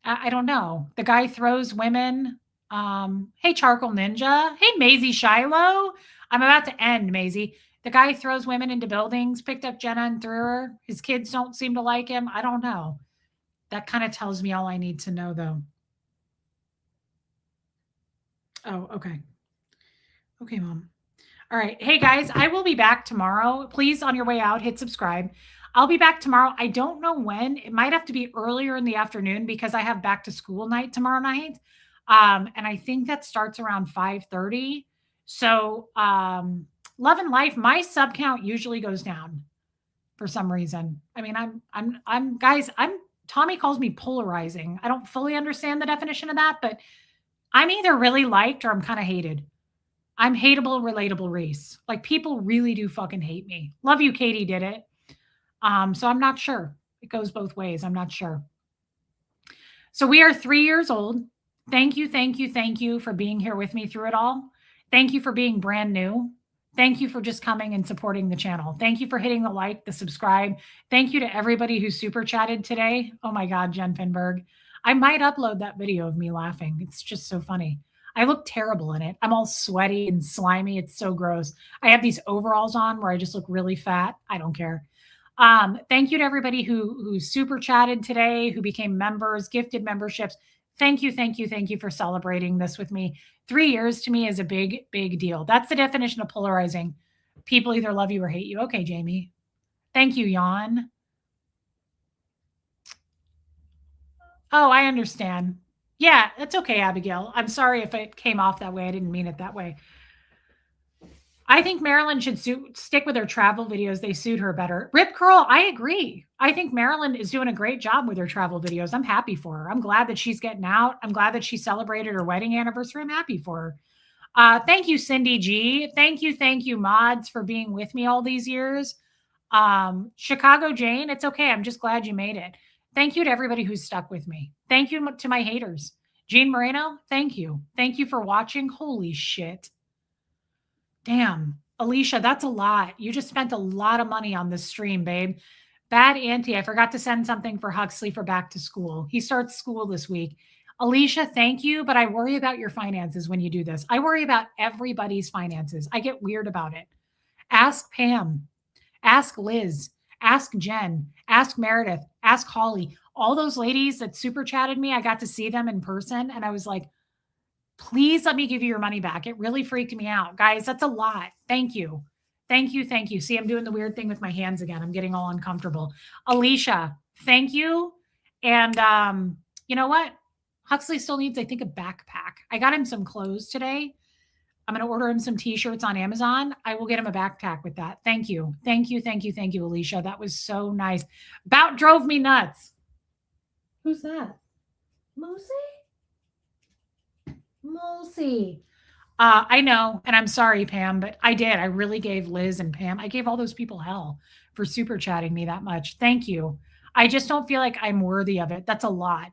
S1: I don't know. The guy throws women. Hey, Charcoal Ninja. Hey, Maisie Shiloh. I'm about to end, Maisie. The guy throws women into buildings, picked up Jenna and threw her. His kids don't seem to like him. I don't know. That kind of tells me all I need to know, though. Oh, okay. Okay, Mom. All right. Hey, guys, I will be back tomorrow. Please, on your way out, hit subscribe. I'll be back tomorrow. I don't know when. It might have to be earlier in the afternoon because I have back to school night tomorrow night. And I think that starts around 5:30. So Love and Life, my sub count usually goes down for some reason. I mean, Tommy calls me polarizing. I don't fully understand the definition of that, but I'm either really liked or I'm kind of hated. I'm hateable, relatable Reese. Like, people really do fucking hate me. Love you, Katie did it. So I'm not sure. It goes both ways. I'm not sure. So we are 3 years old. Thank you for being here with me through it all. Thank you for being brand new. Thank you for just coming and supporting the channel. Thank you for hitting the like, the subscribe. Thank you to everybody who super chatted today. Oh my God, Jen Finberg. I might upload that video of me laughing. It's just so funny. I look terrible in it. I'm all sweaty and slimy. It's so gross. I have these overalls on where I just look really fat. I don't care. Thank you to everybody who super chatted today, who became members, gifted memberships. Thank you for celebrating this with me. 3 years to me is a big, big deal. That's the definition of polarizing. People either love you or hate you. Okay, Jamie. Thank you, Jan. Oh, I understand. Yeah, that's okay, Abigail. I'm sorry if it came off that way. I didn't mean it that way. I think Marilyn should stick with her travel videos. They suit her better. Rip Curl, I agree. I think Marilyn is doing a great job with her travel videos. I'm happy for her. I'm glad that she's getting out. I'm glad that she celebrated her wedding anniversary. I'm happy for her. Thank you, Cindy G. Thank you, mods, for being with me all these years. Chicago Jane, it's okay. I'm just glad you made it. Thank you to everybody who's stuck with me. Thank you to my haters. Jean Moreno, thank you. Thank you for watching. Holy shit. Damn, Alicia, that's a lot. You just spent a lot of money on this stream, babe. Bad Auntie, I forgot to send something for Huxley for back to school. He starts school this week. Alicia, thank you, but I worry about your finances when you do this. I worry about everybody's finances. I get weird about it. Ask Pam, ask Liz, ask Jen, ask Meredith, ask Holly. All those ladies that super chatted me, I got to see them in person and I was like, please let me give you your money back. It really freaked me out. Guys, that's a lot. Thank you. Thank you. Thank you. See, I'm doing the weird thing with my hands again. I'm getting all uncomfortable. Alicia, thank you. And you know what? Huxley still needs, I think, a backpack. I got him some clothes today. I'm going to order him some t-shirts on Amazon. I will get him a backpack with that. Thank you. Thank you. Thank you. Thank you, Alicia. That was so nice. About drove me nuts. Who's that? Mulsey. I know, and I'm sorry, Pam, but I did. I really gave Liz and Pam, I gave all those people hell for super chatting me that much. Thank you. I just don't feel like I'm worthy of it. That's a lot.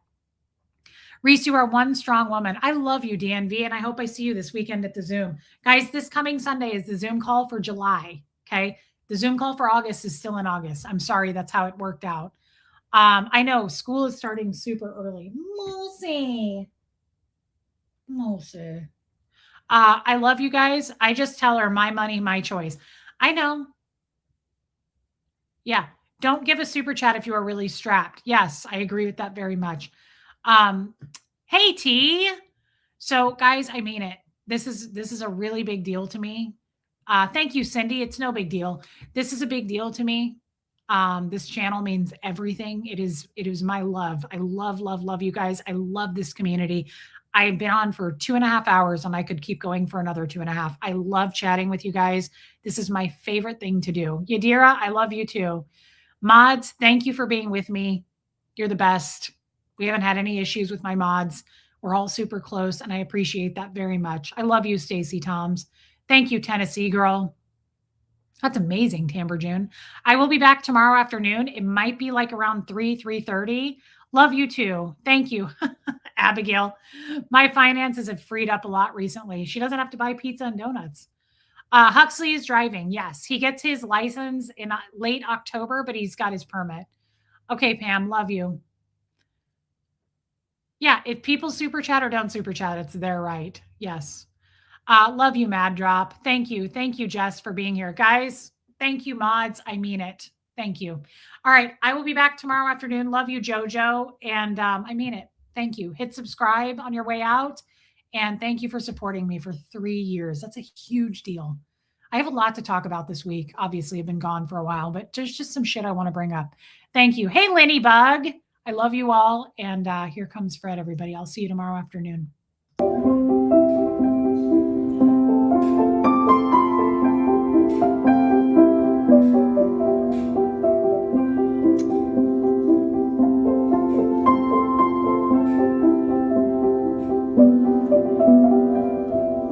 S1: Reese, you are one strong woman. I love you, DNV, and I hope I see you this weekend at the Zoom. Guys, this coming Sunday is the Zoom call for July, okay? The Zoom call for August is still in August. I'm sorry, that's how it worked out. I know, school is starting super early. Mulsey. I love you guys. I just tell her my money, my choice. I know. Yeah. Don't give a super chat if you are really strapped. Yes, I agree with that very much. Hey T. So guys, I mean it. This is a really big deal to me. Thank you, Cindy. It's no big deal. This is a big deal to me. This channel means everything. It is my love. I love you guys. I love this community. I've been on for 2.5 hours and I could keep going for another 2.5. I love chatting with you guys. This is my favorite thing to do. Yadira, I love you too. Mods, thank you for being with me. You're the best. We haven't had any issues with my mods. We're all super close and I appreciate that very much. I love you, Stacy Toms. Thank you, Tennessee girl. That's amazing, Tamber June. I will be back tomorrow afternoon. It might be like around 3:30. Love you too. Thank you, Abigail. My finances have freed up a lot recently. She doesn't have to buy pizza and donuts. Huxley is driving. Yes, he gets his license in late October, but he's got his permit. Okay, Pam, love you. Yeah, if people super chat or don't super chat, it's their right. Yes. Love you, Mad Drop. Thank you. Thank you, Jess, for being here. Guys, thank you, mods. I mean it. Thank you. All right. I will be back tomorrow afternoon. Love you, Jojo. And I mean it. Thank you. Hit subscribe on your way out. And thank you for supporting me for 3 years. That's a huge deal. I have a lot to talk about this week. Obviously, I've been gone for a while, but there's just some shit I want to bring up. Thank you. Hey, Lenny Bug. I love you all. And here comes Fred, everybody. I'll see you tomorrow afternoon.